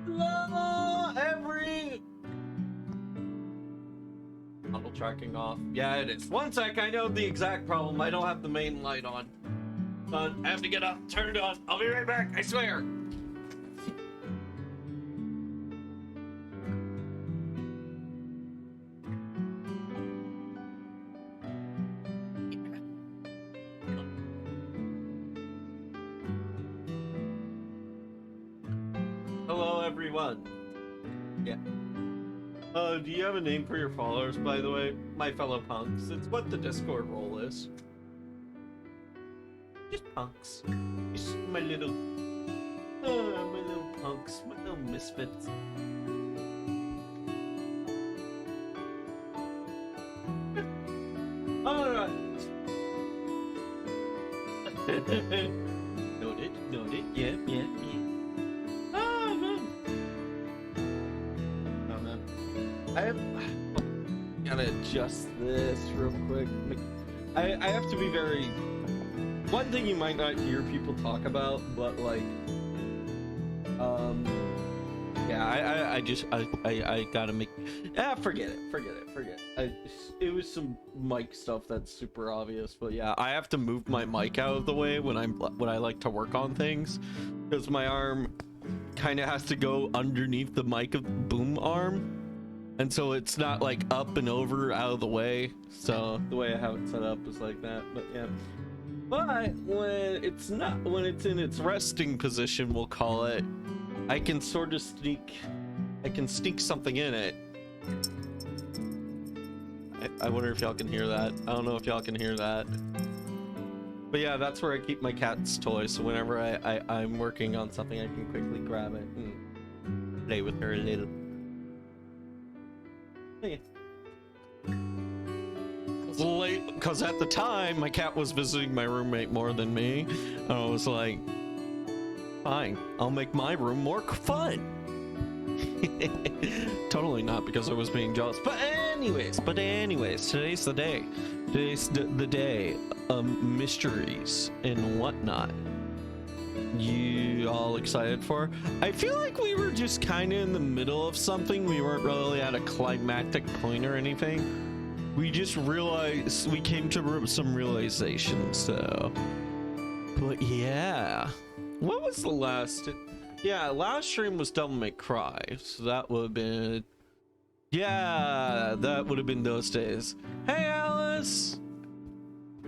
Hello, Auto tracking off. Yeah, it is. One sec, I know the exact problem. I don't have the main light on. I have to get up, turn it on. I'll be right back, I swear. Hello, everyone. Yeah. Do you have a name for your followers, by the way? My fellow punks. It's what the Discord role is. Just punks. Just my little punks. My little misfits. Alright. Noted. Yeah. Gotta adjust this real quick. I have to be very... One thing you might not hear people talk about, but like... yeah, I gotta make. Forget it. It was some mic stuff that's super obvious, but yeah, I have to move my mic out of the way when I like to work on things, because my arm kind of has to go underneath the mic of boom arm, and so it's not like up and over out of the way. So the way I have it set up is like that. But yeah. But when it's in its resting position, we'll call it, I can sort of sneak something in it. I wonder if y'all can hear that. I don't know if y'all can hear that. But yeah, that's where I keep my cat's toys. So whenever I'm working on something, I can quickly grab it and play with her a little. Hey. Late, because at the time my cat was visiting my roommate more than me. I was like, fine, I'll make my room more fun. Totally not because I was being jealous. But anyways, today's the day. Today's the day of mysteries and whatnot. You all excited for? I feel like we were just kind of in the middle of something. We weren't really at a climactic point or anything. We just realized, we came to some realizations, so. But yeah. What was the last? Yeah, last stream was Devil May Cry, so that would have been. Yeah, that would have been those days. Hey, Alice!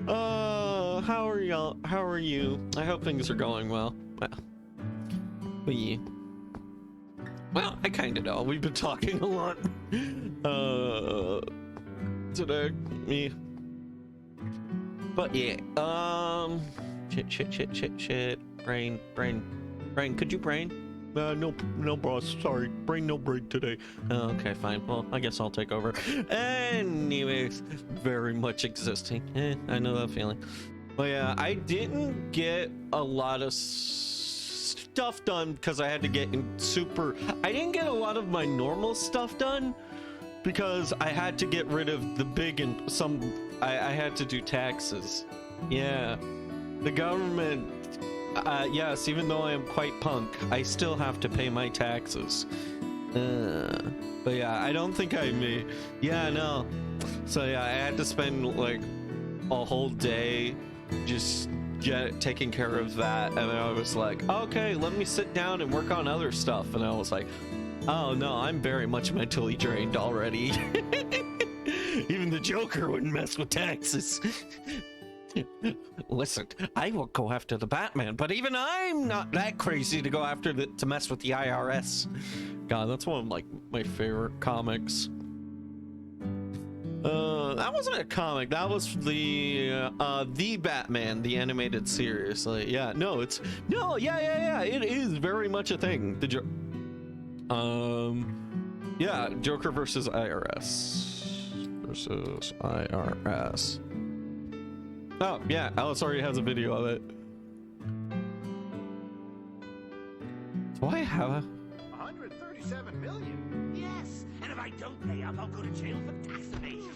How are y'all? How are you? I hope things are going well. Well, yeah. Well, I kind of know. We've been talking a lot. Today, me. But yeah, shit. Brain. Could you brain? No, boss. Sorry, brain no brain today. Okay, fine. Well, I guess I'll take over. Anyways, very much existing. I know that feeling. But yeah, I didn't get a lot of stuff done because I had to get in I didn't get a lot of my normal stuff done because I had to get rid of the big and I had to do taxes. Yeah, the government. Yes, even though I am quite punk, I still have to pay my taxes. But yeah, I don't think I may. Yeah, no. So yeah, I had to spend like a whole day just taking care of that, and then I was like, okay, let me sit down and work on other stuff. And I was like, oh no, I'm very much mentally drained already. Even the Joker wouldn't mess with taxes. Listen, I will go after the Batman, but even I'm not that crazy to go after to mess with the IRS. God, that's one of like my favorite comics. That wasn't a comic. That was the Batman, the animated series. Like, yeah, no, it is very much a thing. Yeah, Joker versus IRS. Oh, yeah, Alice already has a video of it. Do I have a... 137 million? Yes, and if I don't pay up, I'll go to jail for tax evasion.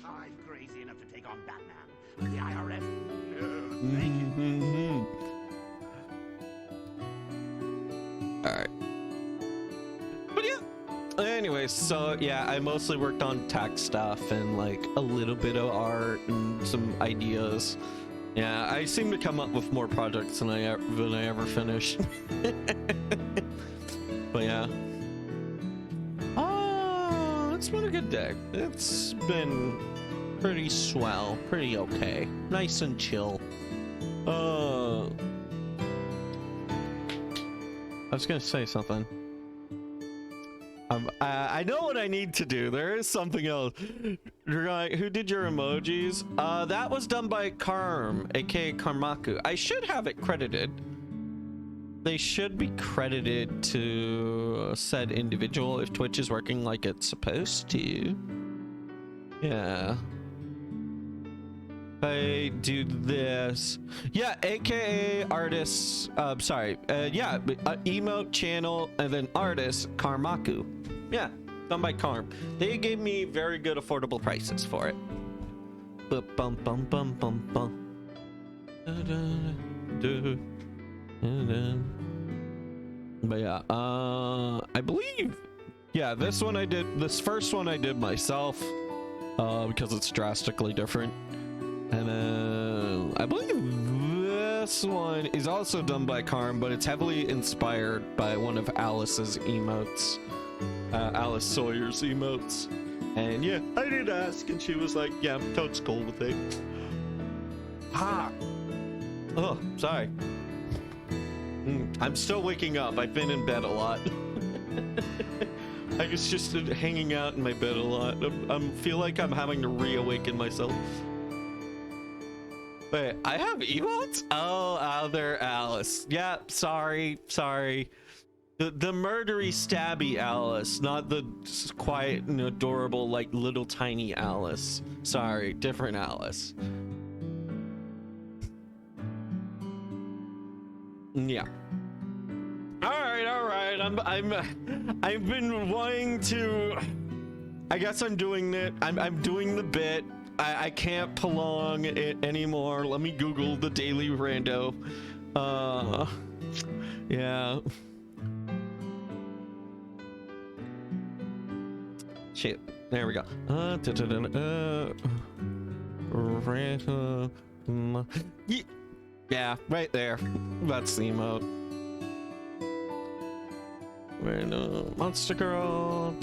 I'm crazy enough to take on Batman, but the IRS... No, thank you. Alright. But yeah. Anyways, so yeah, I mostly worked on tax stuff and like a little bit of art and some ideas. Yeah, I seem to come up with more projects than I ever finish. But yeah. It's been a good day. It's been pretty swell, pretty okay, nice and chill. I was gonna say something. I know what I need to do. There is something else. Who did your emojis? That was done by Karm, aka Karmaku. I should have it credited. They should be credited to said individual if Twitch is working like it's supposed to. Yeah. I do this. Yeah, aka artists. Yeah, emote channel and then artist Karmaku. Yeah, done by Karm. They gave me very good affordable prices for it. Bum bum bum bum bum. But yeah, I believe Yeah, this one I did. This first one I did myself because it's drastically different. And I believe this one is also done by Karm, but it's heavily inspired by one of Alice's emotes, Alice Sawyer's emotes. And yeah, I did ask, and she was like, "Yeah, Toad's cool with it." Ah. Oh, sorry. I'm still waking up. I've been in bed a lot. I was just hanging out in my bed a lot. I feel like I'm having to reawaken myself. Wait, I have emotes? Oh, other Alice. Yeah, sorry. The murdery, stabby Alice, not the quiet and adorable, like, little tiny Alice. Sorry, different Alice. Yeah. All right. I've been wanting to. I guess I'm doing it. I'm doing the bit. I can't prolong it anymore. Let me Google the Daily Rando. Yeah. Shit. There we go. Yeah, right there. That's the emote. Monster Girl.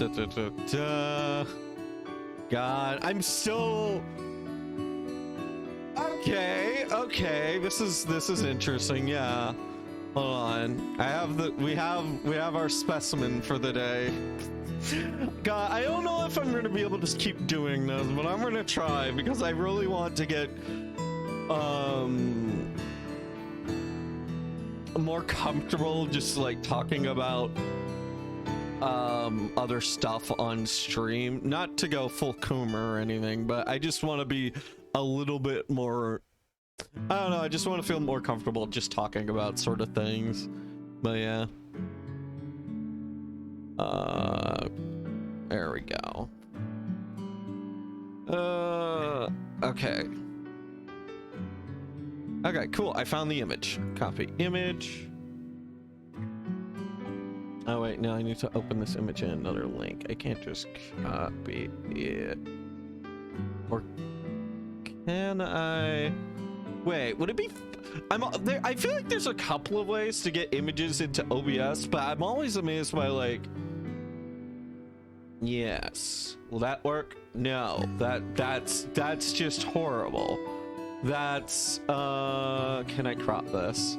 God, I'm so okay. This is interesting. Yeah. Hold on. We have our specimen for the day. God, I don't know if I'm gonna be able to keep doing this, but I'm gonna try because I really want to get more comfortable just like talking about other stuff on stream. Not to go full Coomer or anything, but I just want to be a little bit more, I don't know, I just want to feel more comfortable just talking about sort of things. But yeah. There we go. Okay, cool. I found the image. Copy image. Oh wait, no, I need to open this image in another link. I can't just copy it. Or can I? Wait, would it be? I feel like there's a couple of ways to get images into OBS, but I'm always amazed by like. Yes. Will that work? No. That's just horrible. That's can I crop this?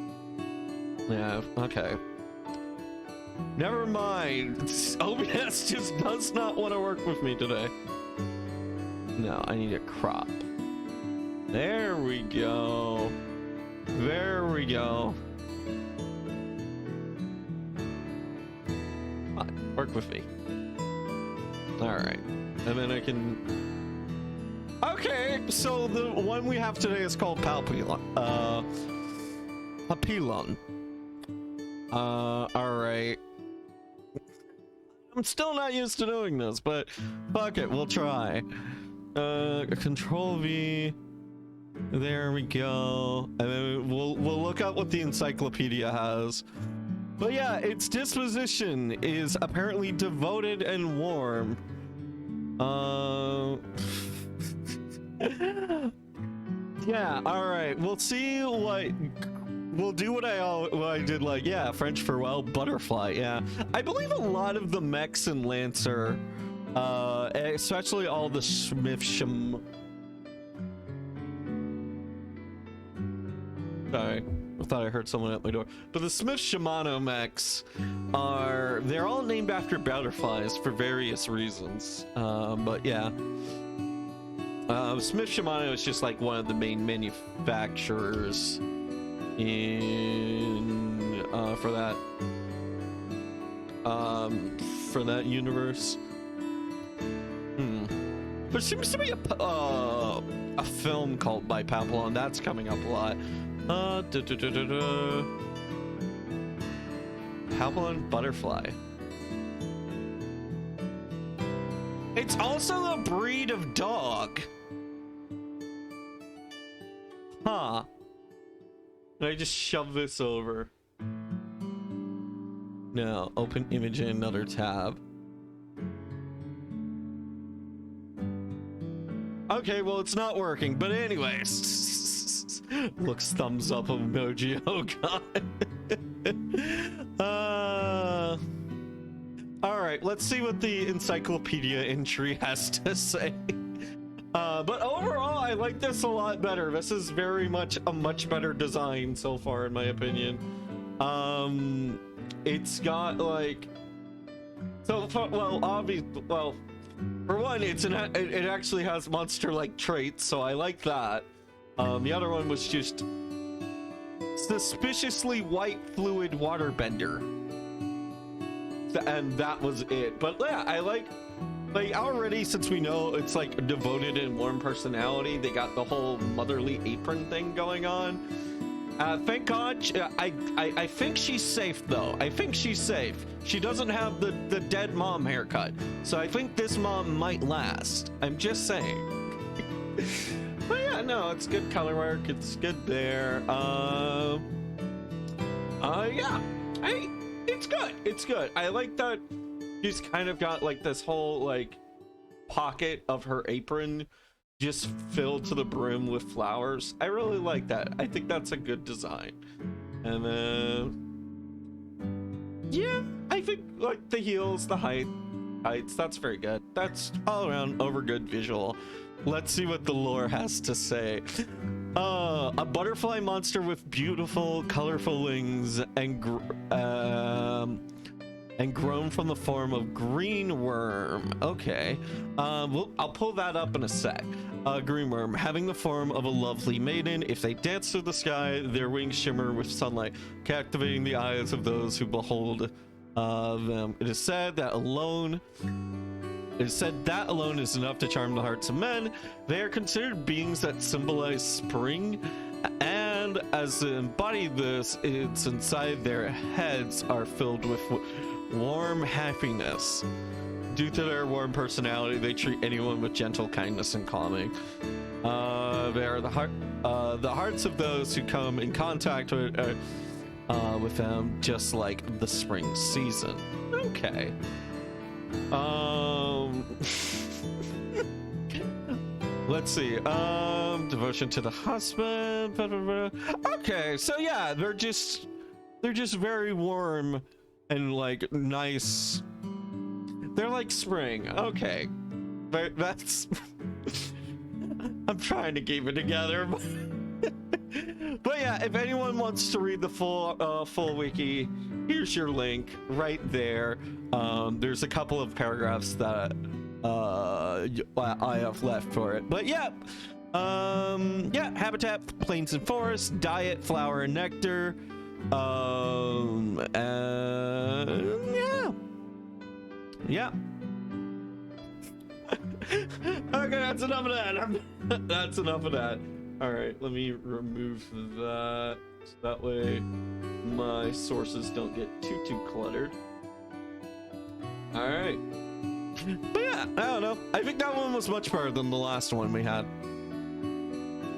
Yeah, okay. Never mind. OBS just does not want to work with me today. No, I need a crop. There we go. There we go. Come on, work with me. Alright. And then I can... Okay, so the one we have today is called Papillon. Papillon. Alright. I'm still not used to doing this, but fuck it, we'll try. Control V. There we go. And then we'll look up what the encyclopedia has. But yeah, its disposition is apparently devoted and warm. Yeah, alright. We'll see what... We'll do what I did, like, yeah, French for well, butterfly, yeah. I believe a lot of the mechs in Lancer, especially all the Smith-Shim... Sorry, I thought I heard someone at my door. But the Smith Shimano mechs they're all named after butterflies for various reasons. But yeah. Smith Shimano is just like one of the main manufacturers in for that universe. There seems to be a film called by Papillon that's coming up a lot. Papillon butterfly. It's also a breed of dog. Huh. Did I just shove this over? No, open image in another tab. Okay, well, it's not working. But anyways, looks thumbs up emoji. Oh god. All right, let's see what the encyclopedia entry has to say. But overall, I like this a lot better. This is very much a much better design so far, in my opinion. It's got like, so for, well, obviously, well, for one, it actually has monster-like traits, so I like that. The other one was just suspiciously white fluid waterbender, and that was it. But yeah, I like already, since we know it's like a devoted and warm personality, they got the whole motherly apron thing going on. Thank God. I think she's safe though. I think she's safe. She doesn't have the dead mom haircut, so I think this mom might last. I'm just saying. But yeah, no, it's good color work. It's good there. Yeah. It's good. It's good. I like that she's kind of got like this whole like pocket of her apron just filled to the brim with flowers. I really like that. I think that's a good design. And yeah, I think like the heels, the heights, that's very good. That's all around over good visual. Let's see what the lore has to say. A butterfly monster with beautiful, colorful wings and grown from the form of green worm. Okay, well, I'll pull that up in a sec. Green worm, having the form of a lovely maiden. If they dance through the sky, their wings shimmer with sunlight, captivating the eyes of those who behold them. It is said that alone is enough to charm the hearts of men. They are considered beings that symbolize spring, and as to embody this, it's inside their heads are filled with warm happiness. Due to their warm personality, they treat anyone with gentle kindness and calming. They are the hearts of those who come in contact with them, just like the spring season. Okay. Let's see. Devotion to the husband. Okay, so yeah, they're just very warm and like nice. They're like spring. Okay, that's. I'm trying to keep it together. But yeah, if anyone wants to read the full wiki, here's your link right there. There's a couple of paragraphs that I have left for it. But yeah, yeah, habitat, plains and forests, diet, flower and nectar. Yeah. Okay, that's enough of that. That's enough of that. All right, let me remove that so that way my sources don't get too cluttered. All right. But yeah, I don't know. I think that one was much better than the last one we had.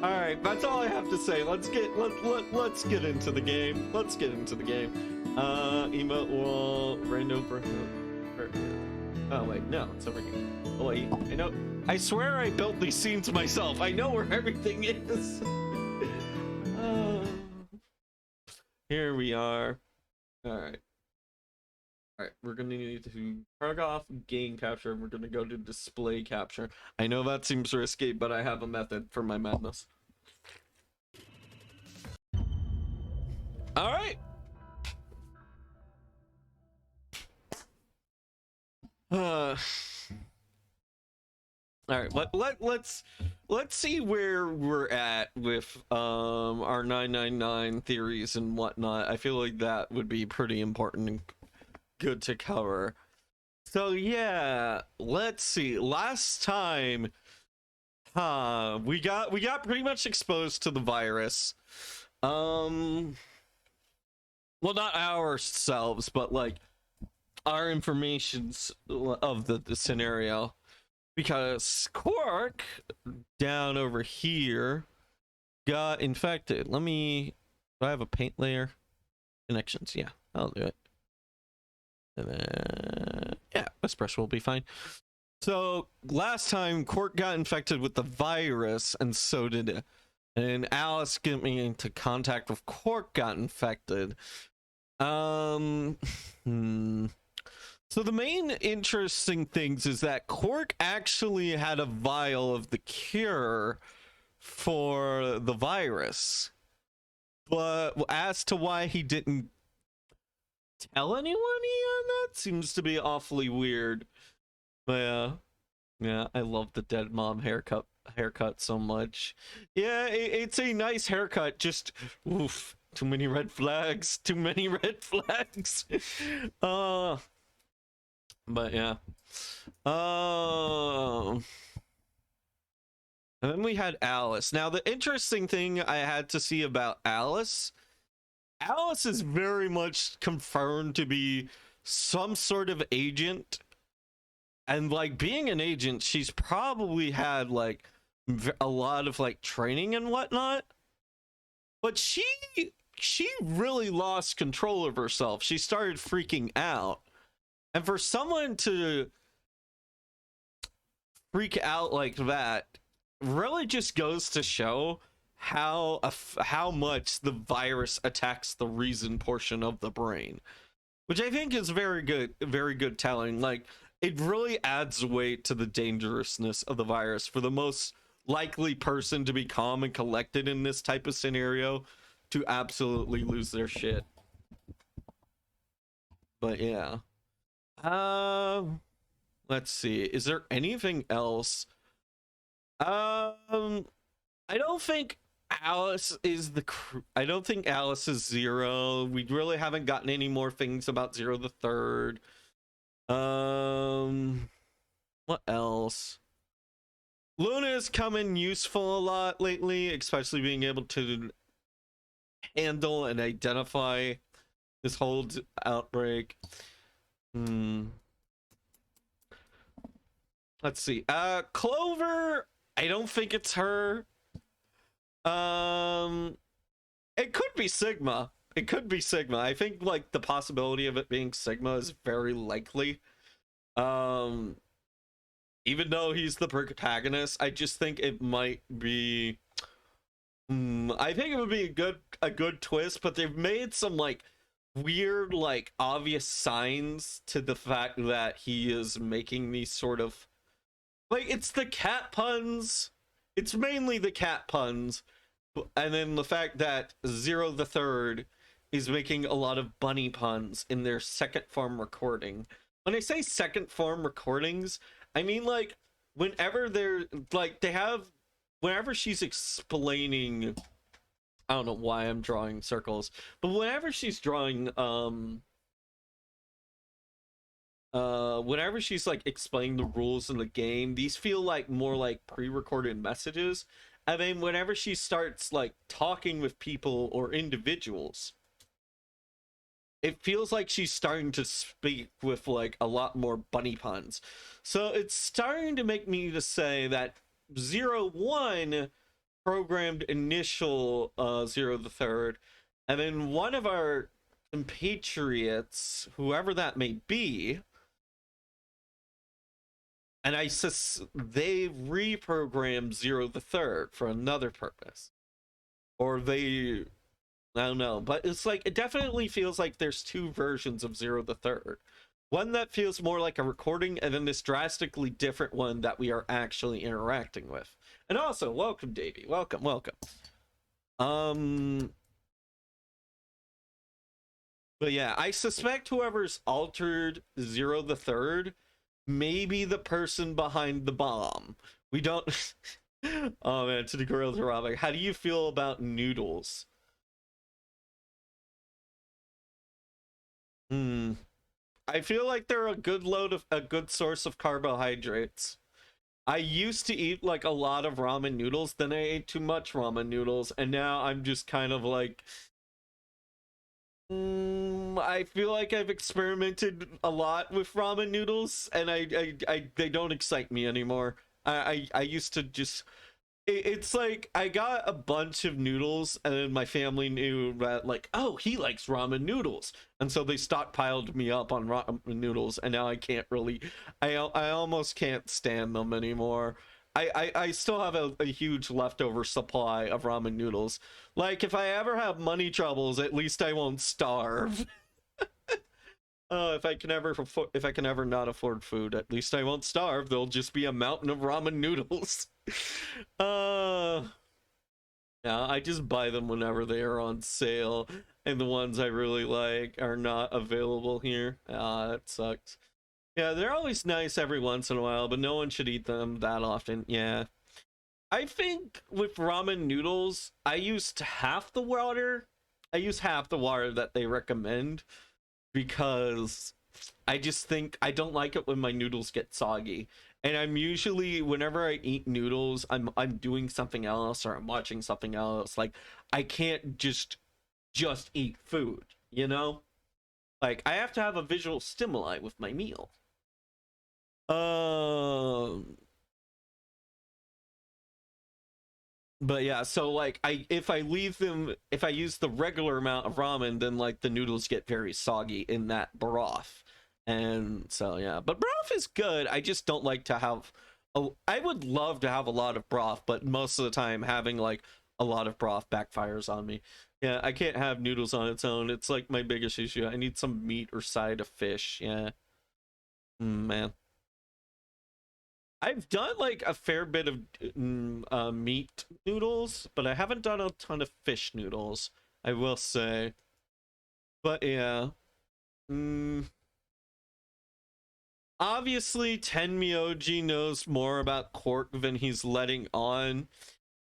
All right, that's all I have to say. Let's get into the game. Let's get into the game. Emote wall, random. Oh wait, no, it's over here. Oh wait, I know. I swear I built these scenes myself. I know where everything is. Here we are. All right. All right, we're gonna need to turn off game capture. We're gonna go to display capture. I know that seems risky, but I have a method for my madness. All right. All right, let's see where we're at with our 999 theories and whatnot. I feel like that would be pretty important and good to cover. So yeah, let's see. Last time we got pretty much exposed to the virus. Well, not ourselves, but like our informations of the scenario, because Quark down over here got infected. Do I have a paint layer? Connections, yeah, I'll do it. And then, yeah, this brush will be fine. So last time Court got infected with the virus, and so did, and Alice getting into contact with Court got infected. Hmm. So the main interesting things is that Cork actually had a vial of the cure for the virus. But as to why he didn't tell anyone he had that seems to be awfully weird. But yeah, I love the dead mom haircut so much. Yeah, it's a nice haircut, just oof, too many red flags, too many red flags. But yeah. And then we had Alice. Now, the interesting thing I had to see about Alice is very much confirmed to be some sort of agent. And like being an agent, she's probably had like a lot of like training and whatnot. But she really lost control of herself. She started freaking out. And for someone to freak out like that really just goes to show how much the virus attacks the reason portion of the brain, which I think is very good telling. Like, it really adds weight to the dangerousness of the virus for the most likely person to be calm and collected in this type of scenario to absolutely lose their shit. But yeah. Let's see. Is there anything else? I don't think Alice is I don't think Alice is Zero. We really haven't gotten any more things about Zero the Third. What else? Luna has come in useful a lot lately, especially being able to handle and identify this whole outbreak. Let's see. Clover, I don't think it's her. It could be Sigma. I think like the possibility of it being Sigma is very likely. Even though he's the protagonist, I just think it might be. I think it would be a good twist, but they've made some like weird, like obvious signs to the fact that he is making these sort of like, it's the cat puns. It's mainly the cat puns, and then the fact that Zero the Third is making a lot of bunny puns in their second form recording. When I say second form recordings, I mean like whenever they're like whenever she's explaining, I don't know why I'm drawing circles, but whenever she's drawing whenever she's like explaining the rules in the game, these feel like more like pre-recorded messages. And then whenever she starts like talking with people or individuals, it feels like she's starting to speak with like a lot more bunny puns. So it's starting to make me to say that 01 programmed initial Zero the Third, and then one of our compatriots, whoever that may be, and they reprogrammed Zero the Third for another purpose, or I don't know, but it's like it definitely feels like there's two versions of Zero the Third. One that feels more like a recording, and then this drastically different one that we are actually interacting with. And also, welcome, Davey. Welcome. But yeah, I suspect whoever's altered Zero the Third may be the person behind the bomb. We don't. Oh man, to the Gorilla Robbing. How do you feel about noodles? I feel like they're a good source of carbohydrates. I used to eat like a lot of ramen noodles, then I ate too much ramen noodles, and now I'm just kind of like, I feel like I've experimented a lot with ramen noodles, and they don't excite me anymore. I used to just, it's like I got a bunch of noodles, and then my family knew that, like, oh, he likes ramen noodles, and so they stockpiled me up on ramen noodles, and now I can't really, I almost can't stand them anymore. I still have a huge leftover supply of ramen noodles. Like, if I ever have money troubles, at least I won't starve. If I can ever not afford food, at least I won't starve. There'll just be a mountain of ramen noodles. Yeah, I just buy them whenever they are on sale, and the ones I really like are not available here. That sucks. Yeah, they're always nice every once in a while, but no one should eat them that often. Yeah. I think with ramen noodles, I use half the water. I use half the water that they recommend, because I just think I don't like it when my noodles get soggy. And I'm usually, whenever I eat noodles, I'm doing something else, or I'm watching something else. Like, I can't just eat food, you know? Like, I have to have a visual stimuli with my meal. But yeah, so like if I use the regular amount of ramen, then like the noodles get very soggy in that broth. And so yeah, but broth is good. I just don't like to have I would love to have a lot of broth, but most of the time having like a lot of broth backfires on me. Yeah, I can't have noodles on its own. It's like my biggest issue. I need some meat or side of fish. Yeah. Man. I've done like a fair bit of meat noodles, but I haven't done a ton of fish noodles, I will say. But yeah. Obviously, Tenmyoji knows more about Quark than he's letting on.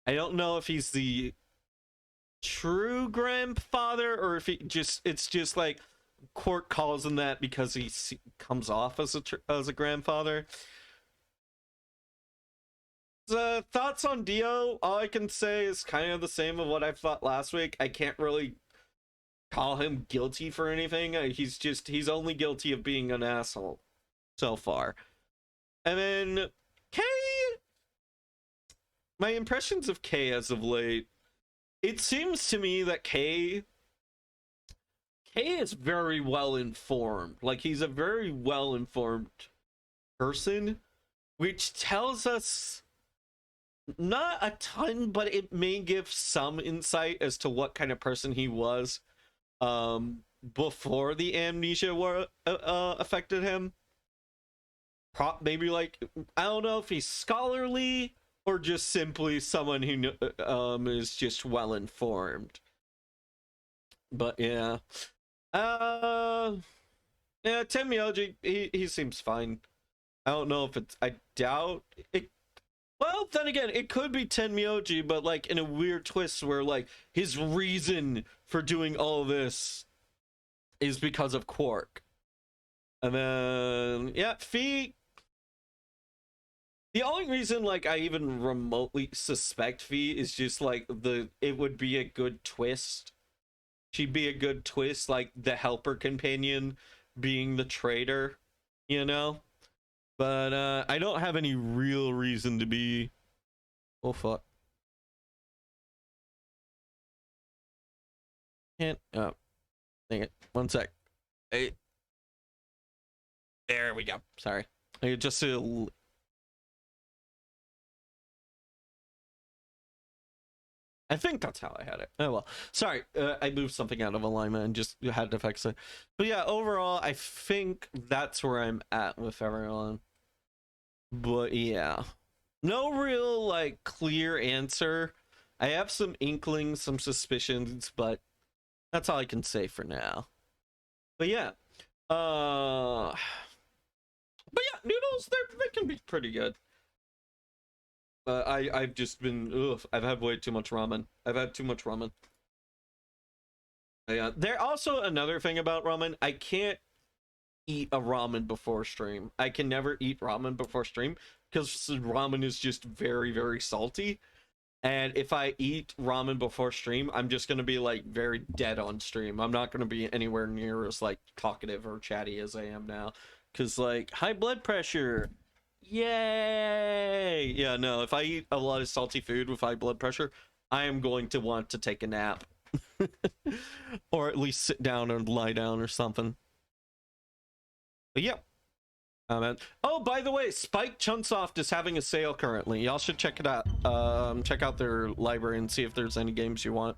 I don't know if he's the true grandfather, or if it's just like Quark calls him that because he comes off as a grandfather. Thoughts on Dio? All I can say is kind of the same of what I thought last week. I can't really call him guilty for anything. He's only guilty of being an asshole so far. And then Kay, my impressions of Kay as of late, it seems to me that Kay is very well informed. Like, he's a very well informed person, which tells us not a ton, but it may give some insight as to what kind of person he was before the amnesia affected him. Maybe, like, I don't know if he's scholarly or just simply someone who is just well informed. But yeah. Yeah, Tenmyoji, he seems fine. I don't know if I doubt it. Well, then again, it could be Tenmyoji, but like in a weird twist where like his reason for doing all this is because of Quark. And then yeah, Phee. The only reason like I even remotely suspect Phee is just like it would be a good twist. She'd be a good twist, like the helper companion being the traitor, you know? But I don't have any real reason to be. Oh fuck. Can't. Oh, dang it. One sec. Hey. There we go. Sorry. I just. I think that's how I had it. Oh well. Sorry, I moved something out of alignment and just had to fix it. But yeah, overall, I think that's where I'm at with everyone. But yeah, no real like clear answer. I have some inklings, some suspicions, but that's all I can say for now. But yeah, but yeah, noodles they can be pretty good. I've just been I've had way too much ramen. I've had too much ramen. Yeah, there also another thing about ramen. I can't eat a ramen before stream. I can never eat ramen before stream because ramen is just very, very salty. And if I eat ramen before stream, I'm just going to be like very dead on stream. I'm not going to be anywhere near as like talkative or chatty as I am now. Because like high blood pressure. Yay! Yeah, no, if I eat a lot of salty food with high blood pressure, I am going to want to take a nap. Or at least sit down or lie down or something. But yeah. Man. Oh, by the way, Spike Chunsoft is having a sale currently. Y'all should check it out. Check out their library and see if there's any games you want.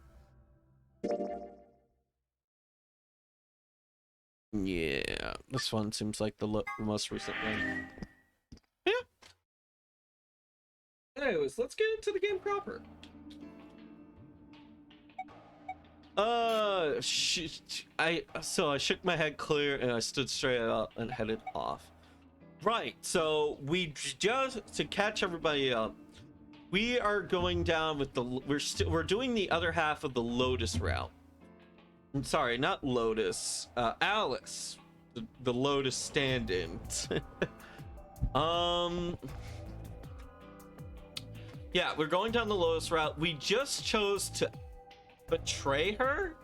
Yeah, this one seems like the most recent one. Yeah. Anyways, let's get into the game proper. I shook my head clear and I stood straight up and headed off. Right, so we just, to catch everybody up, we are going down with the, we're doing the other half of the Lotus route. I'm sorry, not Lotus, Alice, the Lotus stand-in. Yeah, we're going down the Lotus route. We just chose to betray her,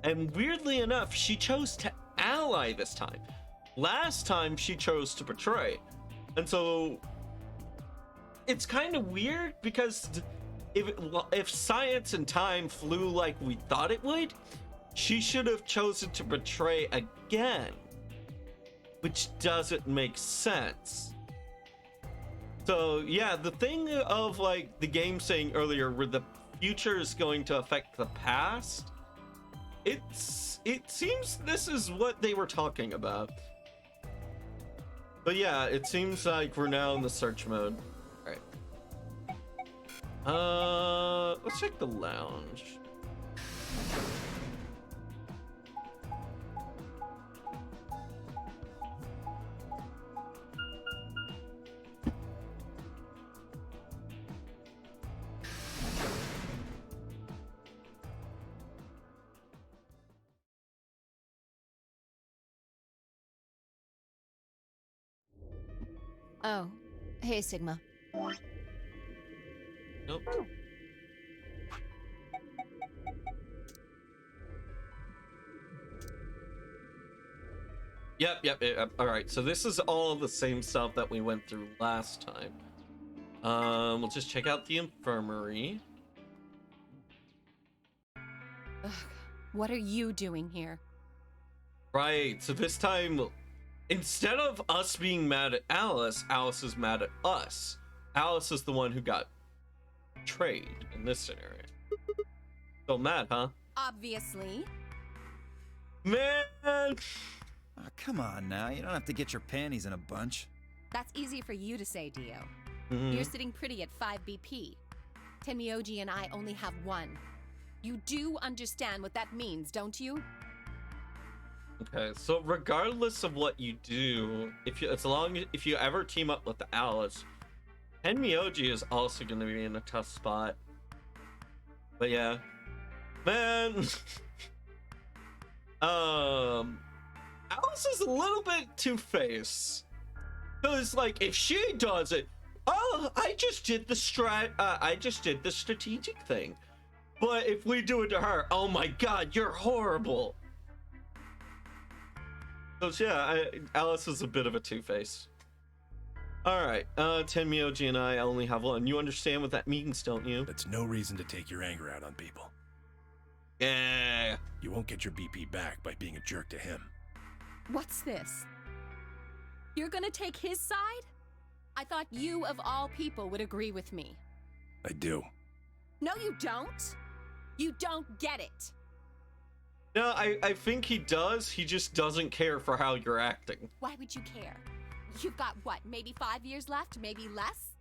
and weirdly enough, she chose to ally this time. Last time she chose to betray, and so it's kind of weird because if science and time flew like we thought it would, she should have chosen to betray again, which doesn't make sense. So yeah, the thing of like the game saying earlier where the future is going to affect the past, it seems this is what they were talking about. But yeah, it seems like we're now in the search mode. All right. Let's check the lounge. Oh, hey, Sigma. Nope. Yep. All right, so this is all the same stuff that we went through last time. We'll just check out the infirmary. Ugh, what are you doing here? Right, so this time, instead of us being mad at Alice, Alice is mad at us. Alice is the one who got betrayed in this scenario. So mad, huh? Obviously. Man! Oh, come on now, you don't have to get your panties in a bunch. That's easy for you to say, Dio. Mm-hmm. You're sitting pretty at 5 BP. Tenmyoji and I only have 1. You do understand what that means, don't you? Okay, so regardless of what you do, if you ever team up with Alice, Tenmyoji is also going to be in a tough spot. But yeah, man, Alice is a little bit two-faced. Cause like if she does it, oh, I just did the strategic thing. But if we do it to her, oh my God, you're horrible. So yeah, Alice is a bit of a two-face. All right, Tenmyoji and I only have 1. You understand what that means, don't you? That's no reason to take your anger out on people. Yeah. You won't get your BP back by being a jerk to him. What's this? You're gonna take his side? I thought you, of all people, would agree with me. I do. No, you don't. You don't get it. No, I think he does. He just doesn't care for how you're acting. Why would you care? You've got, what, maybe 5 years left? Maybe less?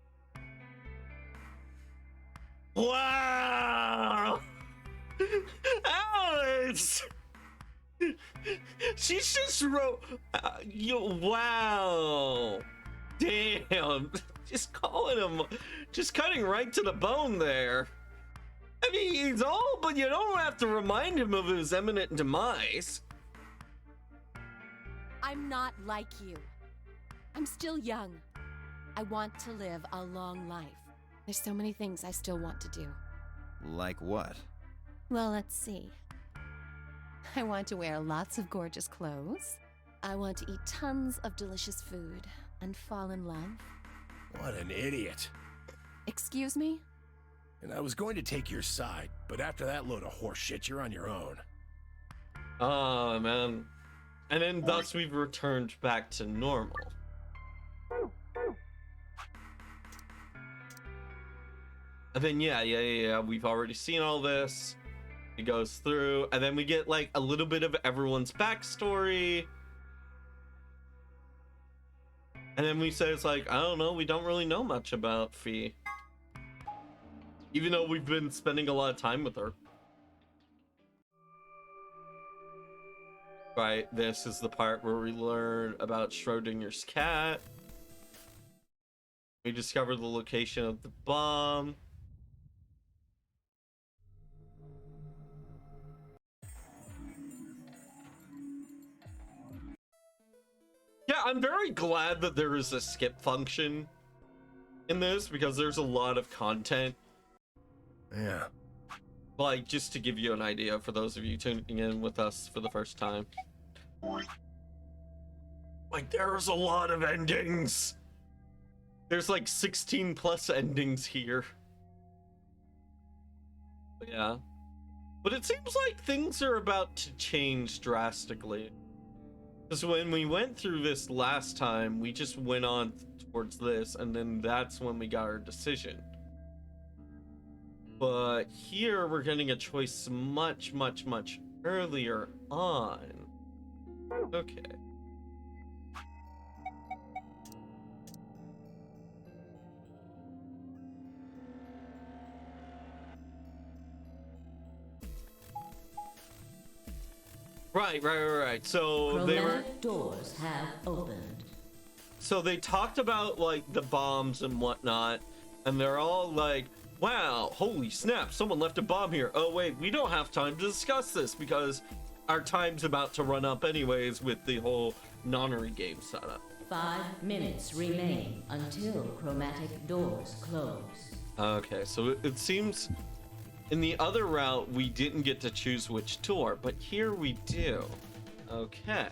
Wow! Alice! She's just wrote... wow! Damn! Just calling him... Just cutting right to the bone there. I mean, he's old, but you don't have to remind him of his imminent demise. I'm not like you. I'm still young. I want to live a long life. There's so many things I still want to do. Like what? Well, let's see. I want to wear lots of gorgeous clothes. I want to eat tons of delicious food. and fall in love? What an idiot. Excuse me? And I was going to take your side, but after that load of horse shit, you're on your own. Oh, man. And then thus we've returned back to normal. And then yeah, we've already seen all this. It goes through, and then we get like a little bit of everyone's backstory. And then we say it's like, I don't know, we don't really know much about Fee. Even though we've been spending a lot of time with her. Right, this is the part where we learn about Schrodinger's cat. We discover the location of the bomb. Yeah, I'm very glad that there is a skip function in this because there's a lot of content. Yeah. Like, just to give you an idea for those of you tuning in with us for the first time. Like, there's a lot of endings. There's like 16 plus endings here. But yeah. But it seems like things are about to change drastically. Because when we went through this last time, we just went on towards this, and then that's when we got our decision. But here we're getting a choice much earlier on. Okay. Right. So they were. Chromatic doors have opened. So they talked about like the bombs and whatnot, and they're all like, wow, holy snap, someone left a bomb here. Oh wait, we don't have time to discuss this because our time's about to run up anyways with the whole nonary game setup. 5 minutes remain until chromatic doors close. Okay, so it seems in the other route we didn't get to choose which door, but here we do. Okay.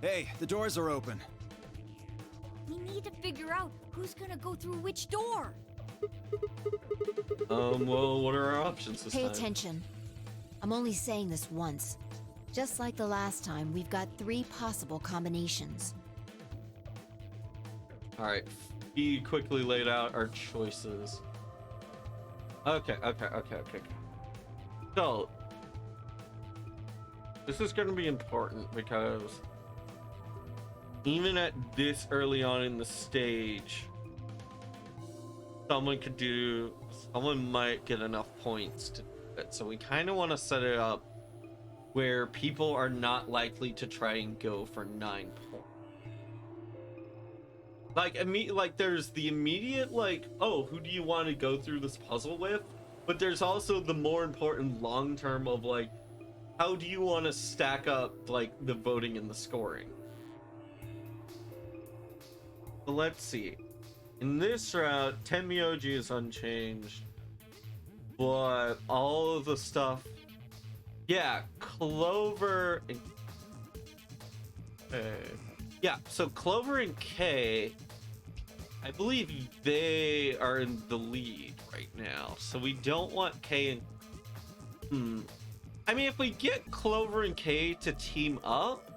Hey, the doors are open. We need to figure out who's gonna go through which door. Well, what are our options this Pay time? attention. I'm only saying this once. Just like the last time, we've got 3 possible combinations. All right, he quickly laid out our choices. Okay. So, this is going to be important because even at this early on in the stage, someone might get enough points to do it. So we kind of want to set it up where people are not likely to try and go for 9 points. Like there's the immediate like, oh, who do you want to go through this puzzle with? But there's also the more important long term of like, how do you want to stack up like the voting and the scoring? So let's see. In this route, Tenmyoji is unchanged, but all of the stuff, yeah, Clover and so Clover and Kay, I believe they are in the lead right now, so we don't want Kay and I mean, if we get Clover and Kay to team up,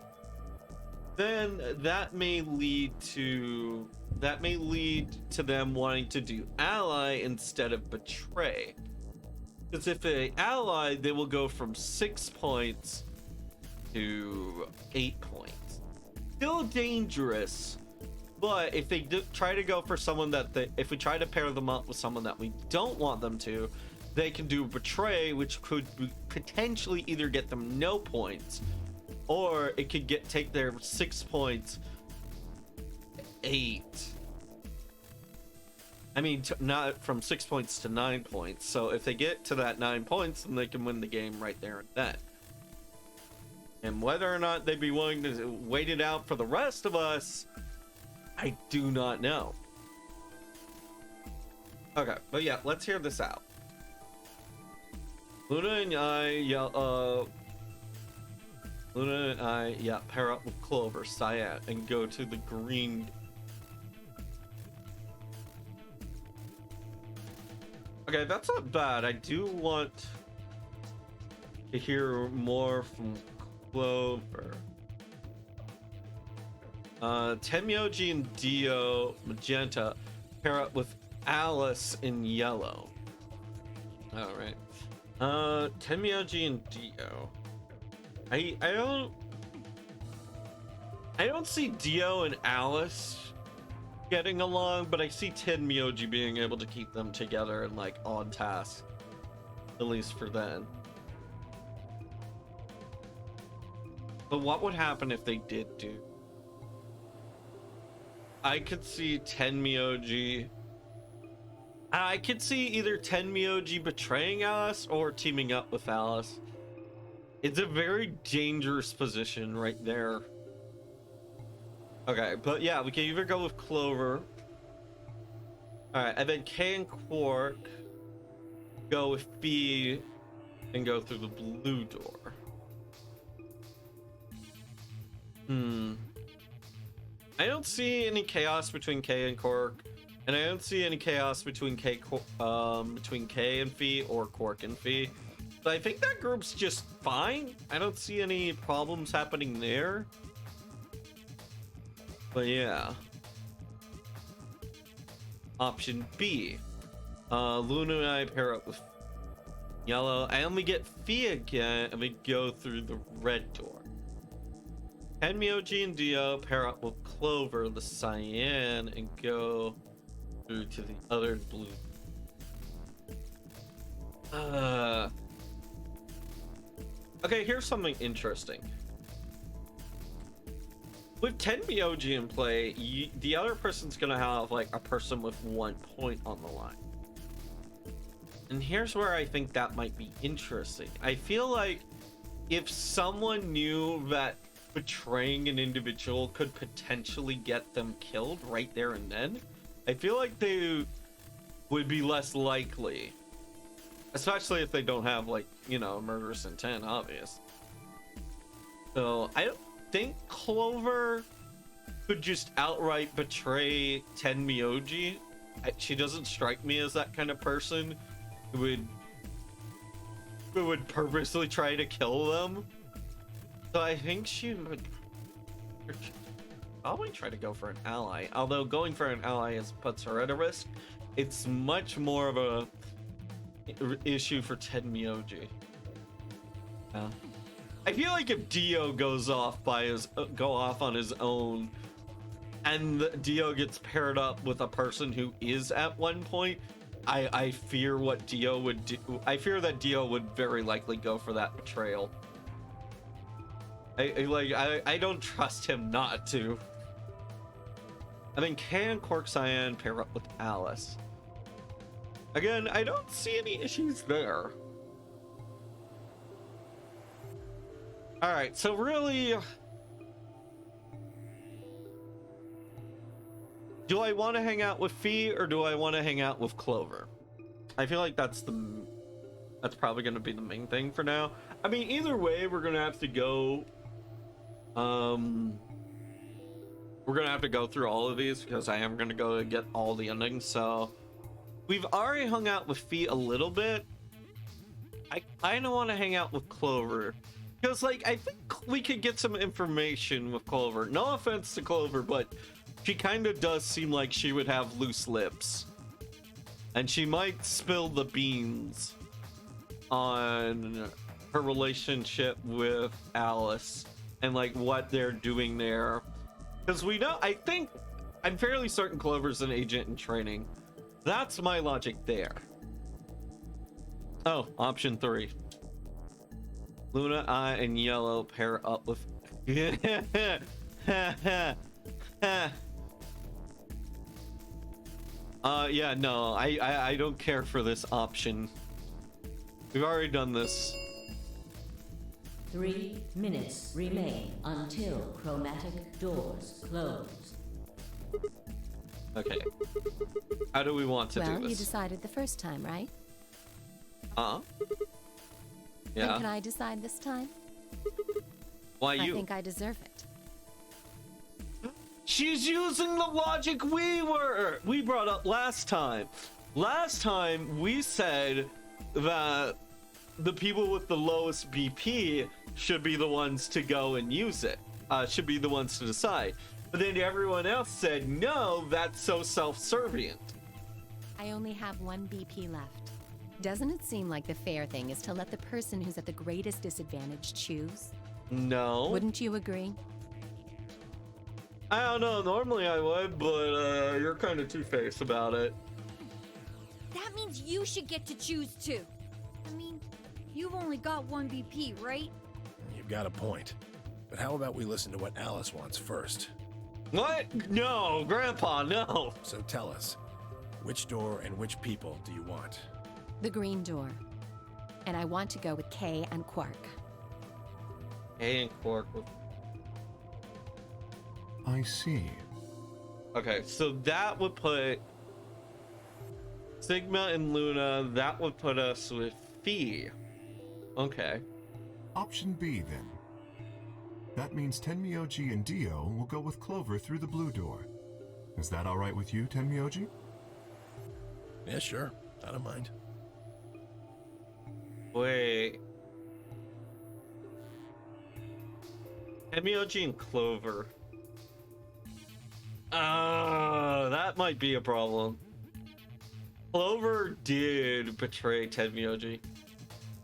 then that may lead to them wanting to do ally instead of betray. Because if they ally, they will go from 6 points to 8 points. Still dangerous, but if they try to go for someone if we try to pair them up with someone that we don't want them to, they can do betray, which could potentially either get them no points, or it could take their 6 points 8. I mean, not from 6 points to 9 points. So if they get to that 9 points, then they can win the game right there and then. And whether or not they'd be willing to wait it out for the rest of us, I do not know. Okay, but yeah, let's hear this out. Luna and I Luna and I, yeah, pair up with Clover, Cyan, and go to the green. Okay, that's not bad. I do want to hear more from Clover. Tenmyoji and Dio, magenta, pair up with Alice in yellow. All right. Tenmyoji and Dio. I don't see Dio and Alice getting along, but I see Tenmyoji being able to keep them together and like on task, at least for then. But what would happen if they did do? I could see Tenmyoji. I could see either Tenmyoji betraying Alice or teaming up with Alice. It's a very dangerous position right there. Okay, but yeah, we can either go with Clover. Alright, and then Kay and Quark go with B and go through the blue door. I don't see any chaos between Kay and Quark, and I don't see any chaos between Kay and Fee or Quark and Fee. So I think that group's just fine. I don't see any problems happening there. But yeah. Option B. Luna and I pair up with yellow, and we get Fee again, and we go through the red door. Tenmyoji and Dio pair up with Clover, the cyan, and go through to the other blue. Okay, here's something interesting. With Tenmyoji in play, the other person's gonna have like a person with 1 point on the line. And here's where I think that might be interesting. I feel like if someone knew that betraying an individual could potentially get them killed right there and then, I feel like they would be less likely. Especially if they don't have, like, you know, murderous intent, obvious. So, I don't think Clover could just outright betray Tenmyoji. She doesn't strike me as that kind of person who would purposely try to kill them. So I think she would probably try to go for an ally. Although going for an ally puts her at a risk. It's much more of a issue for Tenmyoji. Yeah. I feel like if Dio goes off on his own, and Dio gets paired up with a person who is at 1 point, I fear what Dio would do. I fear that Dio would very likely go for that betrayal. I don't trust him not to. I mean, can Quark Cyan pair up with Alice? Again, I don't see any issues there. Alright, so really, do I want to hang out with Fee or do I want to hang out with Clover? I feel like that's probably going to be the main thing for now. I mean, either way, we're going to have to go through all of these because I am going to go get all the endings. So we've already hung out with Fee a little bit. I don't want to hang out with Clover because, like, I think we could get some information with Clover. No offense to Clover, but she kind of does seem like she would have loose lips, and she might spill the beans on her relationship with Alice and like what they're doing there. Because we know, I'm fairly certain Clover's an agent in training. That's my logic there. Oh, option 3. Luna, I, and Yellow pair up with... yeah, no, I don't care for this option. We've already done this. 3 minutes remain until chromatic doors close. Okay. How do we want to do Well, this? you decided the first time, right? Yeah. Then can I decide this time? Why I you? think I deserve it. She's using the logic we brought up last time. Last time we said that the people with the lowest BP should be the ones to go and use it. Should be the ones to decide. But then everyone else said, no, that's so self-servient. I only have 1 BP left. Doesn't it seem like the fair thing is to let the person who's at the greatest disadvantage choose? No. Wouldn't you agree? I don't know. Normally I would, but you're kind of two-faced about it. That means you should get to choose too. I mean, you've only got 1 BP, right? You've got a point. But how about we listen to what Alice wants first? What? No, Grandpa, no. So tell us, which door and which people do you want? The green door. And I want to go with Kay and Quark. Hey, and Quark. I see. Okay, so that would put Sigma and Luna. That would put us with Fee. Okay. Option B, then. That means Tenmyoji and Dio will go with Clover through the blue door. Is that all right with you, Tenmyoji? Yeah, sure. I don't mind. Wait. Tenmyoji and Clover. That might be a problem. Clover did betray Tenmyoji.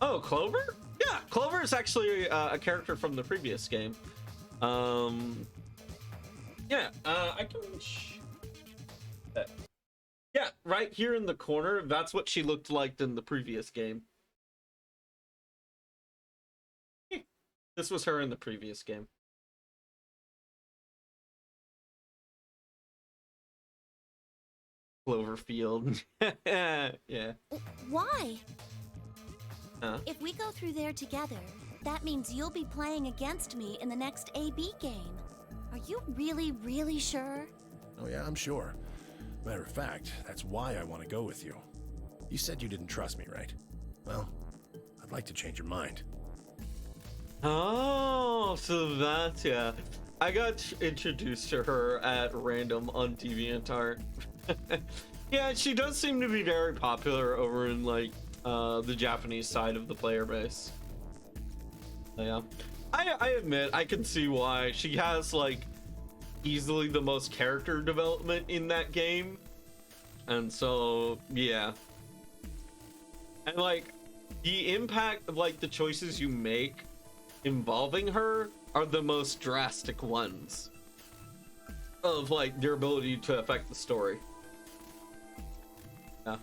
Oh, Clover? Yeah, Clover is actually a character from the previous game. Yeah, I can... Yeah, right here in the corner, that's what she looked like in the previous game. This was her in the previous game. Cloverfield. Yeah. Why? Huh? If we go through there together, that means you'll be playing against me in the next AB game. Are you really, really sure? Oh yeah, I'm sure. Matter of fact, that's why I want to go with you. You said you didn't trust me, right? Well, I'd like to change your mind. Oh, so that's, yeah. I got introduced to her at random on DeviantArt. Yeah, she does seem to be very popular over in, like, the Japanese side of the player base. Yeah. I admit, I can see why. She has, like, easily the most character development in that game. And so, yeah. And, like, the impact of, like, the choices you make involving her are the most drastic ones of, like, their ability to affect the story. Yeah.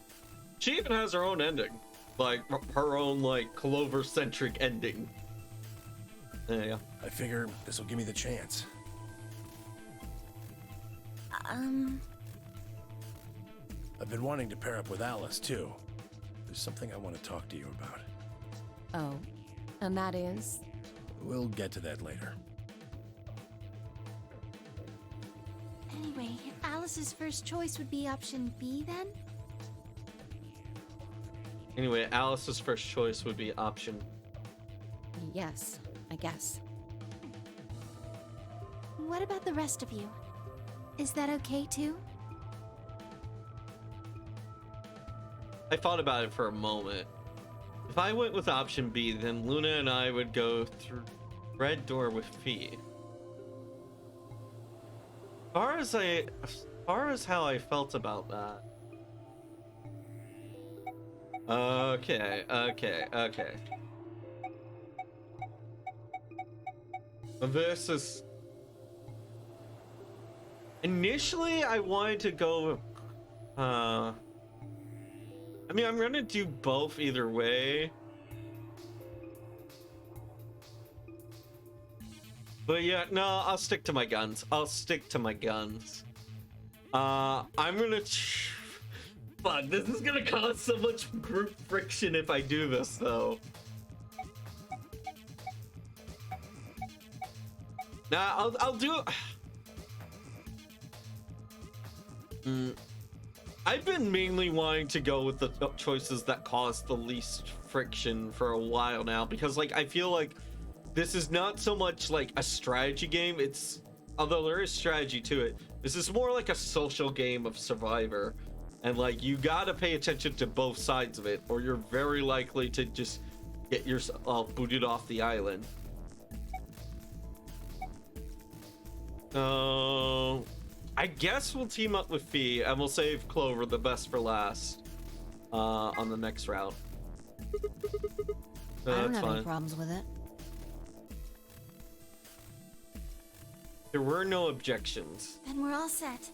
She even has her own ending. Like, her own, like, Clover-centric ending. Yeah. I figure this will give me the chance. I've been wanting to pair up with Alice, too. There's something I want to talk to you about. Oh, and that is? We'll get to that later. Anyway, Alice's first choice would be option B then? Anyway, Alice's first choice would be option. Yes, I guess. What about the rest of you? Is that okay too? I thought about it for a moment. If I went with option B, then Luna and I would go through red door with Fee. As far as how I felt about that. Okay. This is... Initially, I wanted to go... I mean, I'm gonna do both either way. But yeah, no, I'll stick to my guns. I'm gonna... Fuck, this is gonna cause so much group friction if I do this, though. Nah, I'll do it. I've been mainly wanting to go with the choices that cause the least friction for a while now, because, like, I feel like this is not so much like a strategy game. It's, although there is strategy to it, this is more like a social game of Survivor. And like, you gotta pay attention to both sides of it, or you're very likely to just get yourself booted off the island. I guess we'll team up with Fee, and we'll save Clover the best for last on the next round. I don't That's have any fine. problems with it. There were no objections. Then we're all set.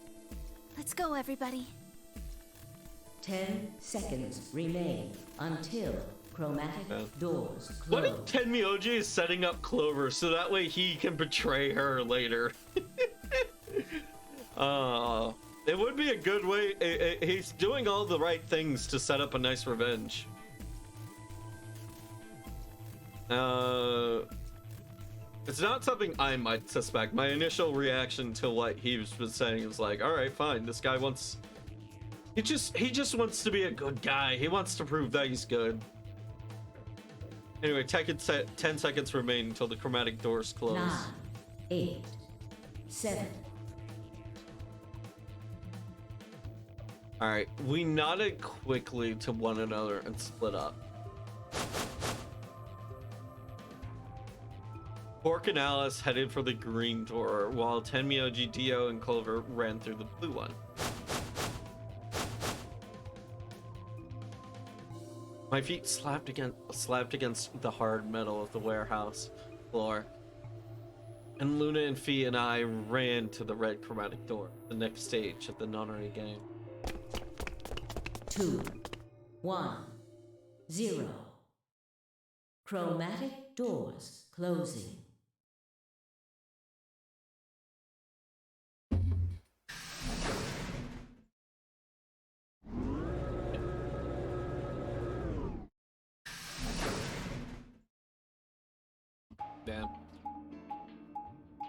Let's go, everybody. 10 seconds remain until chromatic Okay. doors What if close. Tenmyoji is setting up Clover so that way he can betray her later? It would be a good way. He's doing all the right things to set up a nice revenge. It's not something I might suspect. My initial reaction to what he was saying was like, all right, fine. This guy wants, he just wants to be a good guy. He wants to prove that he's good. Anyway, 10 seconds remain until the chromatic doors close. 9, 8, 7. All right, we nodded quickly to one another and split up. Pork and Alice headed for the green door, while Tenmyoji, Dio, and Clover ran through the blue one. My feet slapped against the hard metal of the warehouse floor, and Luna and Fee and I ran to the red chromatic door, the next stage of the nunnery game. 2, 1, 0. Chromatic doors closing. Damn.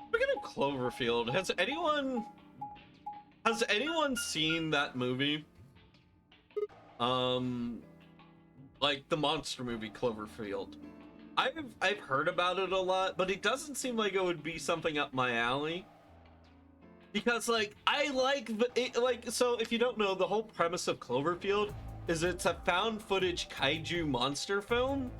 Speaking of Cloverfield, has anyone seen that movie? Like the monster movie Cloverfield. I've heard about it a lot, but it doesn't seem like it would be something up my alley. Because like I like so if you don't know, the whole premise of Cloverfield is it's a found footage kaiju monster film,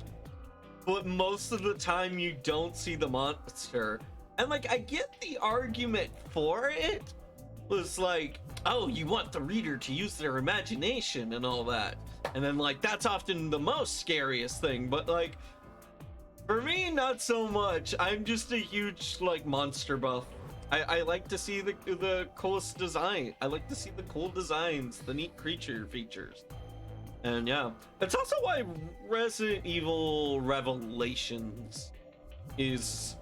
but most of the time you don't see the monster. And like I get the argument for it was like, oh, you want the reader to use their imagination and all that, and then like that's often the most scariest thing, but like for me, not so much. I'm just a huge like monster buff. I like to see the coolest design. I like to see the cool designs, the neat creature features. And yeah, that's also why Resident Evil Revelations is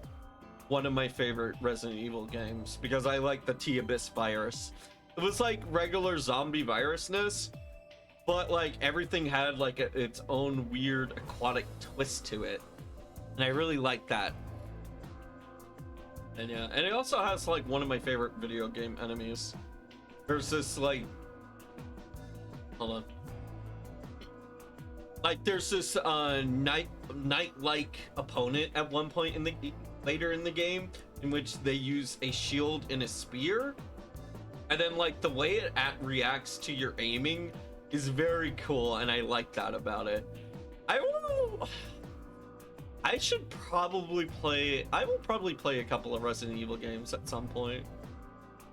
one of my favorite Resident Evil games, because I like the T-Abyss virus. It was like regular zombie virusness, but like everything had like its own weird aquatic twist to it. And I really like that. And yeah, and it also has like one of my favorite video game enemies. There's this like, hold on. Like there's this knight-like opponent at one point in the later in the game, in which they use a shield and a spear, and then like the way it reacts to your aiming is very cool, and I like that about it. I should probably play. I will probably play a couple of Resident Evil games at some point.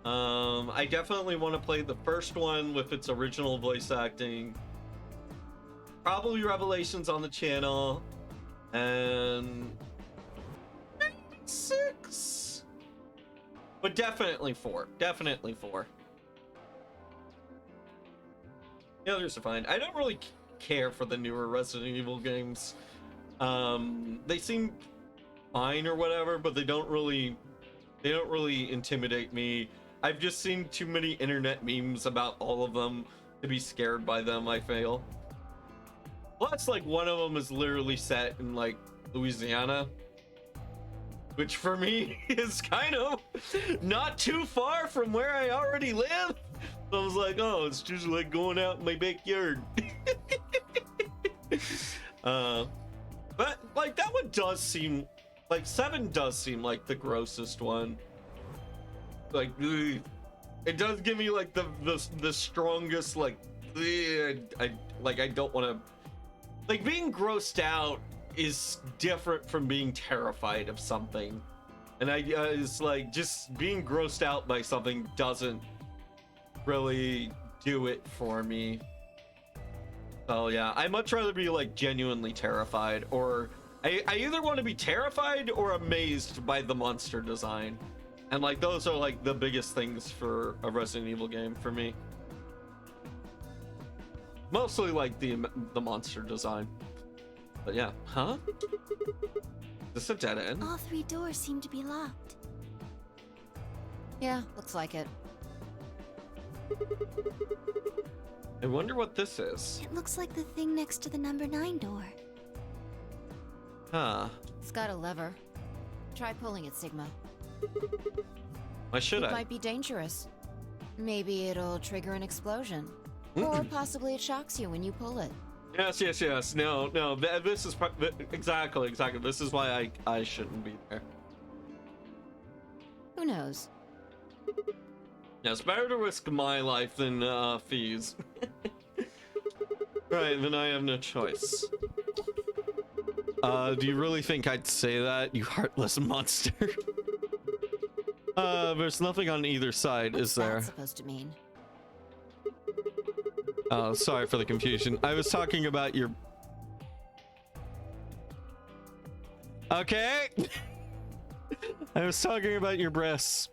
I definitely want to play the first one with its original voice acting. Probably Revelations on the channel, and maybe 6, but definitely 4. Definitely 4. The others are fine. I don't really care for the newer Resident Evil games. They seem fine or whatever, but they don't really intimidate me. I've just seen too many internet memes about all of them to be scared by them, I feel. Plus, like, one of them is literally set in like Louisiana, which for me is kind of not too far from where I already live. So I was like, oh, it's just like going out in my backyard. But like that one does seem Like 7 does seem like the grossest one. Like, ugh. It does give me like the strongest like, ugh, I don't want to. Like being grossed out is different from being terrified of something, and it's like just being grossed out by something doesn't really do it for me. So yeah, I'd much rather be like genuinely terrified, or I either want to be terrified or amazed by the monster design, and like those are like the biggest things for a Resident Evil game for me. Mostly like the monster design. But yeah, huh? Is this a dead end? All 3 doors seem to be locked. Yeah, looks like it. I wonder what this is. It looks like the thing next to the number 9 door. Huh. It's got a lever. Try pulling it, Sigma. Why should It I? might be dangerous. Maybe it'll trigger an explosion. Or possibly it shocks you when you pull it. Yes. No. This is exactly. This is why I shouldn't be there. Who knows? Yeah, it's better to risk my life than fees. Right, then I have no choice. Do you really think I'd say that, you heartless monster? There's nothing on either side, What's is there? that supposed to mean? Oh, sorry for the confusion. I was talking about your... Okay! I was talking about your breasts.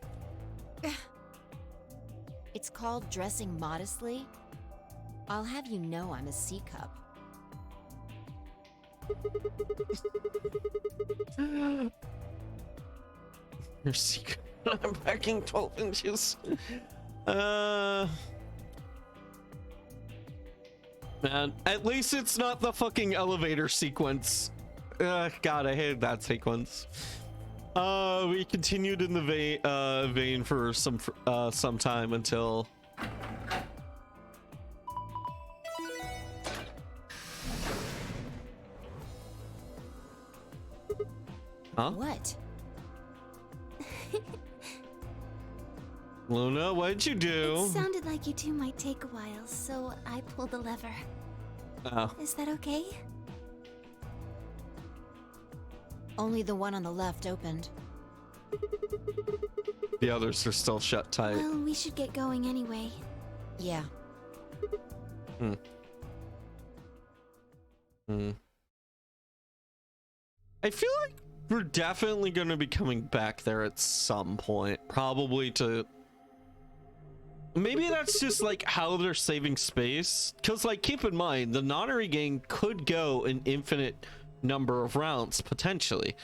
It's called dressing modestly. I'll have you know I'm a C cup. Your secret. I'm packing 12 inches. Man, at least it's not the fucking elevator sequence. God, I hated that sequence. We continued in the vein for some time until... Huh? What? Luna, what'd you do? It sounded like you two might take a while, so I pulled the lever. Oh. Is that okay? Only the one on the left opened. The others are still shut tight. Well, we should get going anyway. Yeah. I feel like we're definitely going to be coming back there at some point. Probably to... Maybe that's just like how they're saving space. Because like, keep in mind, the Nonary game could go an infinite number of rounds, potentially.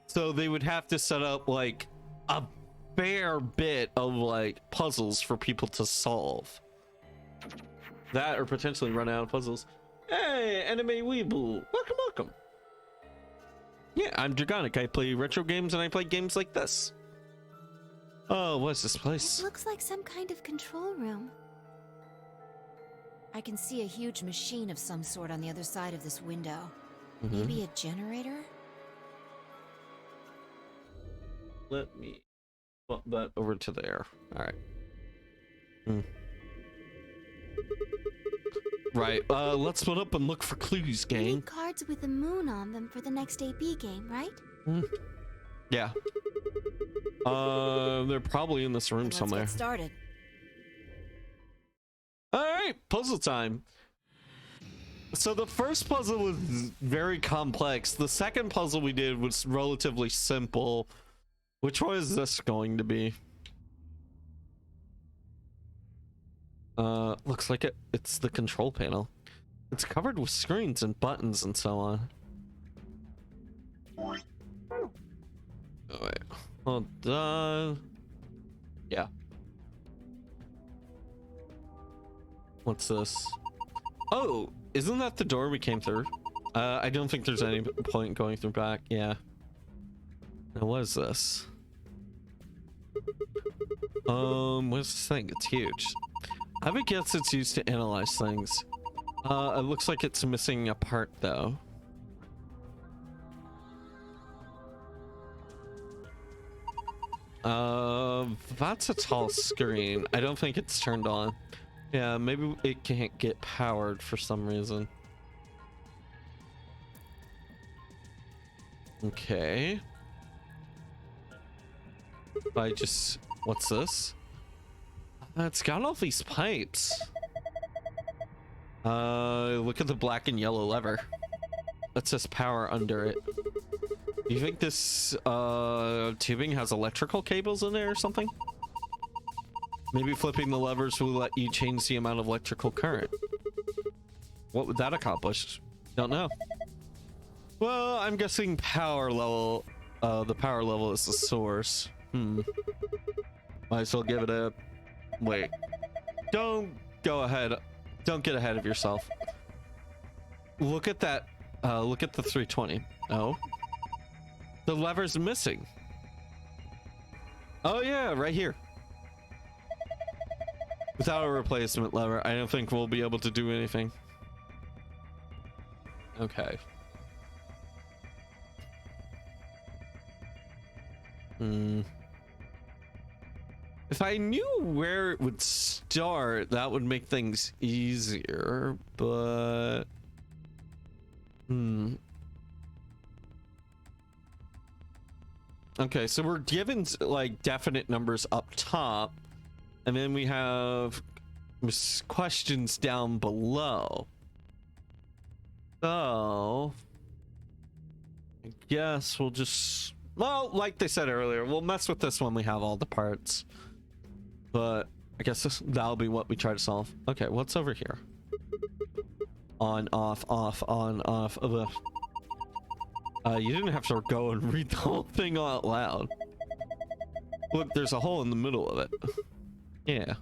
So they would have to set up like a fair bit of like puzzles for people to solve. That or potentially run out of puzzles. Hey, Anime Weeble. Welcome. Yeah, I'm Dragonic. I play retro games and I play games like this. Oh, what's this place? It looks like some kind of control room. I can see a huge machine of some sort on the other side of this window. Maybe a generator? Let me bump that over to there. All right. Right. Let's split up and look for clues, We gang. need cards with a moon on them for the next AB game, right? Yeah. They're probably in this room Let's somewhere. get started. All right, puzzle time. So the first puzzle was very complex. The second puzzle we did was relatively simple. Which one is this going to be? Looks like it's the control panel. It's covered with screens and buttons and so on. Oh wait, hold on. Yeah. What's this? Oh, isn't that the door we came through? I don't think there's any point going through back. Yeah. Now what is this? What's this thing? It's huge. I would guess it's used to analyze things. It looks like it's missing a part though. That's a tall screen. I don't think it's turned on. Yeah, maybe it can't get powered for some reason. Okay. What's this? It's got all these pipes. Look at the black and yellow lever. That says power under it. Do you think this tubing has electrical cables in there or something? Maybe flipping the levers will let you change the amount of electrical current. What would that accomplish? Don't know. Well, I'm guessing power level. The power level is the source. Might as well give it a... Wait. Don't go ahead. Don't get ahead of yourself. Look at that. Look at the 320. Oh. The lever's missing. Oh yeah, right here. Without a replacement lever, I don't think we'll be able to do anything. Okay. If I knew where it would start, that would make things easier, but... Okay, so we're given like definite numbers up top, and then we have questions down below. So I guess we'll just, well, like they said earlier, we'll mess with this when we have all the parts. But I guess that'll be what we try to solve. Okay, what's over here? On, off, on, off. You didn't have to go and read the whole thing out loud. Look, there's a hole in the middle of it. Yeah.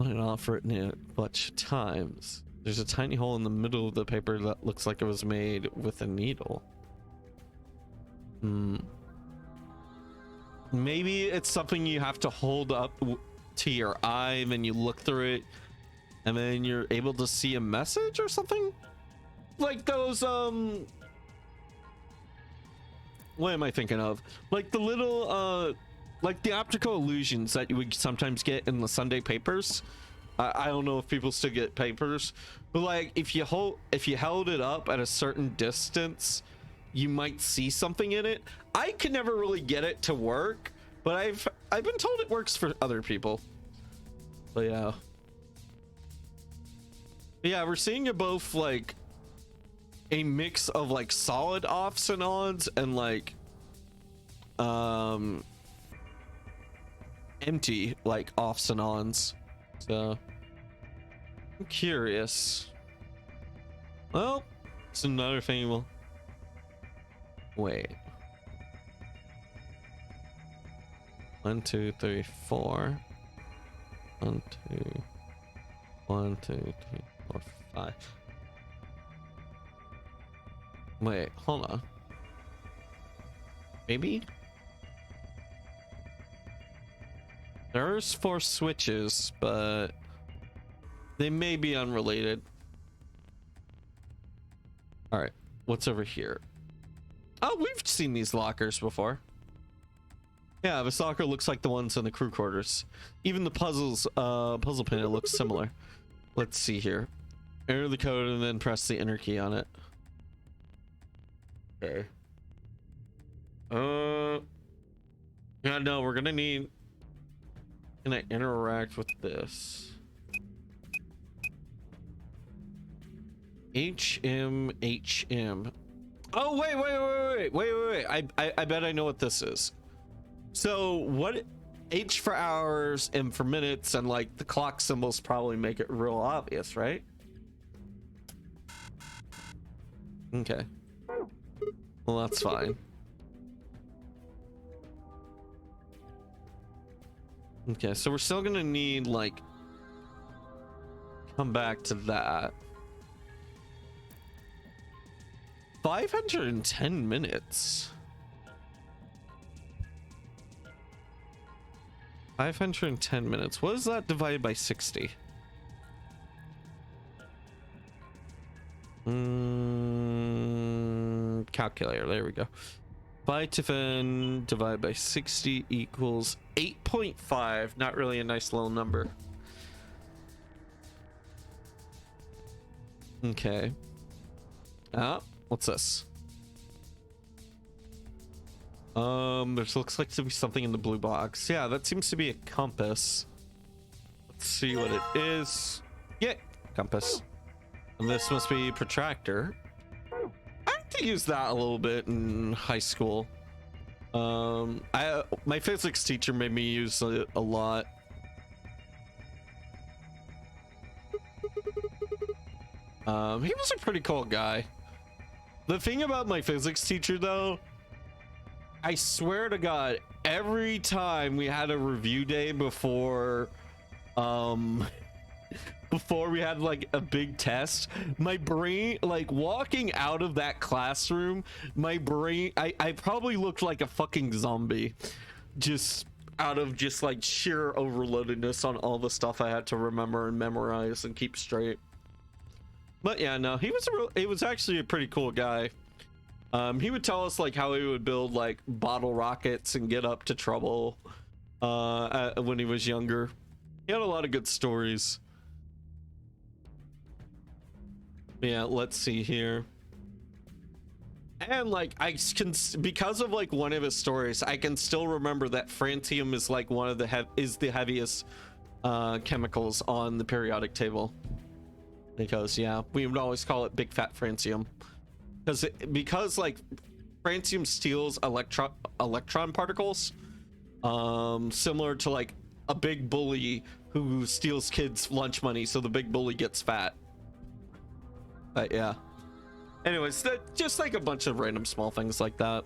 On and off written a bunch of times. There's a tiny hole in the middle of the paper that looks like it was made with a needle. Maybe it's something you have to hold up to your eye, and then you look through it, and then you're able to see a message or something? Like those, what am I thinking of? Like the little, like the optical illusions that you would sometimes get in the Sunday papers. I don't know if people still get papers, but like if you held it up at a certain distance, you might see something in it. I could never really get it to work, but I've been told it works for other people. But yeah. Yeah, we're seeing it both like a mix of like solid offs and ons and like empty like offs and ons. So I'm curious. Well, it's another thing we'll wait. 1 2 3 4 1 2 1 2 3 4 5. Wait, hold on. Maybe there's 4 switches, but they may be unrelated. All right, what's over here? Oh, we've seen these lockers before. Yeah, this locker looks like the ones in the crew quarters. Even the puzzle pin, it looks similar. Let's see here. Enter the code and then press the enter key on it. Okay. Yeah, no, we're gonna need... Can I interact with this? HM. Oh, wait. I bet I know what this is. So what H for hours, M for minutes, and like the clock symbols probably make it real obvious, right? Okay. Well, that's fine. Okay, so we're still gonna need like come back to that. 510 minutes. 510 minutes. What is that divided by 60? Calculator. There we go. Pi Tiffin divided by 60 equals 8.5. Not really a nice little number. Okay. What's this? There looks like to be something in the blue box. Yeah, that seems to be a compass. Let's see what it is. Yeah, compass. And this must be a protractor. I had to use that a little bit in high school. My physics teacher made me use it a lot. He was a pretty cool guy. The thing about my physics teacher, though, I swear to God, every time we had a review day before we had like a big test, my brain, like walking out of that classroom, my brain, I probably looked like a fucking zombie, just out of just like sheer overloadedness on all the stuff I had to remember and memorize and keep straight. But yeah, no, he was actually a pretty cool guy. He would tell us like how he would build like bottle rockets and get up to trouble when he was younger. He had a lot of good stories. Yeah, let's see here. And like I can, because of like one of his stories, I can still remember that francium is like one of the heaviest chemicals on the periodic table. Because yeah, we would always call it big fat francium. Because like francium steals electron particles, similar to like a big bully who steals kids' lunch money, so the big bully gets fat. But yeah. Anyways, just like a bunch of random small things like that.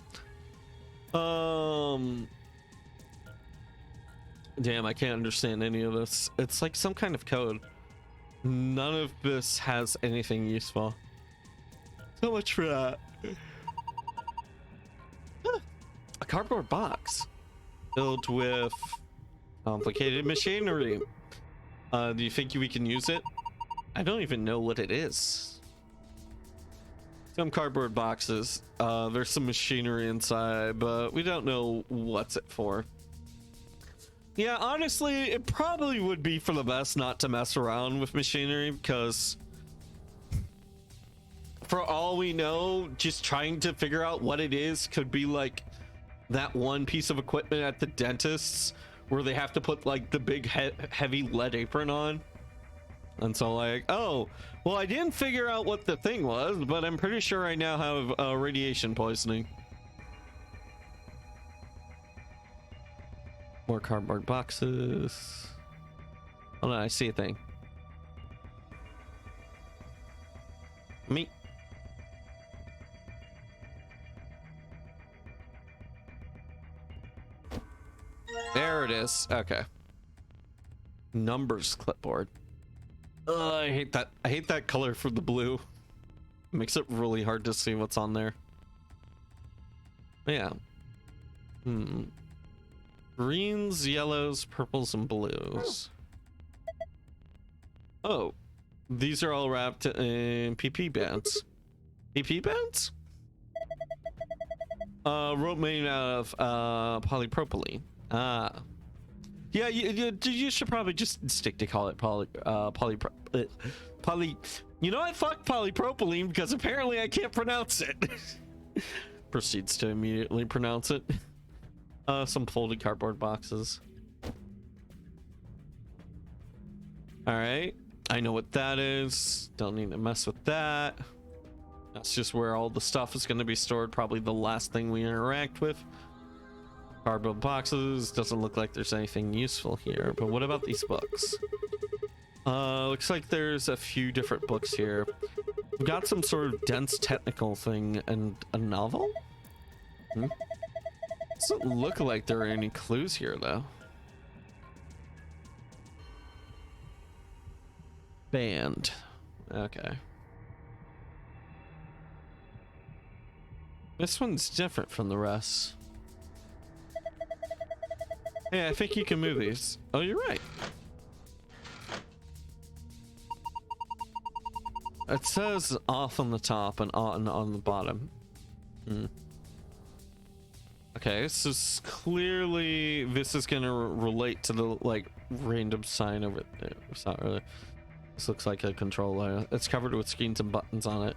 Damn, I can't understand any of this. It's like some kind of code. None of this has anything useful. So much for that. A cardboard box filled with complicated machinery. Do you think we can use it? I don't even know what it is. Some cardboard boxes. There's some machinery inside, but we don't know what's it for. Yeah, honestly, it probably would be for the best not to mess around with machinery, because for all we know, just trying to figure out what it is could be like that one piece of equipment at the dentist's where they have to put like the big heavy lead apron on. And so like, oh, well, I didn't figure out what the thing was, but I'm pretty sure I now have radiation poisoning. More cardboard boxes. Oh no, I see a thing. Me. There it is. Okay. Numbers clipboard. I hate that. I hate that color for the blue. It makes it really hard to see what's on there. Yeah. Greens, yellows, purples, and blues. Oh, these are all wrapped in PP bands. PP bands? Rope made out of polypropylene. Ah. Yeah, you should probably just stick to call it poly. You know what? Fuck polypropylene, because apparently I can't pronounce it. Proceeds to immediately pronounce it. Some folded cardboard boxes. All right, I know what that is. Don't need to mess with that. That's just where all the stuff is going to be stored. Probably the last thing we interact with. Cardboard boxes. Doesn't look like there's anything useful here. But what about these books? Looks like there's a few different books here. We've got some sort of dense technical thing and a novel. Doesn't look like there are any clues here though. Band. Okay. This one's different from the rest. Hey, I think you can move these. Oh, you're right. It says off on the top and on the bottom. Okay, so clearly this is gonna relate to the like random sign over there. It's not really. This looks like a controller. It's covered with screens and buttons on it.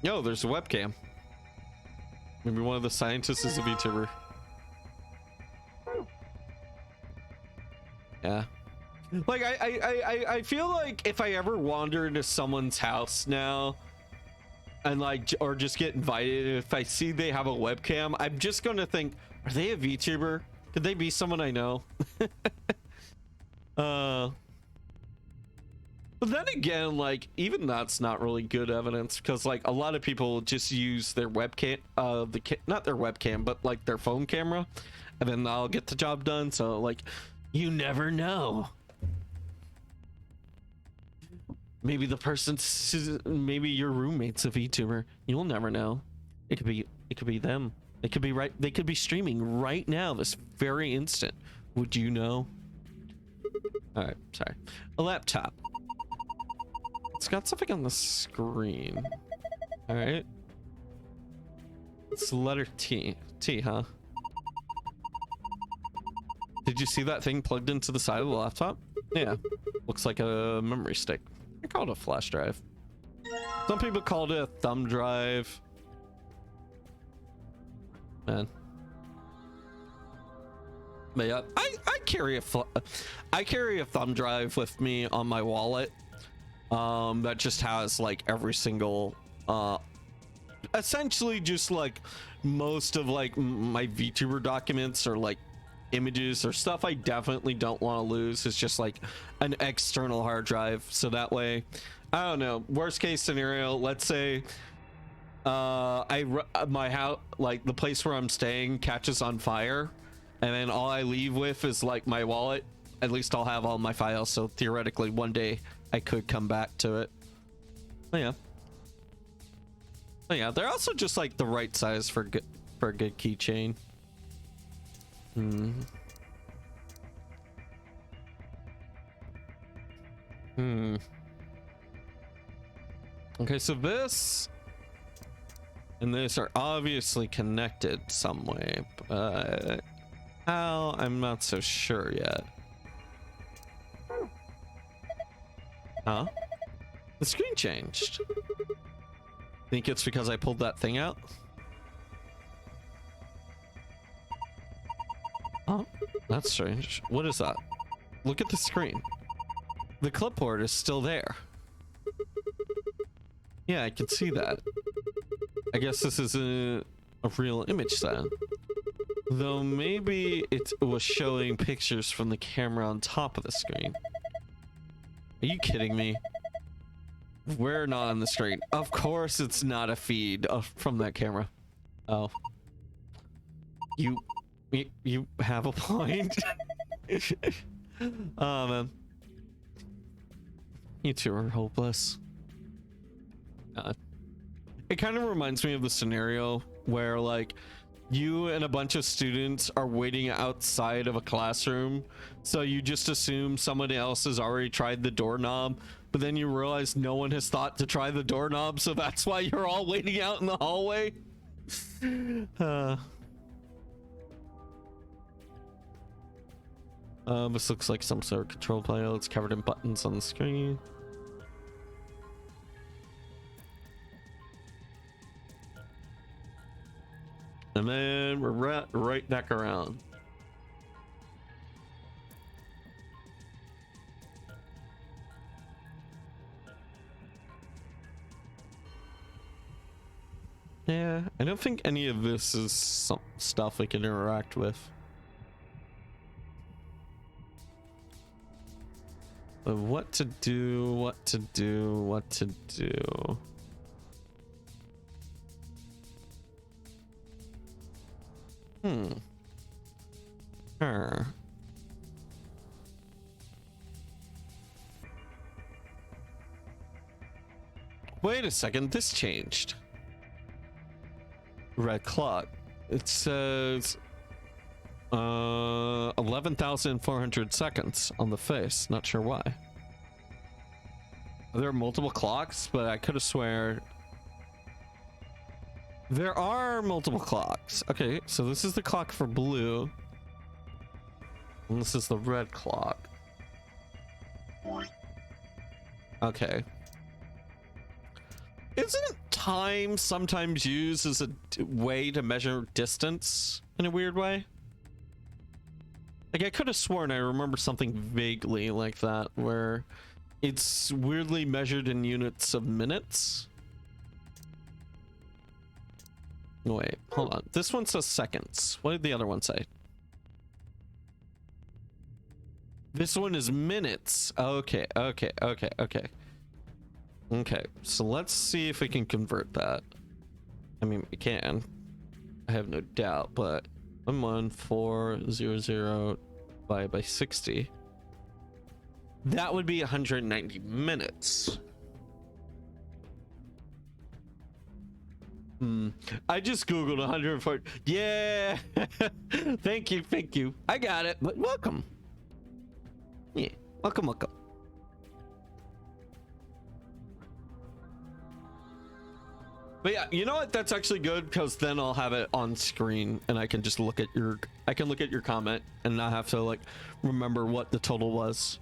Yo, there's a webcam. Maybe one of the scientists is a VTuber. Yeah. Like I feel like if I ever wander into someone's house now and like or just get invited, if I see they have a webcam, I'm just gonna think, are they a VTuber? Could they be someone I know? But then again, like even that's not really good evidence because like a lot of people just use their webcam, not their webcam, but like their phone camera, and then I'll get the job done. So like, you never know. Maybe the person's, maybe your roommate's a VTuber. You'll never know. It could be them. It could be right. They could be streaming right now, this very instant. Would you know? All right, sorry. A laptop. It's got something on the screen. All right. It's the letter T. T, huh? Did you see that thing plugged into the side of the laptop? Yeah. Looks like a memory stick. I call it a flash drive. Some people called it a thumb drive. Man. But yeah, I carry a thumb drive with me on my wallet. That just has like every single essentially just like most of like my VTuber documents or like images or stuff I definitely don't want to lose. It's just like an external hard drive, so that way I don't know, worst case scenario, let's say my house, like the place where I'm staying, catches on fire, and then all I leave with is like my wallet. At least I'll have all my files, so theoretically one day I could come back to it. Oh yeah, they're also just like the right size for a good keychain. Okay, so this and this are obviously connected some way, but how, I'm not so sure yet. Huh? The screen changed. Think it's because I pulled that thing out? Oh, that's strange. What is that? Look at the screen. The clipboard is still there. Yeah, I can see that. I guess this is a real image then. Though maybe it was showing pictures from the camera on top of the screen. Are you kidding me? We're not on the screen. Of course it's not a feed from that camera. Oh. You have a point. Oh man. You two are hopeless. It kind of reminds me of the scenario where like you and a bunch of students are waiting outside of a classroom, so you just assume someone else has already tried the doorknob, but then you realize no one has thought to try the doorknob, so that's why you're all waiting out in the hallway. This looks like some sort of control panel. It's covered in buttons on the screen. And then we're right back around. Yeah, I don't think any of this is some stuff I can interact with. But what to do, what to do, what to do. Wait a second, this changed. Red clock. It says 11,400 seconds on the face. Not sure why. Are there multiple clocks? But I could have swear There are multiple clocks. Okay, so this is the clock for blue. And this is the red clock. Okay. Isn't time sometimes used as a way to measure distance in a weird way? Like, I could have sworn I remember something vaguely like that, where it's weirdly measured in units of minutes. Wait, hold on. This one says seconds. What did the other one say? This one is minutes. Okay, okay, okay, okay. Okay, so let's see if we can convert that. I mean, we can. I have no doubt, but 11400 divided by 60. That would be 190 minutes. I just googled 140. Yeah. Thank you, thank you. I got it. But welcome. Yeah, welcome, welcome. But yeah, you know what? That's actually good, because then I'll have it on screen and I can just look at your comment and not have to like remember what the total was.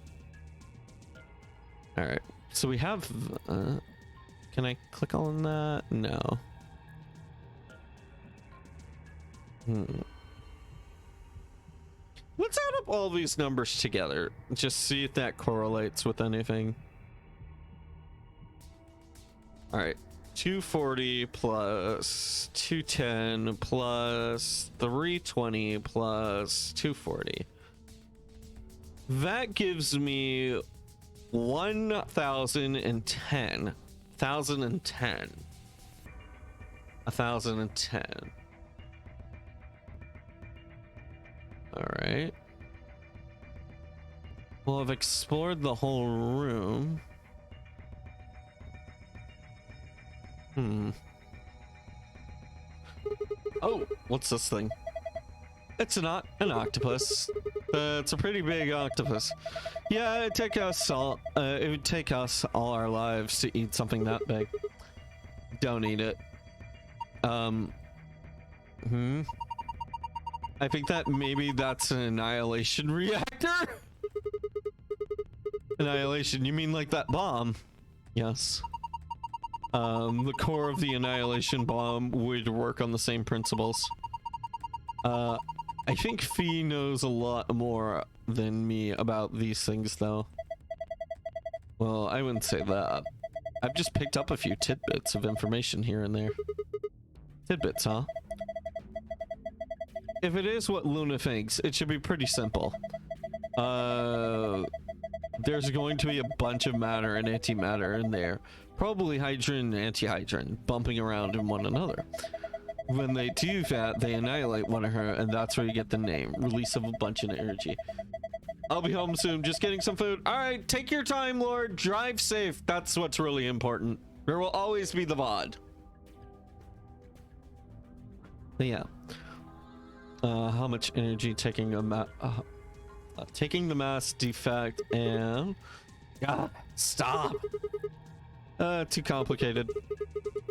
All right, so we have can I click on that? No. Let's add up all these numbers together, just see if that correlates with anything. All right, 240 plus 210 plus 320 plus 240. That gives me 1010. 1010. All right. Well, I've explored the whole room. Oh, what's this thing? It's not an octopus. It's a pretty big octopus. Yeah, it'd take us all. It would take us all our lives to eat something that big. Don't eat it. I think that maybe that's an annihilation reactor. Annihilation? You mean like that bomb? Yes. The core of the annihilation bomb would work on the same principles. I think Fee knows a lot more than me about these things, though. Well, I wouldn't say that. I've just picked up a few tidbits of information here and there. Tidbits, huh? If it is what Luna thinks, it should be pretty simple. There's going to be a bunch of matter and antimatter in there. Probably hydrogen and antihydrogen bumping around in one another. When they do that, they annihilate one another, and that's where you get the name. Release of a bunch of energy. I'll be home soon, just getting some food. Alright, take your time, Lord. Drive safe. That's what's really important. There will always be the VOD. But yeah. How much energy taking a taking the mass defect and... God, stop! Too complicated.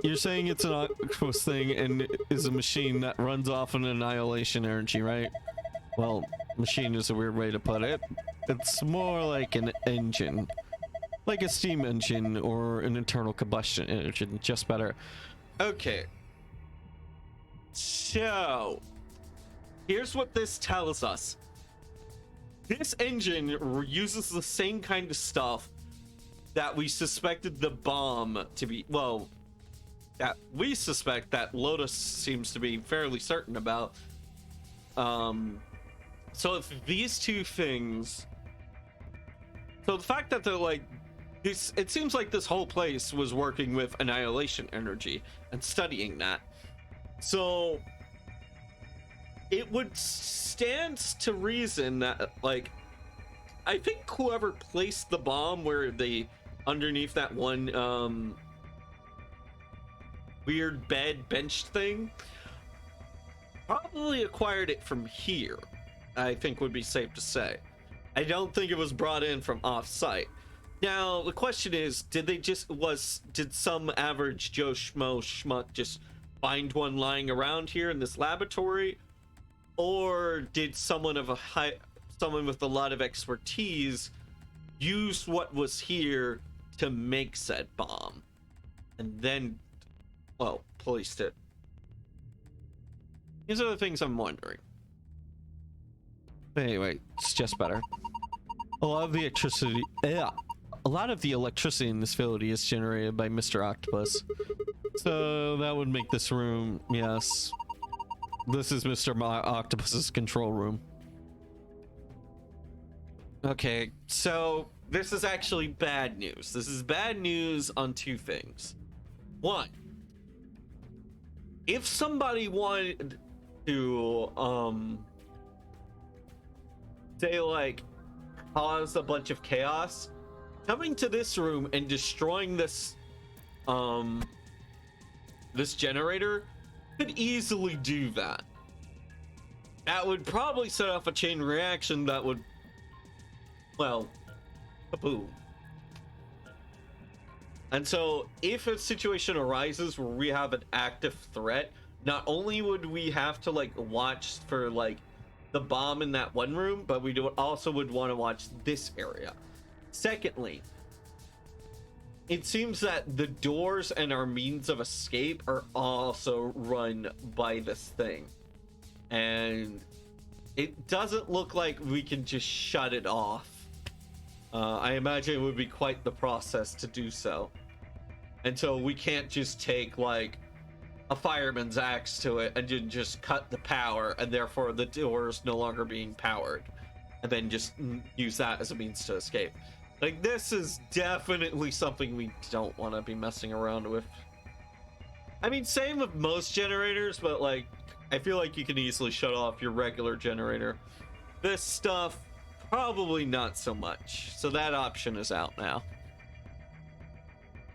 You're saying it's an octopus thing and is a machine that runs off an annihilation energy, right? Well, machine is a weird way to put it. It's more like an engine. Like a steam engine or an internal combustion engine, just better. Okay. So, here's what this tells us. This engine uses the same kind of stuff that we suspected the bomb to be, well, that we suspect that Lotus seems to be fairly certain about. So if these two things, so the fact that they're like, this, it seems like this whole place was working with annihilation energy and studying that. So it would stand to reason that, like, I think whoever placed the bomb where they underneath that one weird bench thing probably acquired it from here. I think would be safe to say. I don't think it was brought in from off-site. Now the question is, did some average Joe Schmo schmuck just find one lying around here in this laboratory, or did someone with a lot of expertise use what was here to make said bomb and then, well, placed it? These are the things I'm wondering. Anyway, it's just better. A lot of the electricity in this facility is generated by Mr. Octopus. So that would make this room, yes. This is Mr. Octopus's control room. Okay, so this is actually bad news. This is bad news on two things. One, if somebody wanted to, say, like, cause a bunch of chaos, coming to this room and destroying this, this generator could easily do that. That would probably set off a chain reaction that would, well, kaboom. And so if a situation arises where we have an active threat, not only would we have to like watch for like the bomb in that one room, but we also would want to watch this area. Secondly, it seems that the doors and our means of escape are also run by this thing. And it doesn't look like we can just shut it off. I imagine it would be quite the process to do so. And so we can't just take like a fireman's axe to it and just cut the power, and therefore the doors no longer being powered, and then just use that as a means to escape. Like, this is definitely something we don't want to be messing around with. I mean, same with most generators, but like, I feel like you can easily shut off your regular generator. This stuff, probably not so much. So that option is out now.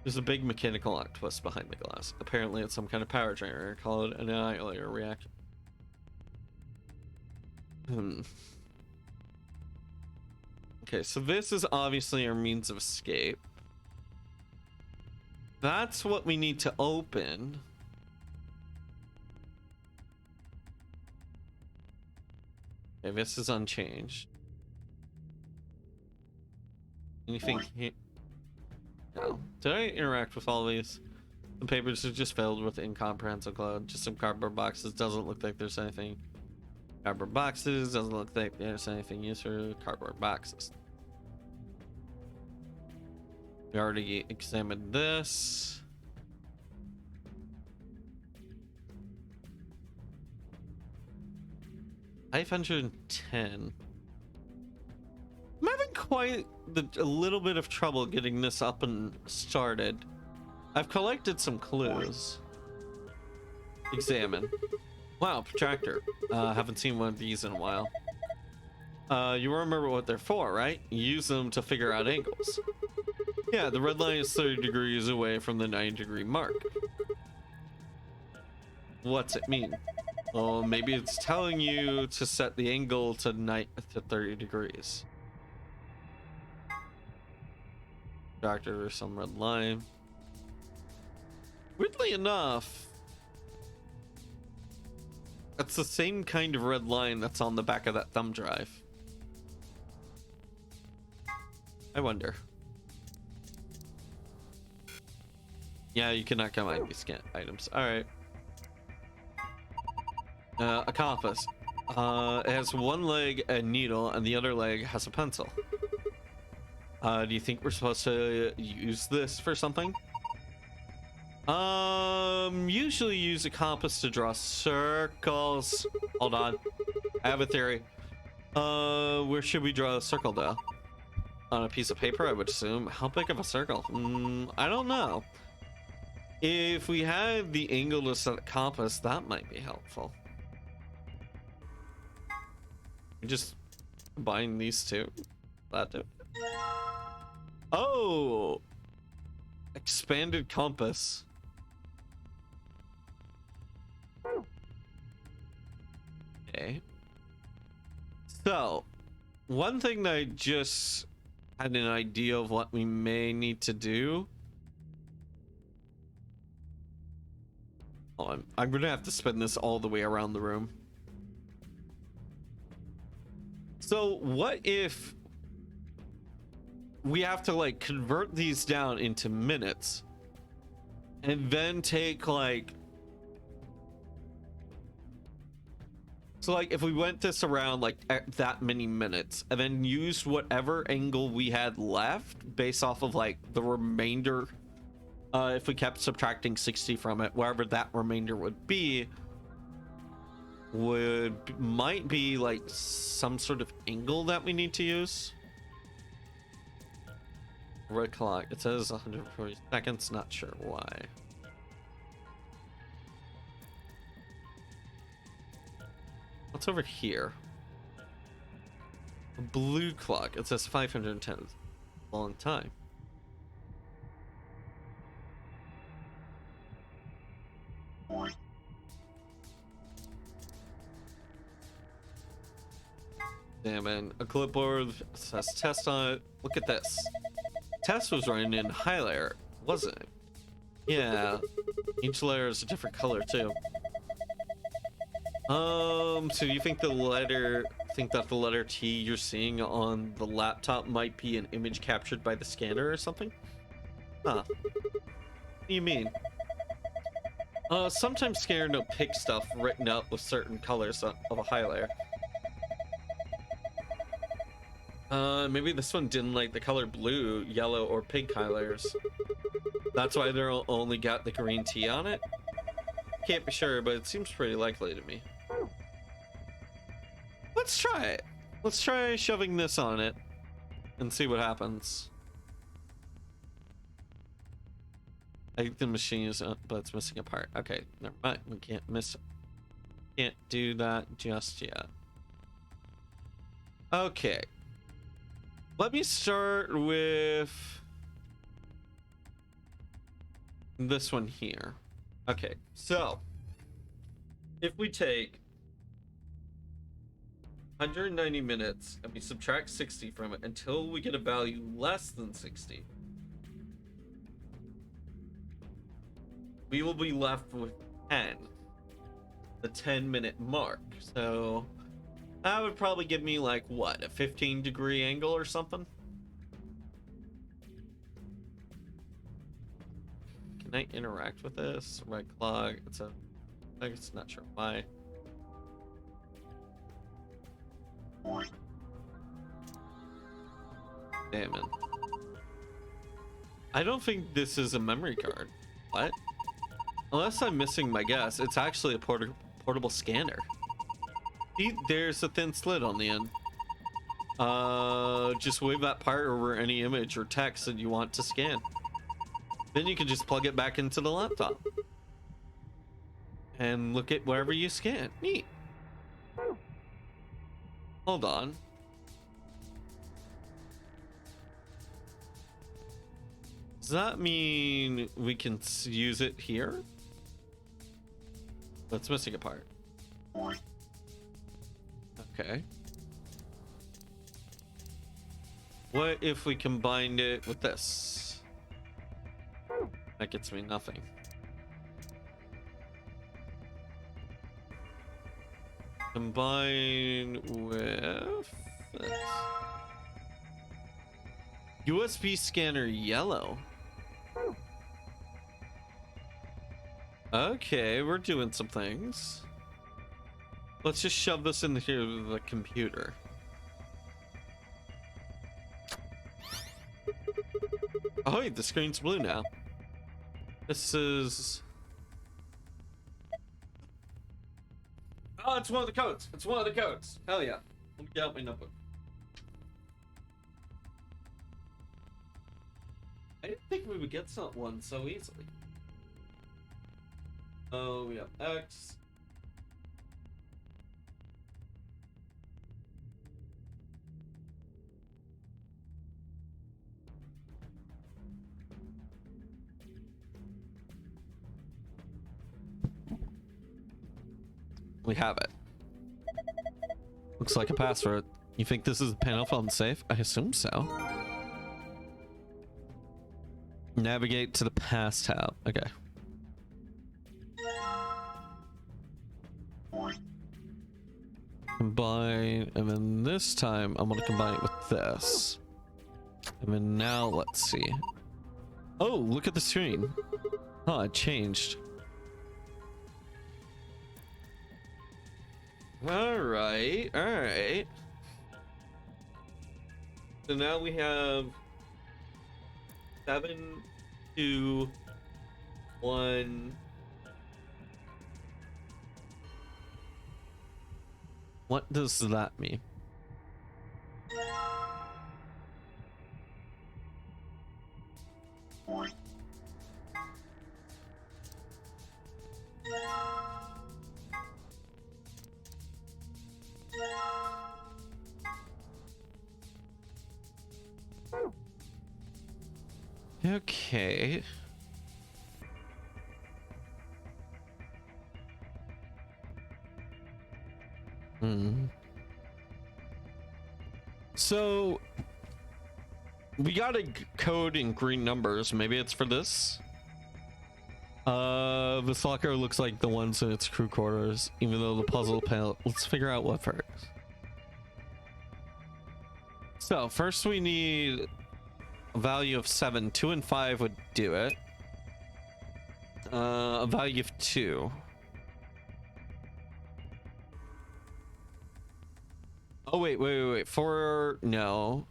There's a big mechanical octopus behind the glass. Apparently it's some kind of power generator called an annihilator reactor. Okay, so this is obviously our means of escape. That's what we need to open. Okay, this is unchanged. Anything here? No. Did I interact with all these? The papers are just filled with incomprehensible code. Just some cardboard boxes. Doesn't look like there's anything. Cardboard boxes. Doesn't look like there's anything useful. Cardboard boxes. We already examined this. $510. I'm having quite a little bit of trouble getting this up and started. I've collected some clues. Examine. Wow, protractor. Haven't seen one of these in a while. You remember what they're for, right? You use them to figure out angles. Yeah, the red line is 30 degrees away from the 90-degree mark. What's it mean? Well, maybe it's telling you to set the angle to 30 degrees. Doctor, or some red line. Weirdly enough, that's the same kind of red line that's on the back of that thumb drive. I wonder. Yeah, you cannot combine these items. Alright. A compass. It has one leg a needle, and the other leg has a pencil. Do you think we're supposed to use this for something? Usually use a compass to draw circles. Hold on. I have a theory. Where should we draw a circle though? On a piece of paper, I would assume. How big of a circle? I don't know. If we had the angle to set a compass, that might be helpful. Just combine these two. That do. Oh! Expanded compass. Okay. So, one thing that I just had an idea of what we may need to do. on. I'm gonna have to spin this all the way around the room. So what if we have to like convert these down into minutes and then take like, so like if we went this around like at that many minutes and then used whatever angle we had left based off of like the remainder, if we kept subtracting 60 from it, wherever that remainder would be, might be like some sort of angle that we need to use. Red clock, it says 140 seconds, not sure why. What's over here? A blue clock, it says 510. Long time. Damn it, a clipboard says test on it. Look at this. Test was running in high layer, wasn't it? Yeah, each layer is a different color too. So you think that the letter T you're seeing on the laptop might be an image captured by the scanner or something? Huh. What do you mean? Sometimes scanner don't pick stuff written up with certain colors of a high layer. Maybe this one didn't like the color blue, yellow, or pink highlighters. That's why they're only got the green T on it? Can't be sure, but it seems pretty likely to me. Let's try it. Let's try shoving this on it and see what happens. I think the machine is up, but it's missing a part. Okay, never mind. We can't do that just yet. Okay. Let me start with this one here. Okay, so if we take 190 minutes and we subtract 60 from it until we get a value less than 60, we will be left with 10, the 10-minute mark. So that would probably give me like what, a 15-degree angle or something? Can I interact with this? Red clock, it's not sure why. Damn it. I don't think this is a memory card. What? Unless I'm missing my guess, it's actually a portable scanner. See, there's a thin slit on the end. Just wave that part over any image or text that you want to scan. Then you can just plug it back into the laptop and look at wherever you scan. Neat. Hold on. Does that mean we can use it here? That's missing a part. Okay. What if we combined it with this? That gets me nothing. Combine with this. USB scanner yellow. Okay, we're doing some things. Let's just shove this in here with the computer. Oh wait, the screen's blue now. This is... Oh, it's one of the codes. It's one of the codes. Hell yeah. Let me get out my notebook. I didn't think we would get one so easily. Oh, we have X. We have it. Looks like a password. You think this is the panel phone safe? I assume so. Navigate to the pass tab. Okay. Combine, and then this time I'm gonna combine it with this. And then now let's see. Oh, look at the screen. Huh, it changed. Alright, alright. So now we have 7, 2, 1. What does that mean? Okay. So we got a code in green numbers. Maybe it's for this. This locker looks like the ones in its crew quarters, even though the puzzle panel. Let's figure out what first. So first we need a value of 7. 2 and 5 would do it. A value of 2. Oh wait. 4, no.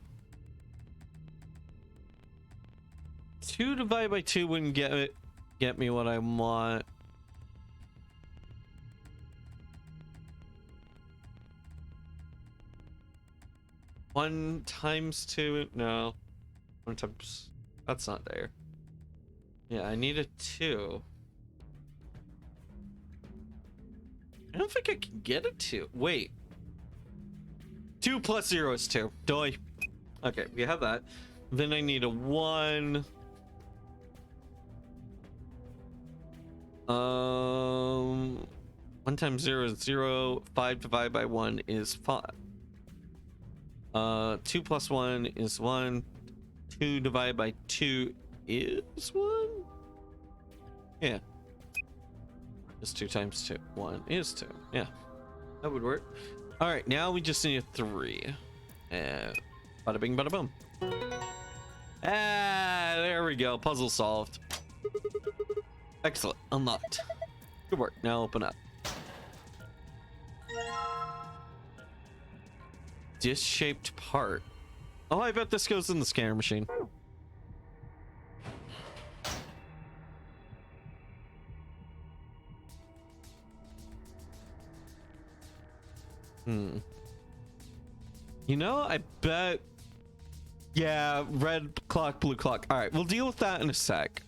2 divided by 2 wouldn't get me what I want. One times 2, no. 1 times, that's not there. Yeah, I need a 2. I don't think I can get a 2. Wait. 2 plus 0 is 2. Doy. Okay, we have that. Then I need a 1. 1 times 0 is 0. 5 divided by 1 is 5. 2 plus 1 is 1. 2 divided by 2 is 1. Yeah. It's 2 times 2. 1 is 2. Yeah. That would work. Alright, now we just need a 3. And bada bing, bada boom. Ah, there we go. Puzzle solved. Excellent. Unlocked. Good work. Now open up. Disc-shaped part. Oh, I bet this goes in the scanner machine. You know, I bet. Yeah, red clock, blue clock. All right, we'll deal with that in a sec.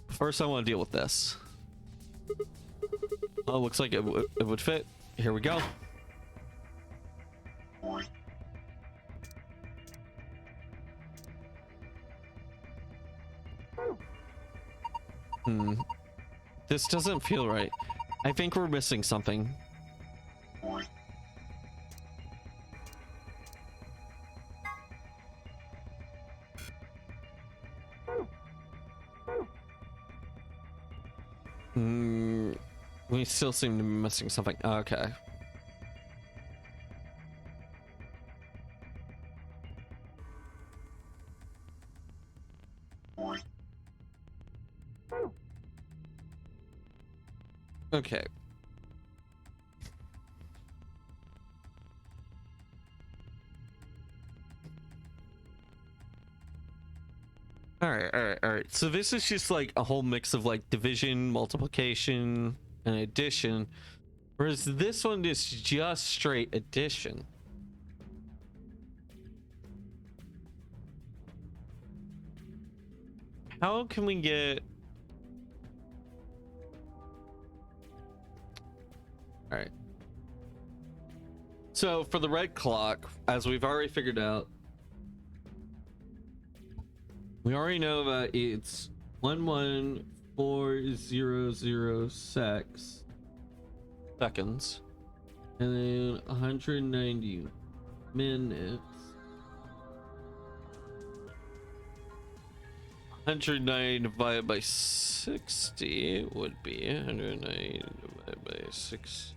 First, I want to deal with this. Oh, looks like it would fit. Here we go. This doesn't feel right. I think we're missing something. We still seem to be missing something. Okay. Okay. All right. So this is just like a whole mix of like division, multiplication, and addition, whereas this one is just straight addition. How can we get... All right. So for the red clock, as we've already figured out, we already know that it's 11400 seconds, and then 190 minutes. 190 divided by 60 would be 190 divided by 6.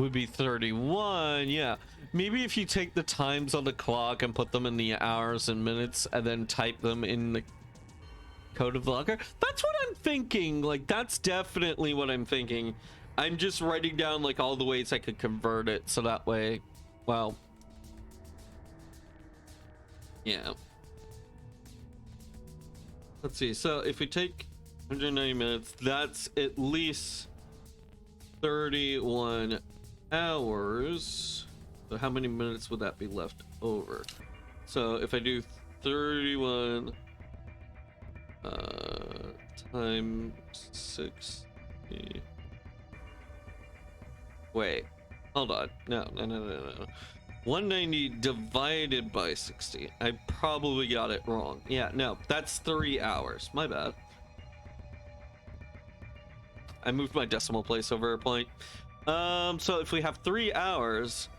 would be 31. Yeah, maybe if you take the times on the clock and put them in the hours and minutes and then type them in the code of the locker. That's what I'm thinking. Like, that's definitely what I'm thinking. I'm just writing down like all the ways I could convert it so that way, well, yeah. Let's see. So if we take 190 minutes, that's at least 31 hours. So how many minutes would that be left over? So if I do 31 times 60. Wait, hold on. No. 190 divided by 60. I probably got it wrong. Yeah, no, that's 3 hours. My bad. I moved my decimal place over a point. So if we have 3 hours,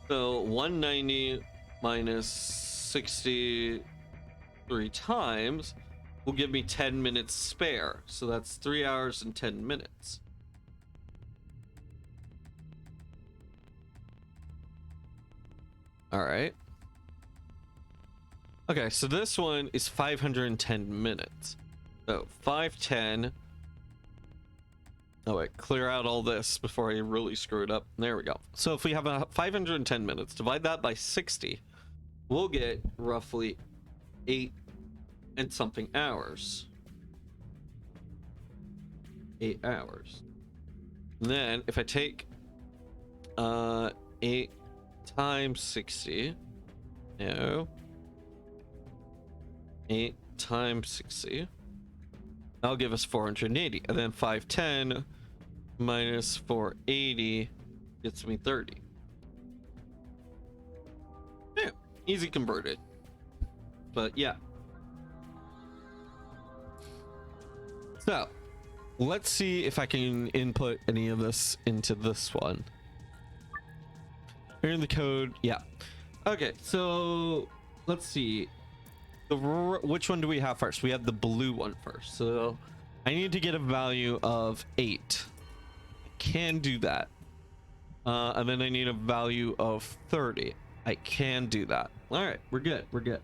so 190 minus 63 times will give me 10 minutes spare. So that's 3 hours and 10 minutes. All right. Okay, so this one is 510 minutes. So 510. Oh wait, clear out all this before I really screw it up. There we go. So if we have 510 minutes, divide that by 60, we'll get roughly 8 and something hours. 8 hours. And then if I take 8 times 60, no, 8 times 60, that'll give us 480, and then 510 minus 480 gets me 30. Yeah, easy converted. But yeah, so let's see if I can input any of this into this one. Here in the code, yeah. Okay, so let's see. Which one do we have first? We have the blue one first. So I need to get a value of 8. I can do that. And then I need a value of 30. I can do that. All right, we're good. We're good.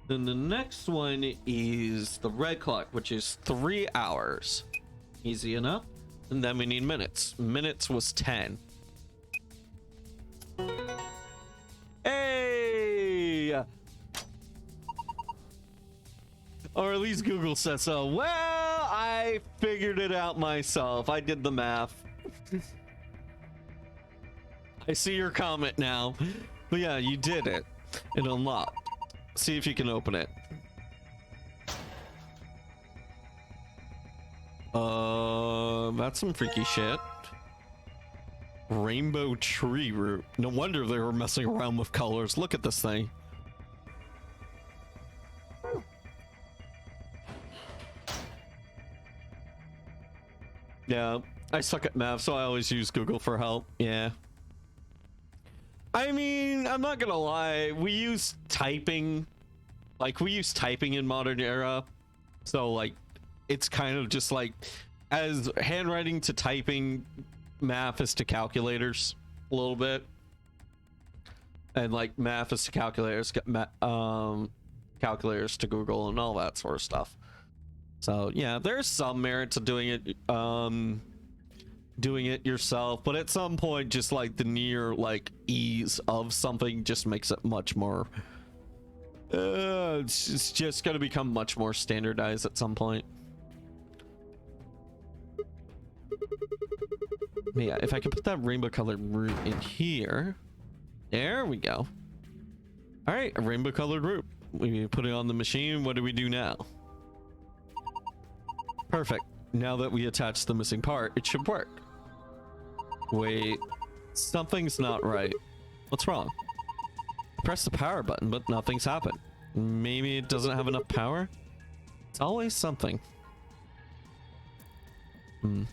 Then the next one is the red clock, which is 3 hours. Easy enough. And then we need minutes. Minutes was 10. Hey! Or at least Google says so. Well, I figured it out myself. I did the math. I see your comment now. But yeah, you did it. It unlocked. See if you can open it. That's some freaky shit. Rainbow tree root. No wonder they were messing around with colors. Look at this thing. Yeah, I suck at math, so I always use Google for help. Yeah. I mean, I'm not gonna lie. We use typing. Like, we use typing in modern era. So, like, it's kind of just like, as handwriting to typing, math is to calculators a little bit, and like math is to calculators, calculators to Google and all that sort of stuff. So yeah, there's some merit to doing it yourself, but at some point, just like the near like ease of something just makes it much more it's just going to become much more standardized at some point. Yeah, if I can put that rainbow colored root in here. There we go. All right, a rainbow colored root. We put it on the machine. What do we do now? Perfect. Now that we attach the missing part, it should work. Wait, something's not right. What's wrong? Press the power button, but nothing's happened. Maybe it doesn't have enough power? It's always something. I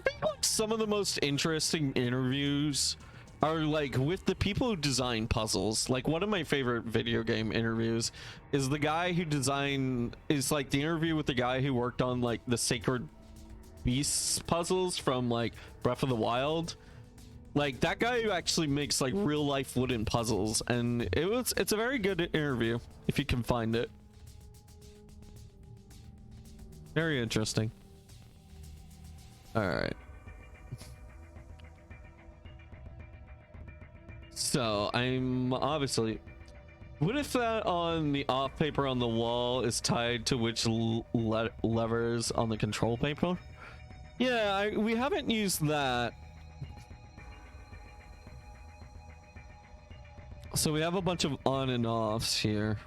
think like some of the most interesting interviews are like with the people who design puzzles. Like one of my favorite video game interviews is the guy who designed, is like the interview with the guy who worked on like the Sacred beasts puzzles from like Breath of the Wild. Like that guy who actually makes like real life wooden puzzles, and it's a very good interview if you can find it. Very interesting. All right. So I'm obviously. What if that on the off paper on the wall is tied to which levers on the control paper? Yeah, we haven't used that. So we have a bunch of on and offs here.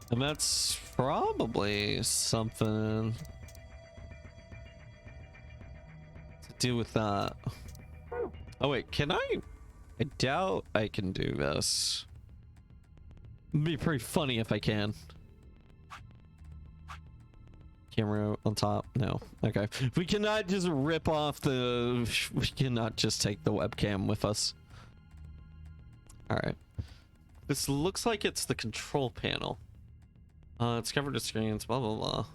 And that's probably something to do with that. Oh wait, can I doubt I can do this. It'd be pretty funny if I can. Camera on top? No. Okay. We cannot just rip off the... We cannot just take the webcam with us. Alright. This looks like it's the control panel. It's covered with screens, blah, blah, blah.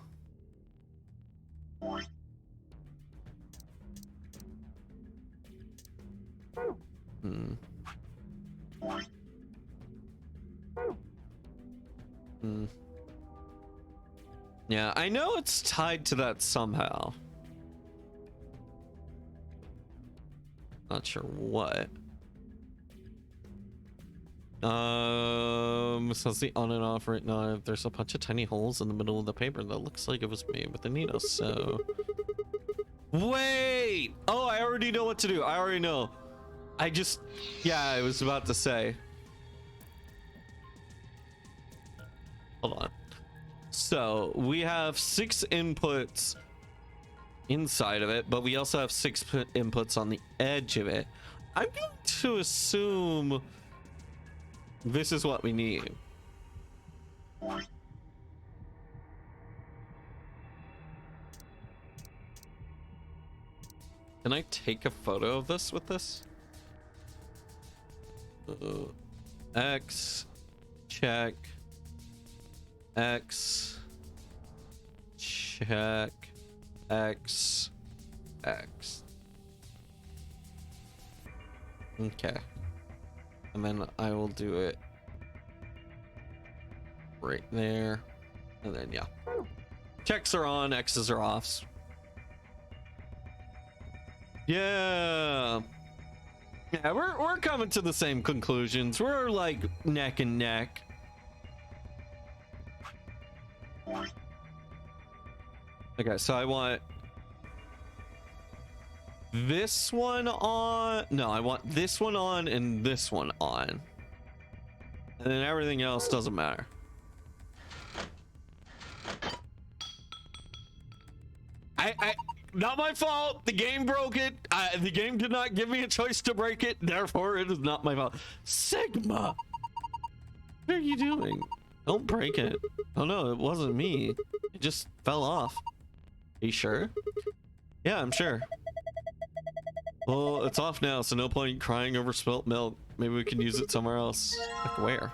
Yeah, I know it's tied to that somehow. Not sure what. Says the on and off right now. There's a bunch of tiny holes in the middle of the paper that looks like it was made with a needle, so... Wait! Oh, I already know what to do. I already know. Yeah, I was about to say. Hold on. So we have 6 inputs inside of it, but we also have 6 inputs on the edge of it. I'm going to assume this is what we need. Can I take a photo of this with this? X, check, X, check, X, X. Okay. And then I will do it right there. And then, yeah. Checks are on, X's are offs. Yeah. Yeah, we're coming to the same conclusions. We're like neck and neck. Okay, so I want this one on. No, I want this one on and this one on. And then everything else doesn't matter. Not my fault. The game broke it. The game did not give me a choice to break it. Therefore, it is not my fault. Sigma! What are you doing? Don't break it. Oh no, it wasn't me. It just fell off. Are you sure? Yeah, I'm sure. Well, it's off now, so no point crying over spilt milk. Maybe we can use it somewhere else. Like where?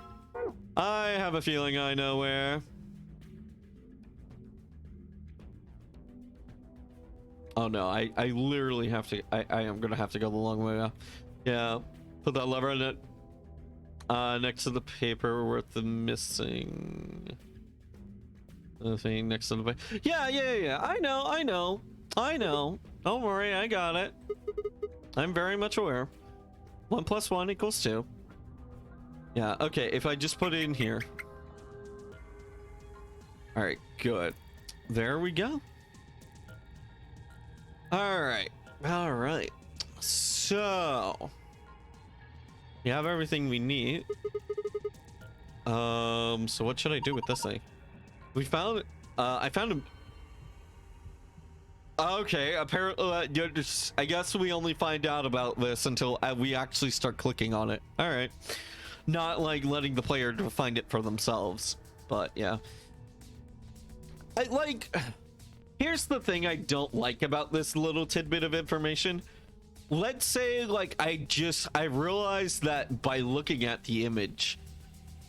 I have a feeling I know where. Oh no, I literally have to, I am gonna have to go the long way now. Yeah, put that lever in it. Next to the paper with the missing thing next to the yeah. I know. Don't worry, I got it. I'm very much aware. 1 + 1 = 2. Yeah, okay, if I just put it in here. All right, good. There we go. All right. So we have everything we need. So what should I do with this thing? We found I found him. Okay, apparently I guess we only find out about this until we actually start clicking on it. All right. Not like letting the player find it for themselves, but yeah. Here's the thing I don't like about this little tidbit of information. Let's say like I realized that by looking at the image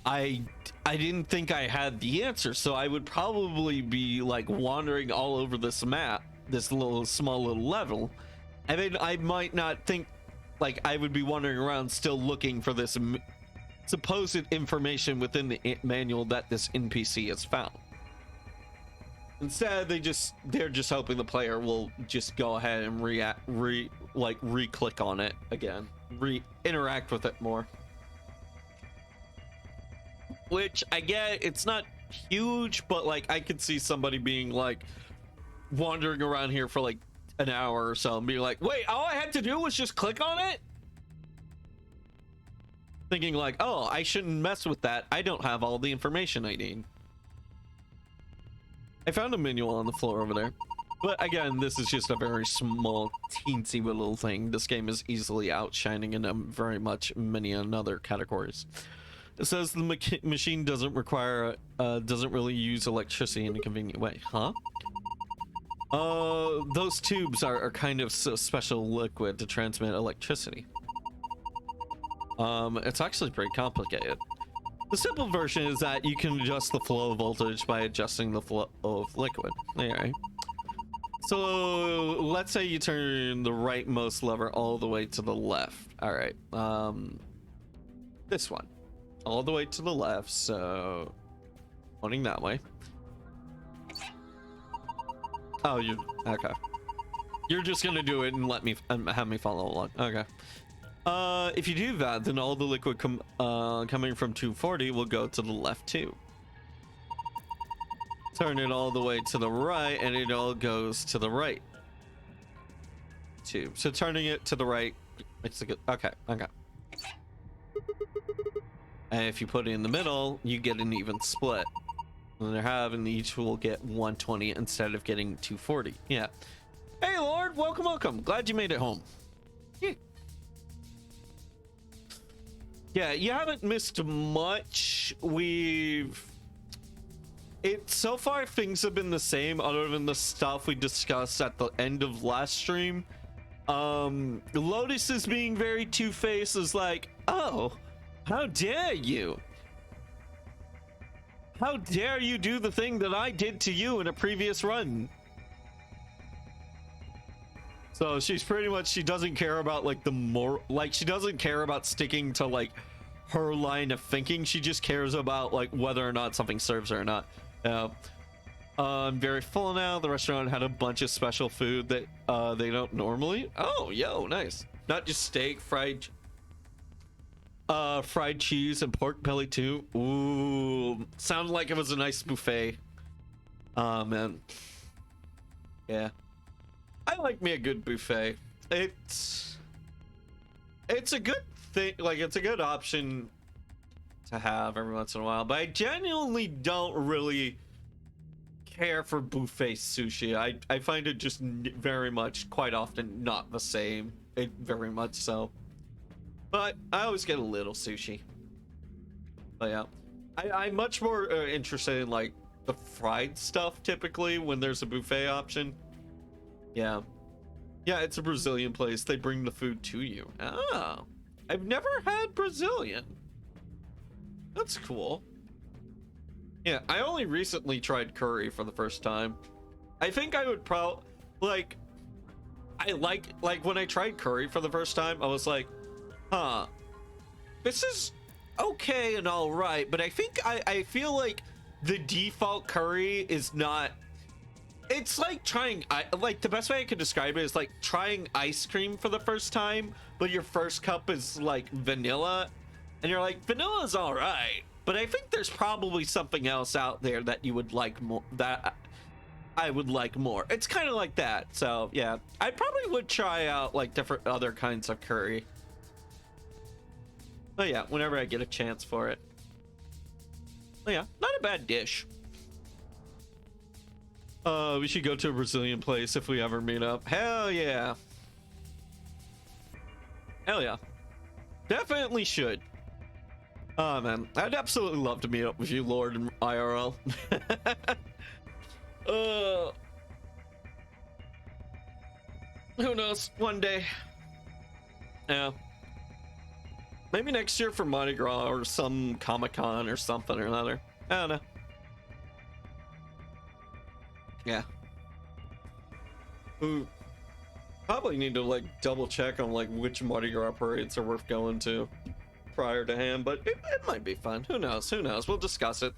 I didn't think I had the answer, so I would probably be like wandering all over this map, this small little level. I mean, I might not think, like, I would be wandering around still looking for this supposed information within the manual that this NPC has found. Instead, they're just hoping the player will just go ahead and re-click on it again, interact with it more. Which I get, it's not huge, but like I could see somebody being like wandering around here for like an hour or so and be like, wait, all I had to do was just click on it? Thinking like, oh, I shouldn't mess with that. I don't have all the information I need. I found a manual on the floor over there. But again, this is just a very small, teensy little thing. This game is easily outshining in very much many other categories. It says the machine doesn't really use electricity in a convenient way. Huh? Those tubes are kind of a special liquid to transmit electricity. It's actually pretty complicated. The simple version is that you can adjust the flow voltage by adjusting the flow of liquid. Alright. So let's say you turn the rightmost lever all the way to the left. Alright. This one. All the way to the left, so pointing that way. Oh, okay. You're just gonna do it and let me have me follow along. Okay. If you do that, then all the liquid coming from 240 will go to the left too. Turn it all the way to the right, and it all goes to the right too. So turning it to the right makes it good. Okay. And if you put it in the middle, you get an even split. And they're having each will get 120 instead of getting 240. Yeah. Hey, Lord, welcome. Glad you made it home. Yeah, you haven't missed much. So far things have been the same other than the stuff we discussed at the end of last stream. Lotus is being very two-faced, is like, oh, how dare you? How dare you do the thing that I did to you in a previous run? So she's pretty much, she doesn't care about like she doesn't care about sticking to like her line of thinking. She just cares about like whether or not something serves her or not. I'm very full now. The restaurant had a bunch of special food that they don't normally. Oh, yo, nice. Not just steak, fried cheese and pork belly too. Ooh, sounded like it was a nice buffet. Man. Yeah. I like me a good buffet. It's a good thing, like it's a good option to have every once in a while, but I genuinely don't really care for buffet sushi. I find it just very much, quite often, not the same. Very much so. But I always get a little sushi. But yeah. I'm much more interested in like the fried stuff typically when there's a buffet option. Yeah. Yeah, it's a Brazilian place. They bring the food to you. Oh. I've never had Brazilian. That's cool. Yeah, I only recently tried curry for the first time. I think I would like when I tried curry for the first time, I was like, huh, this is okay and all right, but I think I feel like the default curry is not. It's like trying, like the best way I could describe it is like trying ice cream for the first time, but your first cup is like vanilla, and you're like, vanilla's all right, but I think there's probably something else out there that you would like more, that I would like more. It's kind of like that. So yeah, I probably would try out like different other kinds of curry. Oh yeah, whenever I get a chance for it. Oh yeah, not a bad dish. We should go to a Brazilian place if we ever meet up. Hell yeah. Hell yeah. Definitely should. Oh man, I'd absolutely love to meet up with you, Lord, in IRL. Who knows? One day. Yeah. Maybe next year for Mardi Gras or some Comic-Con or something or another. I don't know. Yeah. Ooh. Probably need to like double check on like which Mardi Gras parades are worth going to prior to him, but it might be fun. Who knows? Who knows? We'll discuss it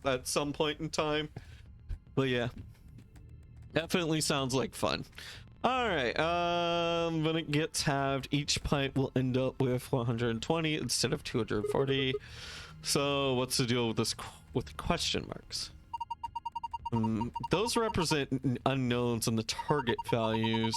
at some point in time. But yeah, definitely sounds like fun. All right, when it gets halved, each pipe will end up with 120 instead of 240. So what's the deal with this with the question marks? Those represent unknowns in the target values.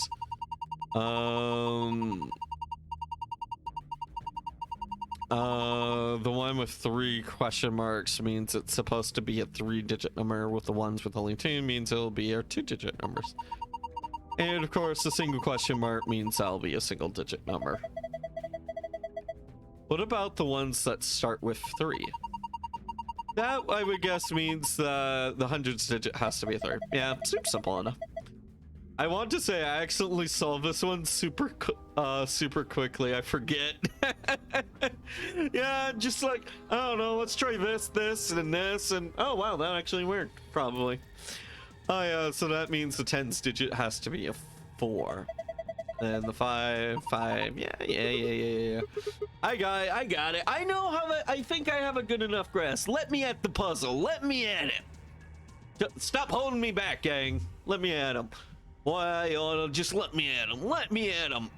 The one with 3 question marks means it's supposed to be a 3-digit number, with the ones with only 2 means it'll be our 2-digit numbers. And of course, the single question mark means that'll be a single-digit number. What about the ones that start with 3? That, I would guess, means the hundreds digit has to be a 3. Yeah, super simple enough. I want to say I accidentally solved this one super quickly. I forget. Yeah, just like, I don't know, let's try this, and this, and oh wow, that actually worked, probably. Oh yeah, so that means the tens digit has to be a 4. And the 5, yeah. I got it. I know how that, I think I have a good enough grasp. Let me at the puzzle. Let me at it. Stop holding me back, gang. Let me at him. Why, just let me at him. Let me at him.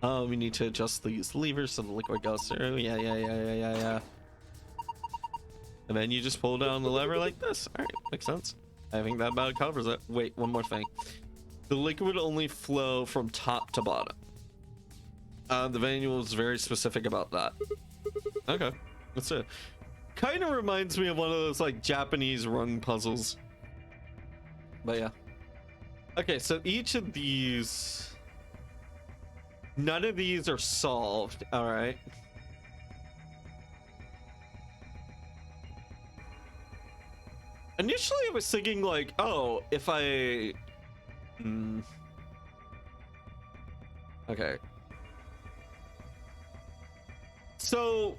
Oh, we need to adjust these levers so the liquid goes through. Yeah. And then you just pull down the lever like this. All right, makes sense. I think that about covers it. Wait, one more thing. The liquid only flow from top to bottom. The manual is very specific about that. Okay, that's it. Kind of reminds me of one of those like Japanese rung puzzles. But yeah. Okay, so each of these, none of these are solved. All right. Initially, I was thinking like, oh, if I okay. So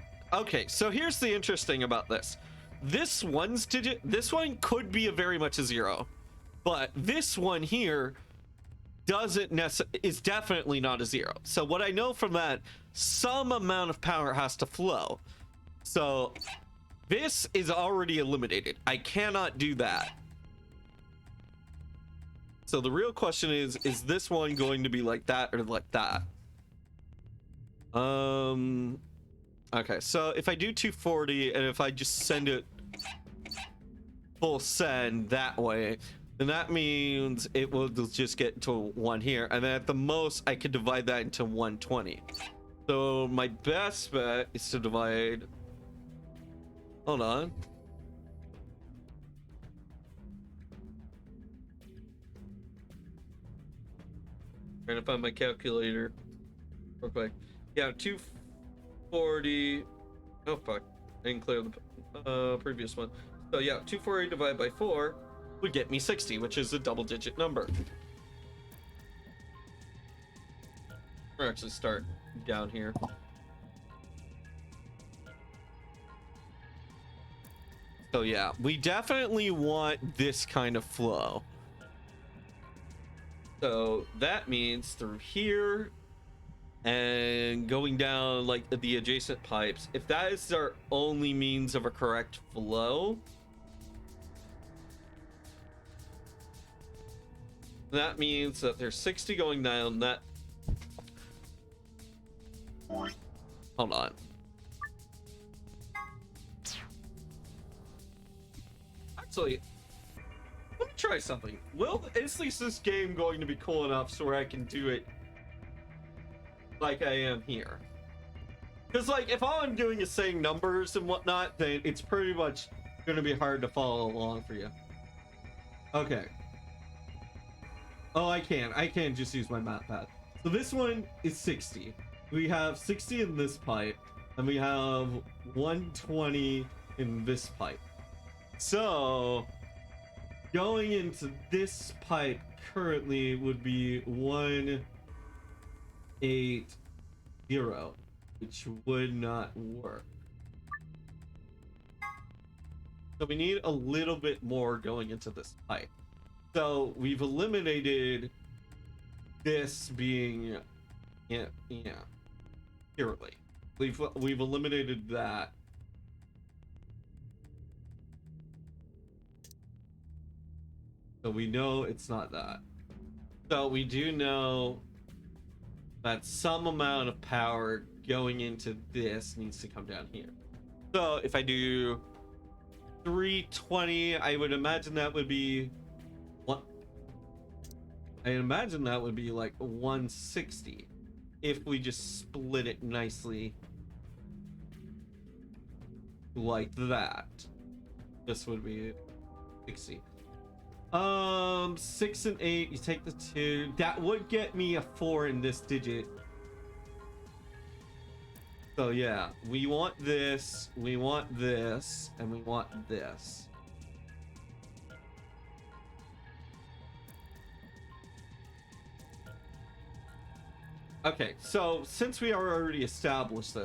here's the interesting about this. This one could be very much a 0, but this one here is definitely not a 0. So what I know from that, some amount of power has to flow. So this is already eliminated. I cannot do that. So the real question is this one going to be like that or like that? Okay, so if I do 240 and if I just send it full send that way, then that means it will just get to 1 here, and then at the most I could divide that into 120. So my best bet is to divide, hold on. Trying to find my calculator real quick. Yeah, 240. Oh fuck, I didn't clear the previous one. So yeah, 240 divided by 4 would get me 60, which is a double-digit number. Or actually start down here. So yeah, we definitely want this kind of flow. So that means through here and going down like the adjacent pipes. If that is our only means of a correct flow, that means that there's 60 going down that. Hold on. Actually, let me try something. Is this game going to be cool enough so where I can do it like I am here? Because like if all I'm doing is saying numbers and whatnot, then it's pretty much going to be hard to follow along for you. Okay. Oh, I can just use my map pad. So this one is 60. We have 60 in this pipe, and we have 120 in this pipe. So going into this pipe currently would be 180. which would not work. So we need a little bit more going into this pipe. So we've eliminated this being, yeah, purely. We've eliminated that. So we know it's not that. So we do know that some amount of power going into this needs to come down here. So if I do 320, I would imagine that would be what? I imagine that would be like 160 if we just split it nicely like that. This would be 60. 6 and 8, you take the 2. That would get me a 4 in this digit. So yeah, we want this, and we want this. Okay, so since we already established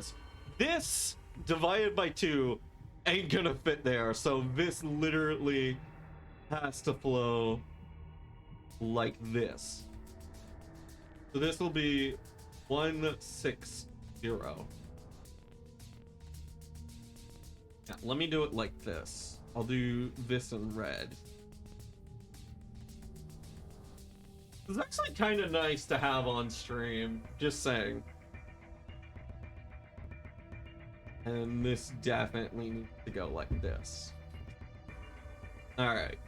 this divided by 2 ain't gonna fit there. So this literally has to flow like this. So this will be 160. Yeah, let me do it like this. I'll do this in red. It's actually kind of nice to have on stream, just saying. And this definitely needs to go like this. Alright.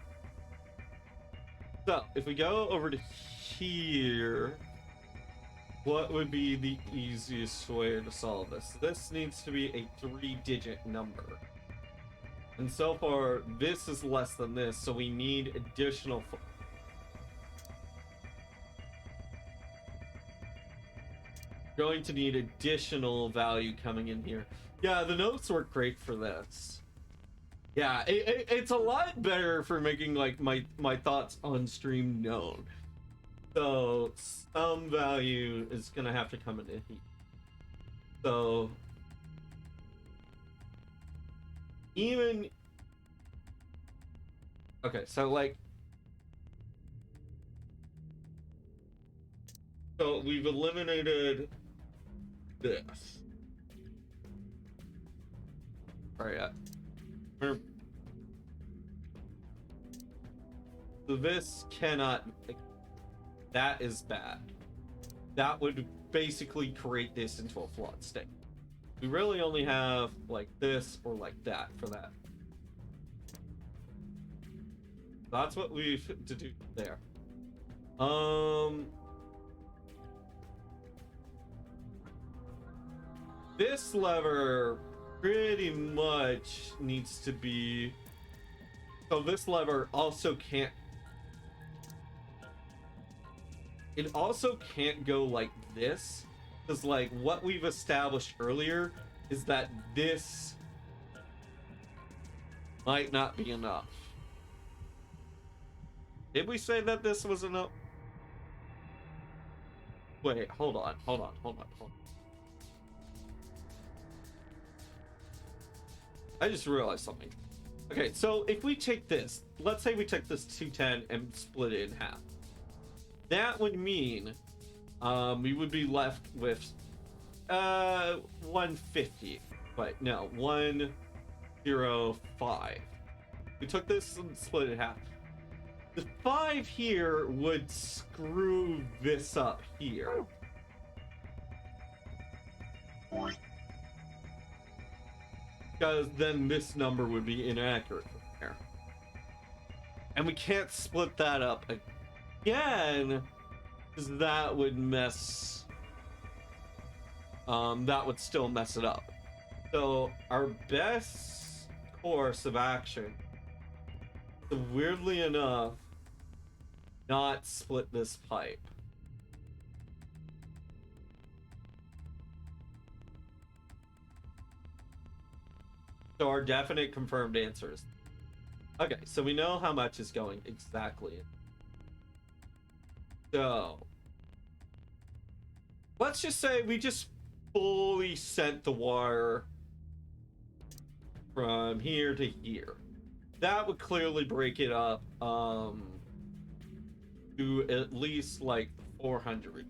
So, if we go over to here, what would be the easiest way to solve this? This needs to be a 3-digit number. And so far, this is less than this, so we need additional... Going to need additional value coming in here. Yeah, the notes work great for this. Yeah, it's a lot better for making like my thoughts on stream known. So some value is gonna have to come in here. So even okay, so like so we've eliminated this. All right. So this cannot, that is bad. That would basically create this into a flawed state. We really only have like this or like that for that. That's what we've to do there. This lever pretty much needs to be, so this lever also can't, it also can't go like this, because like what we've established earlier is that this might not be enough. Did we say that this was enough? Wait, hold on. I just realized something. Okay, so if we take this, let's say we take this 210 and split it in half. That would mean we would be left with 150. But no, 105. We took this and split it in half. The 5 here would screw this up here. Because then this number would be inaccurate from there. And we can't split that up again, because that would mess... that would still mess it up. So our best course of action, weirdly enough, not split this pipe. So our definite confirmed answers. Okay, so we know how much is going exactly. So let's just say we just fully sent the water from here to here. That would clearly break it up to at least like 400.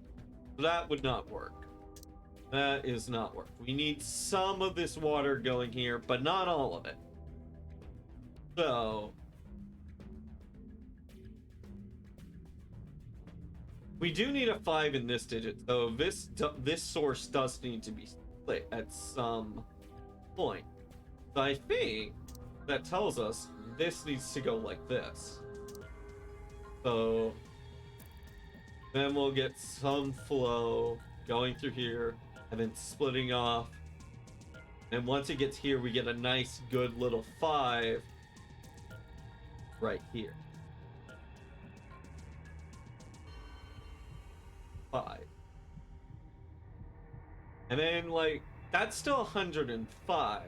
That would not work. That is not work. We need some of this water going here, but not all of it. So we do need a 5 in this digit, so this source does need to be split at some point. So I think that tells us this needs to go like this. So then we'll get some flow going through here and then splitting off. And once it gets here, we get a nice, good little 5 right here. 5. And then, like, that's still 105.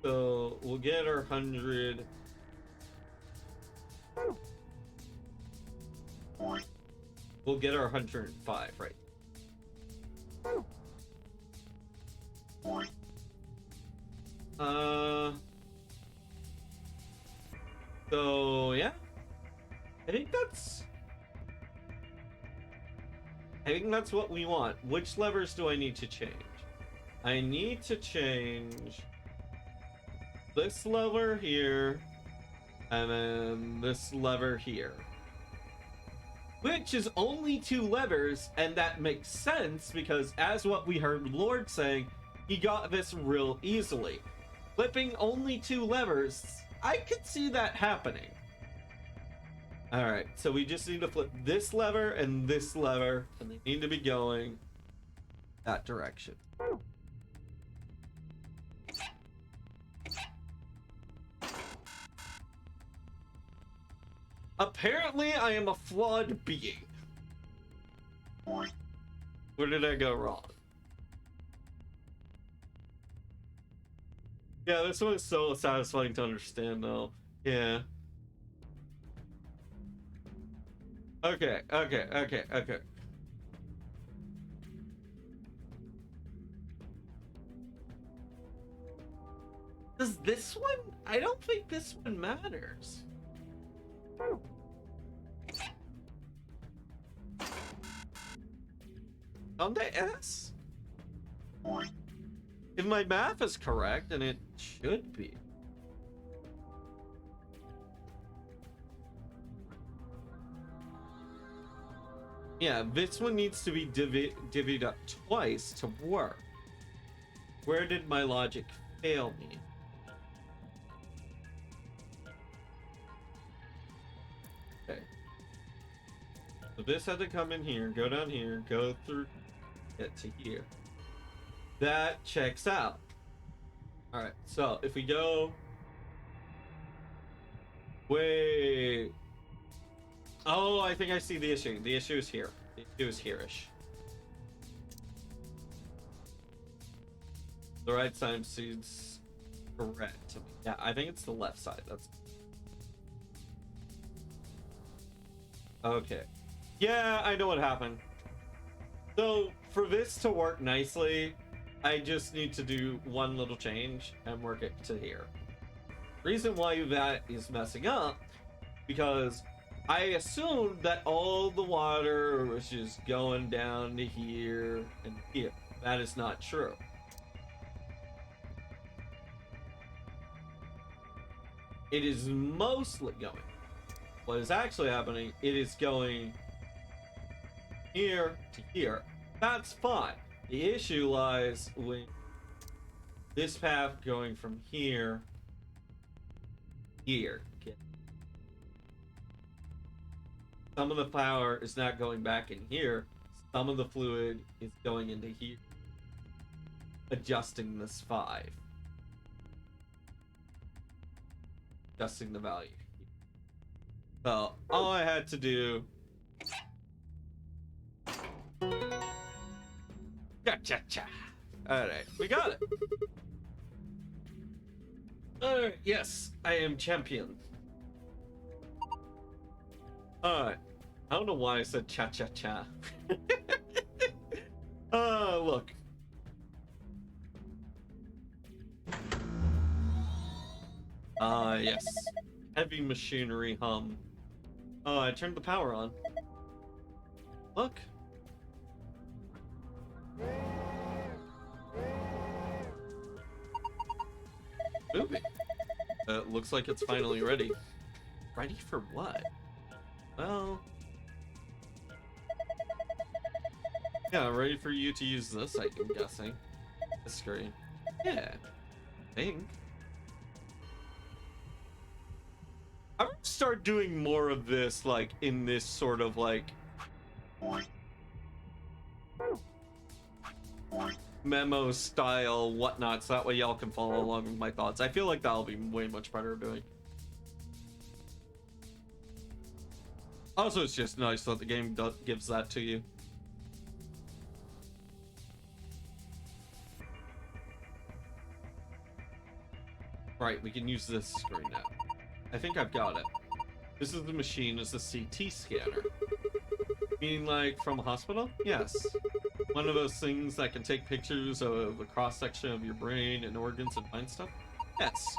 So we'll get our 100. We'll get our 105, right? So yeah, I think that's what we want. Which levers do I need to change? I need to change this lever here, and then this lever here. Which is only 2 levers, and that makes sense because as what we heard Lord saying, he got this real easily. Flipping only 2 levers, I could see that happening. Alright, so we just need to flip this lever, and they need to be going that direction. Apparently, I am a flawed being. Where did I go wrong? Yeah, this one is so satisfying to understand, though. Yeah. Okay. Does this one? I don't think this one matters. On the S? If my math is correct, and it should be. Yeah, this one needs to be divvied up twice to work. Where did my logic fail me? Okay. So this had to come in here, go down here, go through, get to here. That checks out. Alright, so if we go... Wait... Oh, I think I see the issue. The issue is here. The issue is here-ish. The right side seems correct to me. Yeah, I think it's the left side. That's... Okay. Yeah, I know what happened. So, for this to work nicely, I just need to do one little change and work it to here. Reason why that is messing up, because I assumed that all the water was just going down to here and here. That is not true. It is mostly going. What is actually happening, it is going here to here. That's fine. The issue lies with this path going from here here. Okay. Some of the power is not going back in here. Some of the fluid is going into here. Adjusting this 5. Adjusting the value. So all I had to do... Cha-cha-cha. Alright, we got it. Alright, yes, I am champion. Alright. I don't know why I said cha-cha-cha. Look, Ah, yes. Heavy machinery hum. Oh, I turned the power on. Look. Moving. Looks like it's finally ready. Ready for what? Well... yeah, ready for you to use this, I'm guessing. This screen. Yeah. I think. I'm gonna start doing more of this, like, in this sort of, like... memo style whatnot, so that way y'all can follow along with my thoughts. I feel like that'll be way much better doing. Also, it's just nice that the game gives that to you. Right, we can use this screen now. I think I've got it. This is the machine, it's a CT scanner. Meaning like from a hospital? Yes. One of those things that can take pictures of a cross-section of your brain and organs and find stuff? Yes.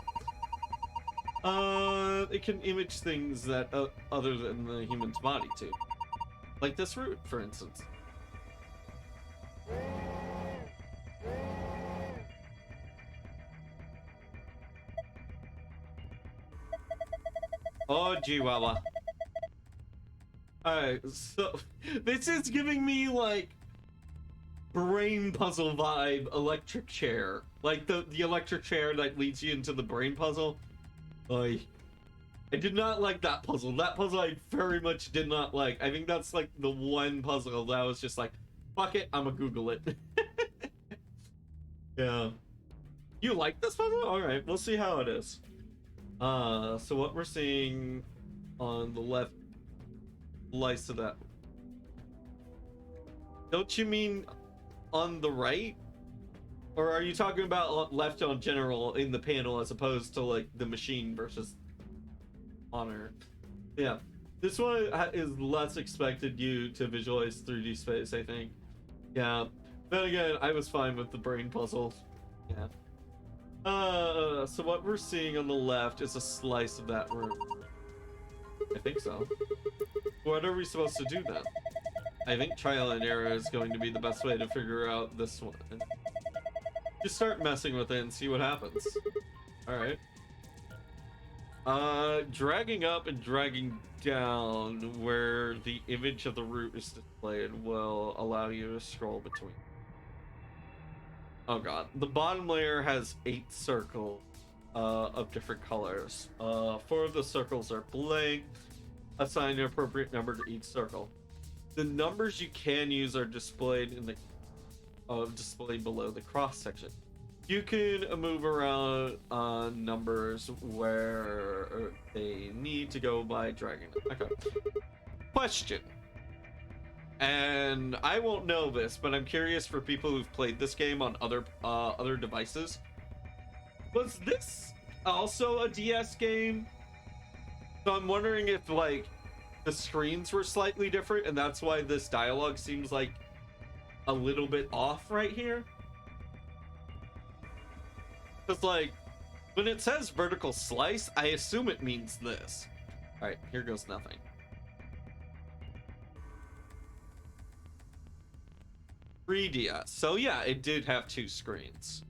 It can image things that other than the human's body too. Like this root, for instance. Oh, Chihuahua. Alright, so this is giving me like brain puzzle vibe electric chair. Like the electric chair that leads you into the brain puzzle. I did not like that puzzle. That puzzle I very much did not like. I think that's like the one puzzle that I was just like, fuck it, I'ma Google it. Yeah. You like this puzzle? Alright, we'll see how it is. So what we're seeing on the left slice of that. Don't you mean on the right? Or are you talking about left on general in the panel as opposed to like the machine versus honor? Yeah, this one is less expected you to visualize 3D space, I think. Yeah, then again, I was fine with the brain puzzle. Yeah. So what we're seeing on the left is a slice of that room. I think so. What are we supposed to do then? I think trial and error is going to be the best way to figure out this one. Just start messing with it and see what happens. Alright. Dragging up and dragging down where the image of the root is displayed will allow you to scroll between. Oh god. The bottom layer has 8 circles of different colors. 4 of the circles are blank. Assign an appropriate number to each circle. The numbers you can use are displayed in the displayed below the cross section. You can move around numbers where they need to go by dragging them. Okay. Question. And I won't know this, but I'm curious for people who've played this game on other devices. Was this also a DS game? So I'm wondering if like the screens were slightly different and that's why this dialogue seems like a little bit off right here. Because like when it says vertical slice, I assume it means this. All right, here goes nothing. .3DS. So yeah, it did have 2 screens.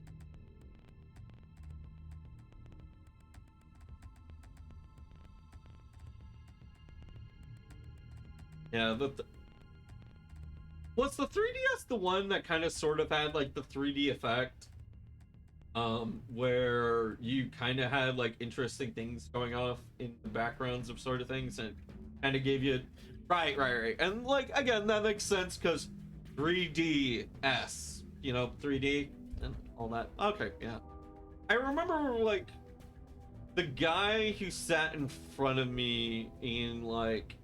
Yeah, was the 3DS the one that kind of sort of had like the 3D effect? Where you kind of had like interesting things going off in the backgrounds of sort of things and kind of gave you... Right. And like, again, that makes sense because 3DS, you know, 3D and all that. Okay, yeah. I remember like the guy who sat in front of me in like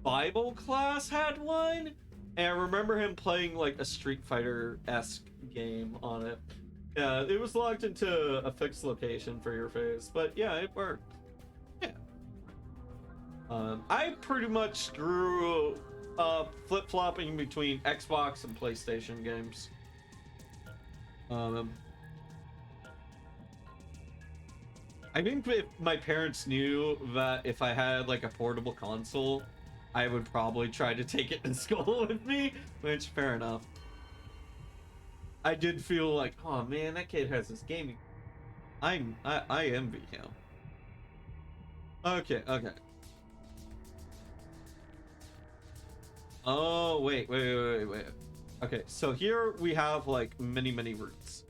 Bible class had one, and I remember him playing like a Street Fighter-esque game on it. Yeah, it was locked into a fixed location for your face, but yeah, it worked. Yeah. I pretty much grew up flip-flopping between Xbox and PlayStation games. I think if my parents knew that if I had like a portable console, I would probably try to take it to school with me, which fair enough. I did feel like, oh man, that kid has this gaming. I envy him. Okay. Oh, wait. Okay, so here we have like many routes.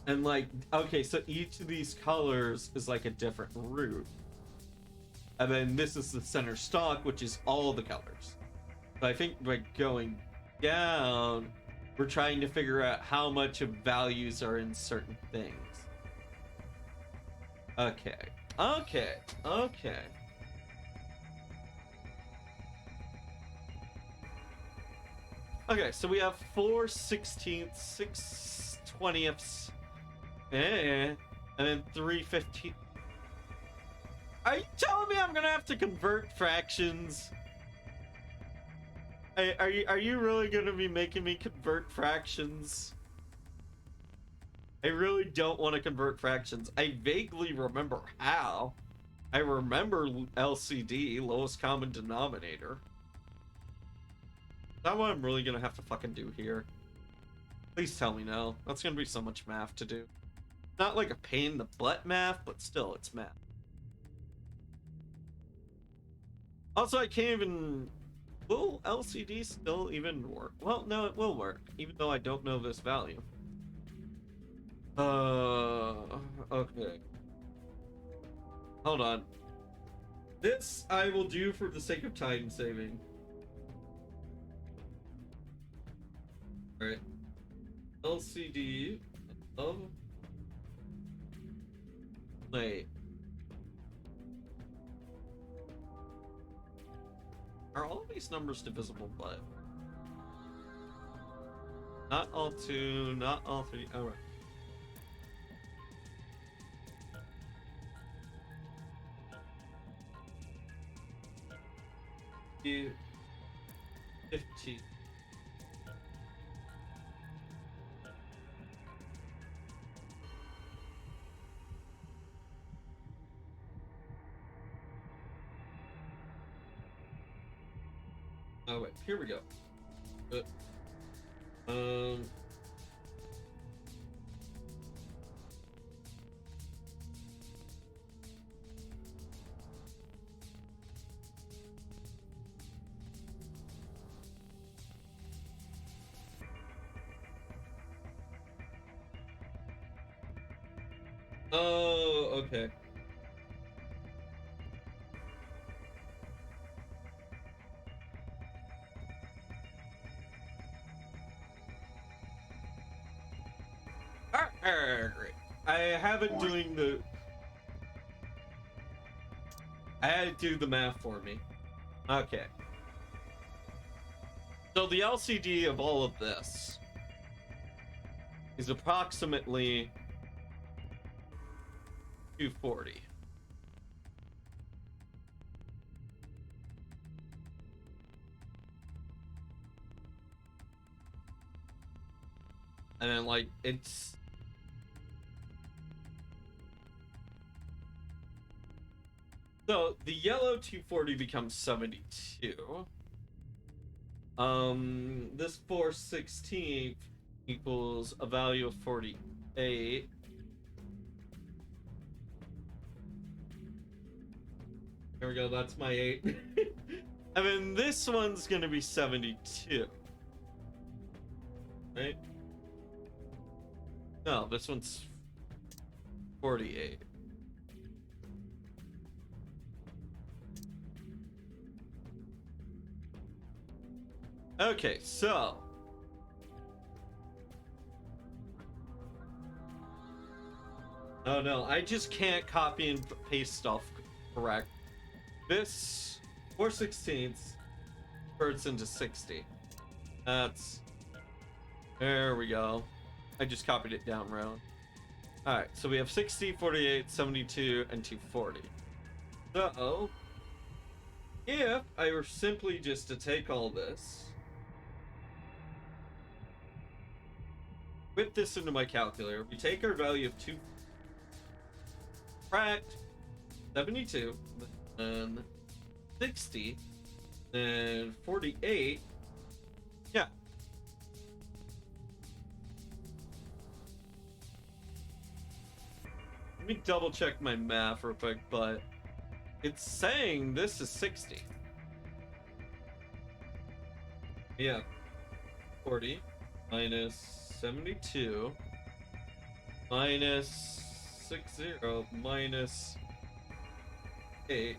And like, okay, so each of these colors is like a different route. And then this is the center stock, which is all the colors. So I think like going down, we're trying to figure out how much of values are in certain things. Okay. Okay, so we have 4 16ths, 6 20ths, and then 3 15ths. Are you telling me I'm gonna have to convert fractions? Are you really gonna be making me convert fractions? I really don't want to convert fractions. I vaguely remember how. I remember LCD, lowest common denominator. Is that what I'm really gonna have to fucking do here? Please tell me no. That's gonna be so much math to do. Not like a pain in the butt math, but still, it's math. Also, I can't even... Will LCD still even work? Well, no, it will work, even though I don't know this value. Okay. Hold on. This I will do for the sake of time saving. Alright. LCD of... Wait. Are all of these numbers divisible by? Not all 2, not all 3. Alright. 15. Oh wait, here we go. Oh, okay. Great. I haven't doing the... I had to do the math for me. Okay. So the LCD of all of this is approximately 240. And then like it's so the yellow 240 becomes 72. This 4/16 equals a value of 48. There we go, that's my 8. And then this one's gonna be 72. Right? No, this one's 48. Okay, so oh no, I just can't copy and paste stuff correct. This 4/16 converts into 60. That's... There we go. I just copied it down round. Alright, so we have 60, 48, 72, and 240. So, if I were simply just to take all this, whip this into my calculator, we take our value of 2, subtract 72, and 60, and 48. Yeah. Let me double check my math real quick, but it's saying this is 60. Yeah. 40 minus 72 minus 60 minus 8.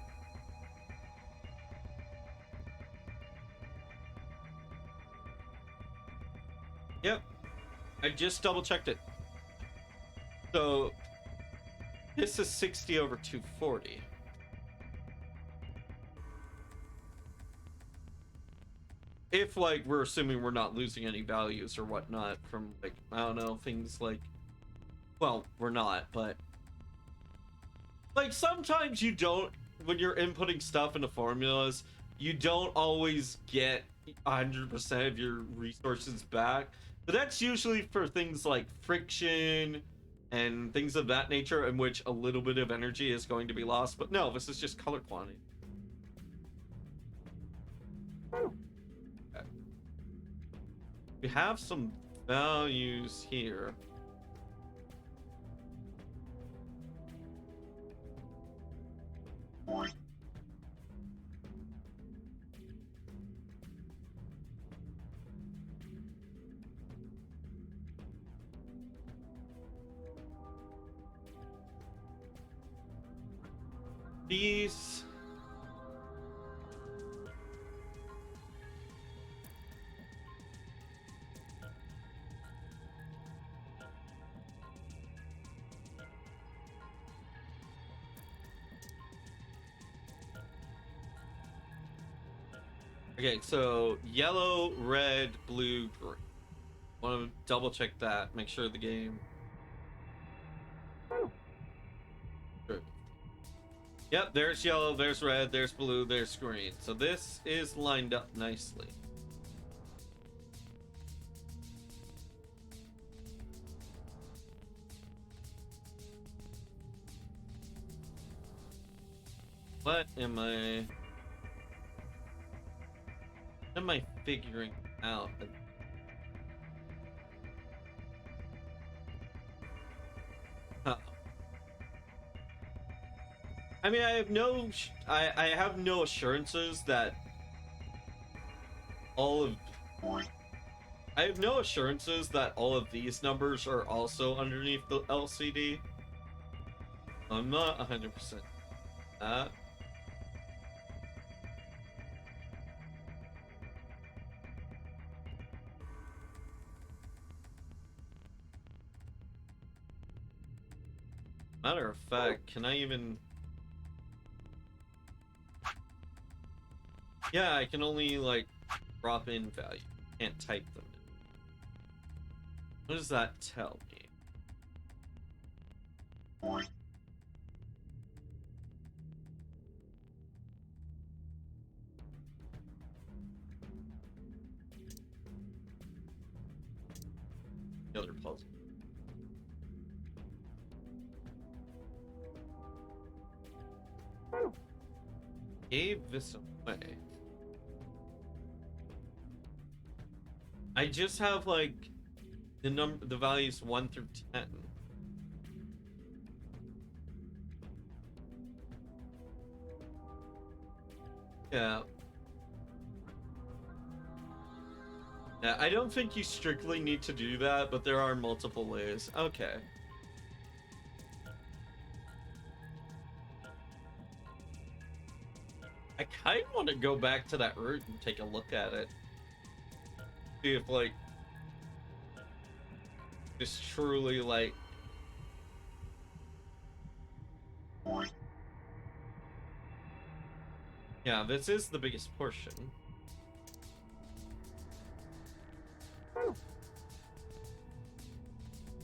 Yep. I just double checked it. So this is 60 over 240. If, like, we're assuming we're not losing any values or whatnot from, like, I don't know, things like, well, we're not, but like sometimes you don't, when you're inputting stuff into formulas, you don't always get 100% of your resources back. But that's usually for things like friction and things of that nature, in which a little bit of energy is going to be lost. But no, this is just color quantity. Okay. We have some values here. These okay, so yellow, red, blue, green. Want to double check that, make sure the game. Good. Yep, there's yellow, there's red, there's blue, there's green. So this is lined up nicely. What am I figuring out? Huh. I mean, I have no assurances that all of these numbers are also underneath the LCD. I'm not 100% that. Matter of fact, can I even... Yeah, I can only, like, drop in value. Can't type them in. What does that tell me? The other puzzle. Gave this away. I just have like the values 1 through 10. Yeah. Yeah, I don't think you strictly need to do that, but there are multiple ways. Okay. I kind of want to go back to that route and take a look at it. See if, like, it's truly, like... Yeah, this is the biggest portion.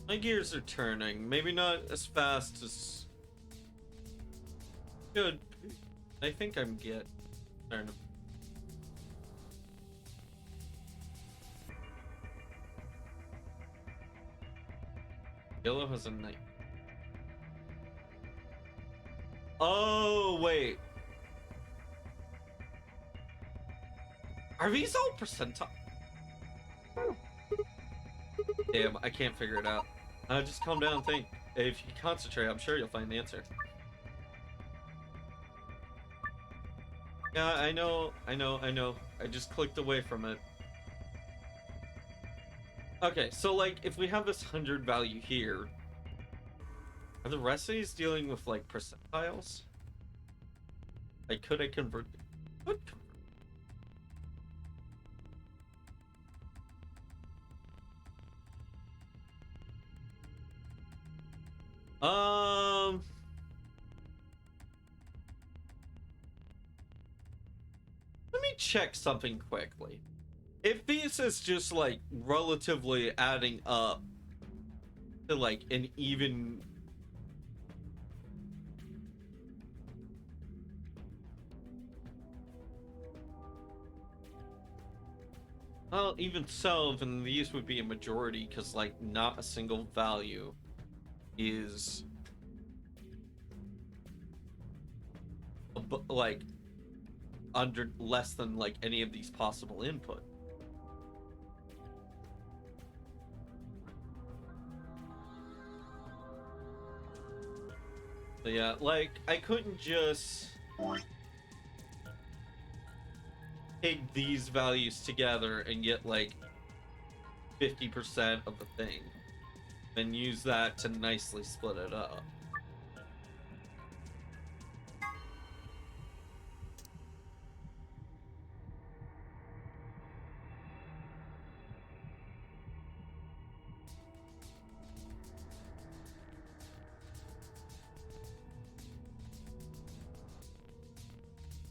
My gears are turning. Maybe not as fast as... Good. I think I'm starting to... Yellow has a night. Oh, wait. Are these all percentile? Damn, I can't figure it out. Just calm down and think. If you concentrate, I'm sure you'll find the answer. Yeah, I know. I just clicked away from it. Okay, so like, if we have this 100 value here, are the rest of these dealing with like percentiles? Like, could I convert? Could convert. Let me check something quickly. If this is just like relatively adding up to like an even well, even so, then these would be a majority because like not a single value is like under less than like any of these possible input. So yeah, like I couldn't just take these values together and get like 50% of the thing and use that to nicely split it up.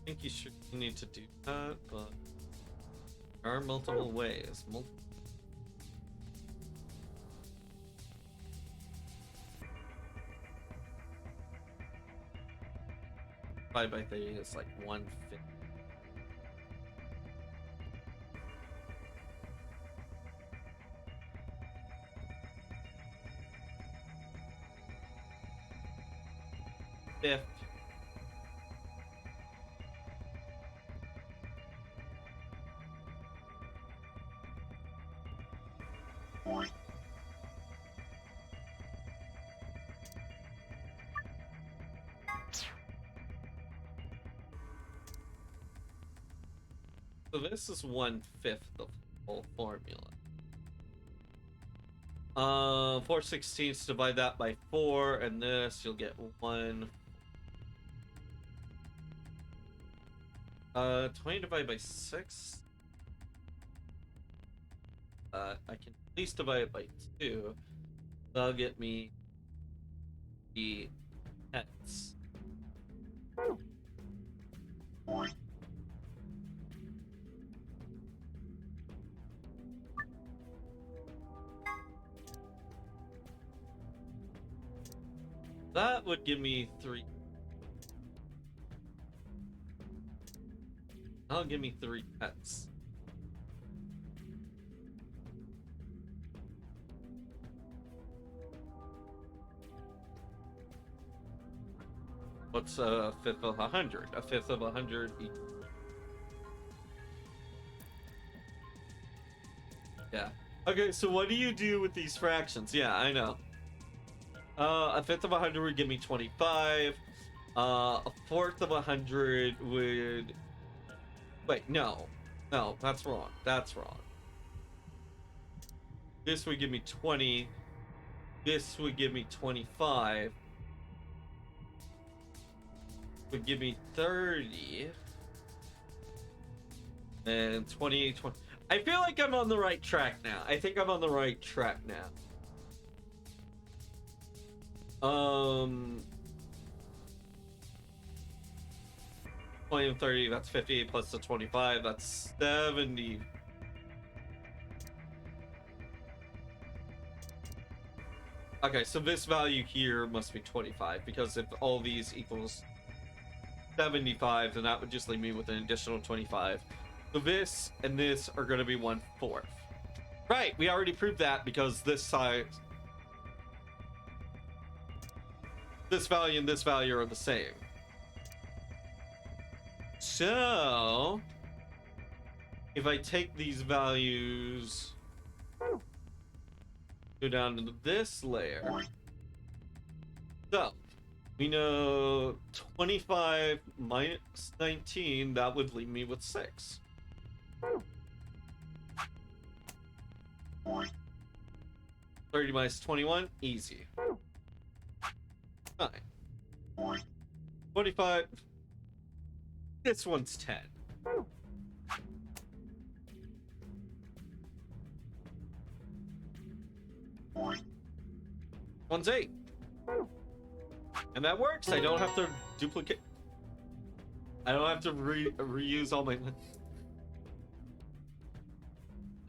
I think you need to do that, but there are multiple ways. Divide by 30 is like 1/5. Fifth. So this is 1/5 of the whole formula. 4/16, divide that by 4, and this you'll get 1. 20 divided by 6. I can at least divide it by 2. That'll get me the x. That would give me 3. That'll give me 3 pets. What's a fifth of 100? A fifth of 100 equals. Yeah. Okay, so what do you do with these fractions? Yeah, I know. A fifth of 100 would give me 25. A fourth of 100 would... Wait, no. No, that's wrong. That's wrong. This would give me 20. This would give me 25. Would give me 30. And 20. I feel like I'm on the right track now. I think I'm on the right track now. 20 and 30, that's 50, plus the 25, that's 70. Okay, so this value here must be 25, because if all these equals 75, then that would just leave me with an additional 25. So this and this are going to be 1/4. Right, we already proved that because this size... This value and this value are the same. So, if I take these values, go down to this layer. So, we know 25 minus 19, that would leave me with 6. 30 minus 21, easy. 9. 25. This one's 10. One's 8. And that works. I don't have to duplicate. I don't have to reuse all my. I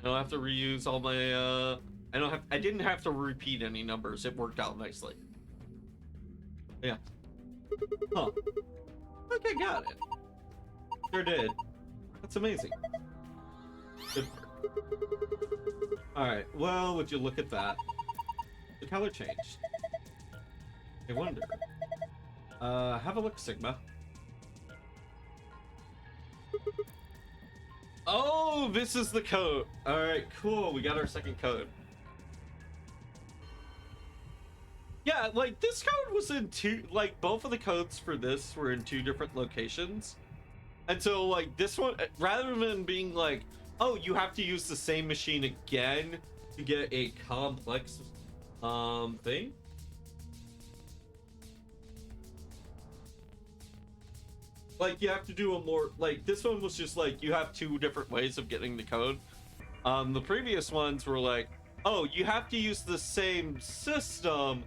don't have to reuse all my. I didn't have to repeat any numbers. It worked out nicely. Yeah. Huh. Okay, got it. Sure did. That's amazing. Good work. Alright, well, would you look at that? The color changed. I wonder. Have a look, Sigma. Oh, this is the code. Alright, cool. We got our second code. Yeah, like, this code was in two, like, both of the codes for this were in 2 different locations. And so, like, this one, rather than being like, oh, you have to use the same machine again to get a complex, thing. Like, you have to do a more, like, this one was just like, you have 2 different ways of getting the code. The previous ones were like, oh, you have to use the same system,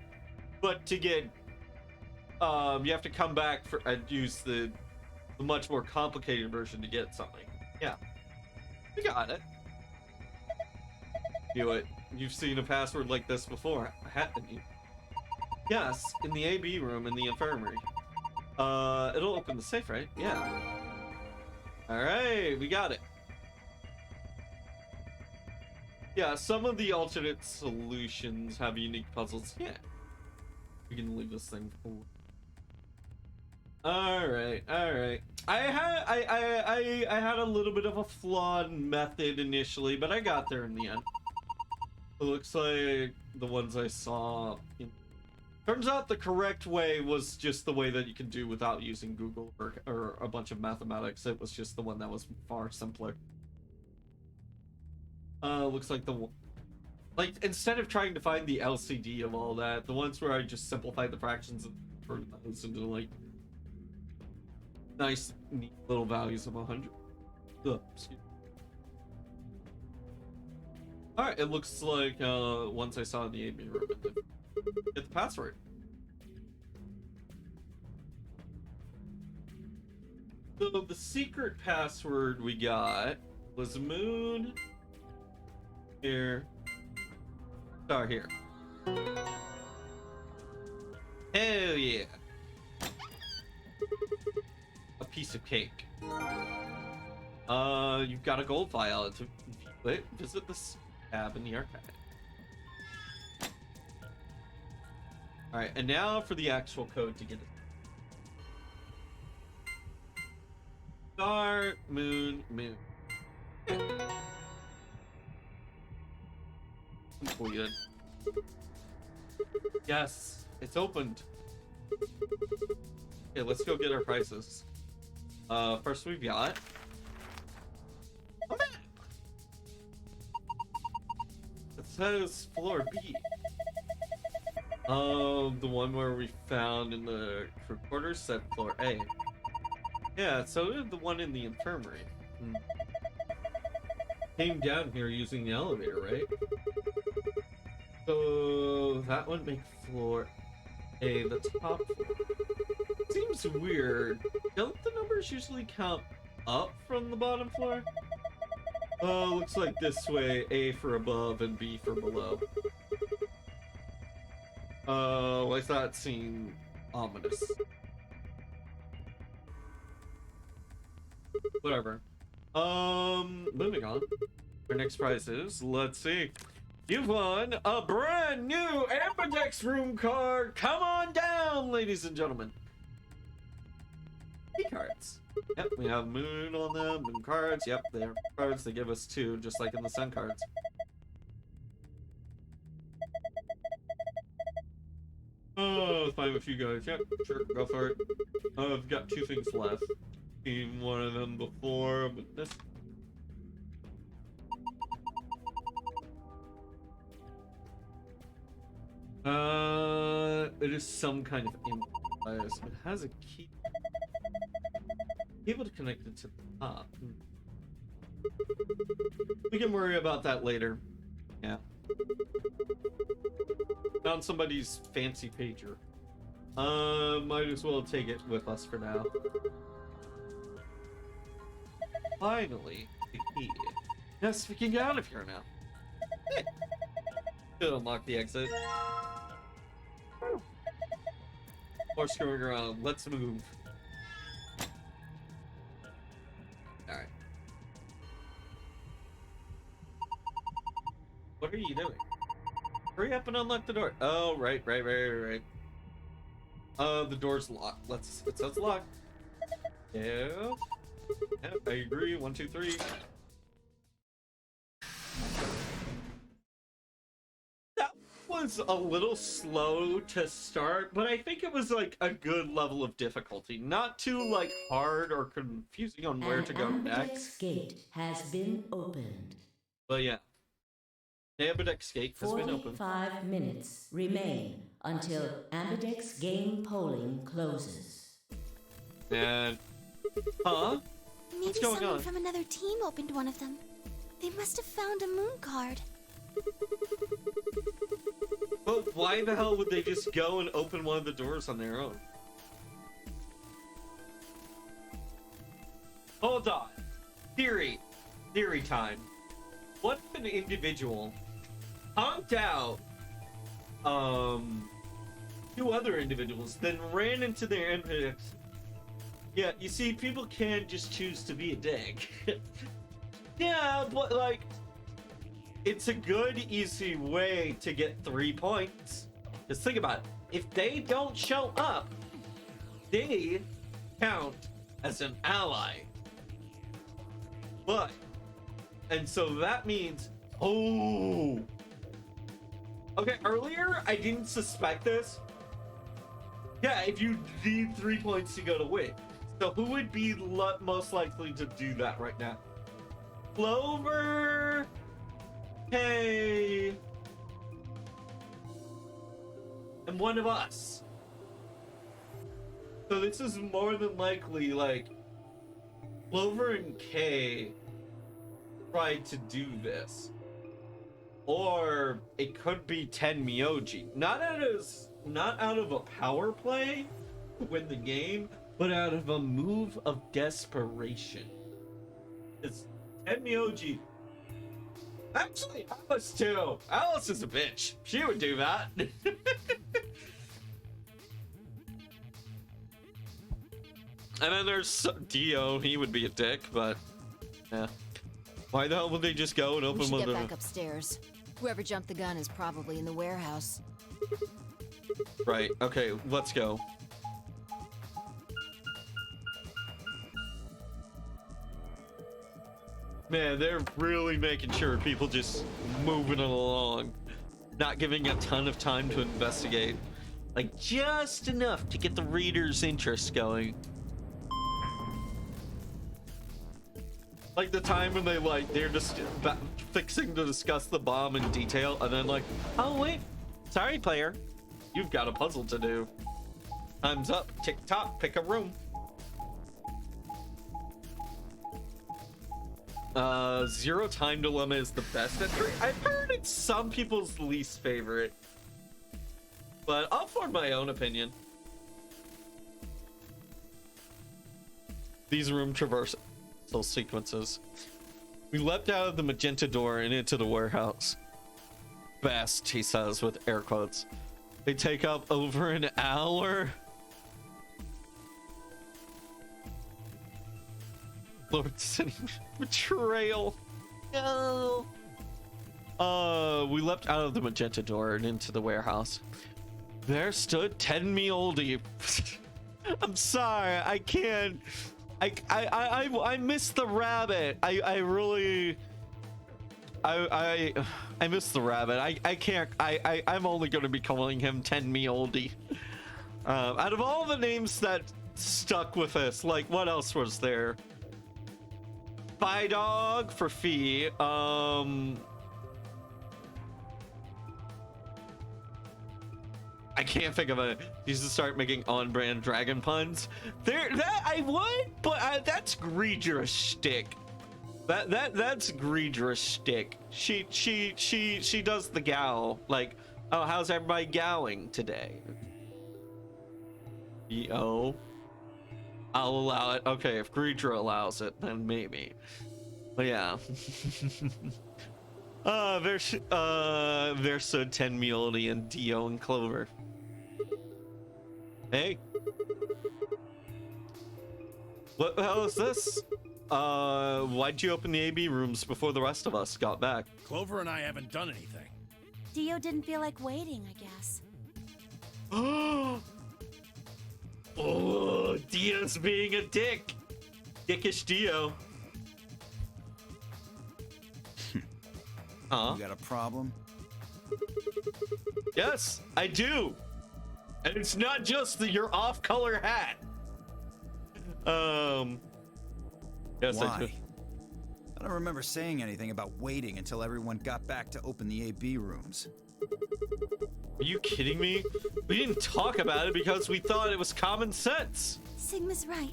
but to get, you have to come back for and use the much more complicated version to get something. Yeah, you got it. Do it. You've seen a password like this before, haven't you? Yes, in the AB room in the infirmary. It'll open the safe, right? Yeah. All right, we got it. Yeah, some of the alternate solutions have unique puzzles. Yeah. We can leave this thing for. Alright. I had a little bit of a flawed method initially, but I got there in the end. It looks like the ones I saw. Turns out the correct way was just the way that you can do without using Google or a bunch of mathematics. It was just the one that was far simpler. Looks like like, instead of trying to find the LCD of all that, the ones where I just simplified the fractions and turned those into, like, nice, neat little values of 100. Ugh, excuse me. Alright, it looks like, once I saw in the AB room, get the password. So, the secret password we got was moon... here... star here. Hell yeah. A piece of cake. You've got a gold file. To view it, visit this tab in the archive. Alright, and now for the actual code to get it. Star, moon, moon. Completed. Yes, it's opened. Okay, let's go get our prices. First we've got a map. It says floor B. The one where we found in the crew quarters said floor A. Yeah, so did the one in the infirmary. Came down here using the elevator, right? So that would make floor A the top floor. Seems weird. Don't the numbers usually count up from the bottom floor? Oh, looks like this way. A for above and B for below. Oh, I thought it seemed ominous. Whatever. Moving on. Our next prize is, let's see. You've won a brand new Amberdex room card. Come on down, ladies and gentlemen. Key cards. Yep, we have moon on them and cards. Yep, they're cards. They give us 2, just like in the sun cards. Oh, fine with you guys. Yep, sure, go for it. I've got 2 things left. Seen one of them before, but this. It is some kind of device. It has a key. Able to connect it to the top. We can worry about that later. Yeah. Found somebody's fancy pager. Might as well take it with us for now. Finally, the key. Yes, we can get out of here now. Hey. Should unlock the exit. Or screwing around. Let's move. Alright. What are you doing? Hurry up and unlock the door. Oh, right. The door's locked. It says locked. Yeah. Yep, I agree. 1, 2, 3. That was a little slow to start, but I think it was like a good level of difficulty. Not too like hard or confusing on where to go next. Gate has been opened. But yeah. Ambidex gate has been opened. 45 minutes remain until Ambidex game polling closes. And huh? Maybe What's going someone on? from another team opened one of them. They must have found a moon card. But why the hell would they just go and open one of the doors on their own? Hold on. Theory time. What if an individual honked out 2 other individuals, then ran into their Ambidex? Yeah, you see, people can just choose to be a dick. Yeah, but like, it's a good, easy way to get 3 points. Just think about it. If they don't show up, they count as an ally. But, and so that means, oh. Okay, earlier I didn't suspect this. Yeah, if you need 3 points to go to win. So who would be most likely to do that right now? Clover, Kay, and one of us. So this is more than likely like Clover and Kay tried to do this. Or it could be Tenmyoji. Not out of a power play to win the game, but out of a move of desperation. It's Tenmyoji. Actually, Alice too. Alice is a bitch. She would do that. And then there's Dio. He would be a dick, but yeah. Why the hell would they just go and We open should one get of the... back upstairs. Whoever jumped the gun is probably in the warehouse. Right, okay, let's go. Man, they're really making sure people just moving it along. Not giving a ton of time to investigate. Like, just enough to get the reader's interest going. Like the time when they're just fixing to discuss the bomb in detail, and then like, oh wait, sorry player, you've got a puzzle to do. Time's up, tick tock, pick a room. Zero time dilemma is the best entry. I've heard it's some people's least favorite, but I'll form my own opinion. These room traversal sequences. We leapt out of the magenta door and into the warehouse. Best, he says with air quotes. They take up over an hour. Lord City betrayal. No. We leapt out of the magenta door and into the warehouse. There stood Tenmyoji. I'm sorry, I I miss the rabbit. I really I miss the rabbit. I can't. I'm only going to be calling him 10 me oldie. Out of all the names that stuck with us, like what else was there? Spy Dog for Fee. I can't think of a. Used to start making on-brand dragon puns. That I would, but that's Greedger's shtick. That's Greedger's shtick. She does the gal. Like, oh, how's everybody gowing today? Yo, I'll allow it. Okay, if Greedger allows it, then maybe. But yeah. There's so 10 Muley and Dio and Clover. Hey. What the hell is this? Why'd you open the AB rooms before the rest of us got back? Clover and I haven't done anything. Dio didn't feel like waiting, I guess. Oh, Dio's being a dick. Dickish Dio. Huh? You got a problem? Yes, I do. And it's not just your off-color hat. Yes, Why? I do. I don't remember saying anything about waiting until everyone got back to open the AB rooms. Are you kidding me? We didn't talk about it because we thought it was common sense. Sigma's right.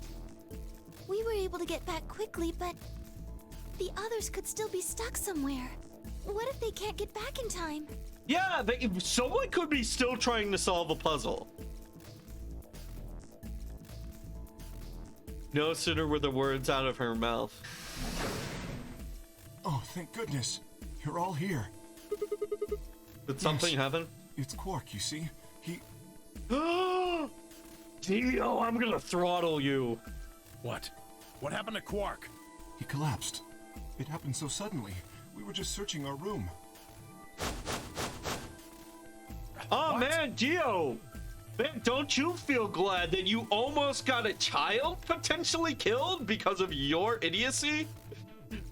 We were able to get back quickly, but the others could still be stuck somewhere. What if they can't get back in time? Yeah, someone could be still trying to solve a puzzle. No sooner were the words out of her mouth. Oh, thank goodness. You're all here. Did something happen? It's Quark, you see? He... Dio, I'm gonna throttle you. What? What happened to Quark? He collapsed. It happened so suddenly. We were just searching our room. Oh What? man, Dio! Man, don't you feel glad that you almost got a child potentially killed because of your idiocy?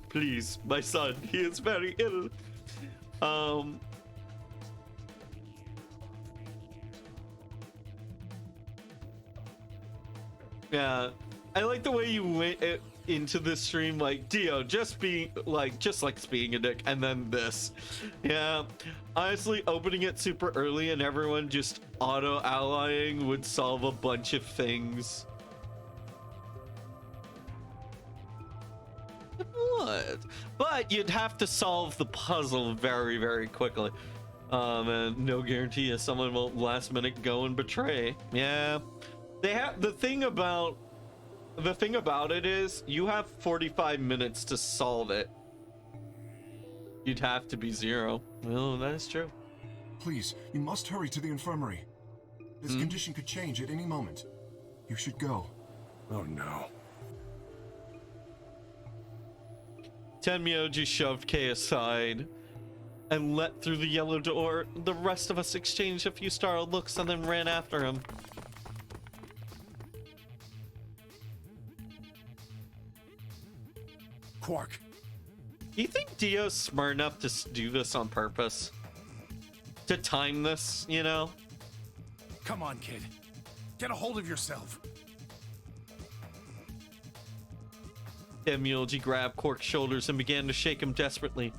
Please, my son, he is very ill. Yeah, I like the way you went into this stream like Dio, just being like being a dick, and then this. Yeah, honestly, opening it super early and everyone just auto allying would solve a bunch of things. It would, but you'd have to solve the puzzle very, very quickly. And no guarantee if someone won't last minute go and betray. Yeah, they have the thing about it is you have 45 minutes to solve it. You'd have to be 0. Well, that is true. Please, you must hurry to the infirmary. This condition could change at any moment. You should go. Oh no. Tenmyoji shoved Kay aside and let through the yellow door. The rest of us exchanged a few startled looks and then ran after him. Quark. Do you think Dio's smart enough to do this on purpose? To time this, you know? Come on, kid. Get a hold of yourself. Tenmyoji grabbed Quark's shoulders and began to shake him desperately.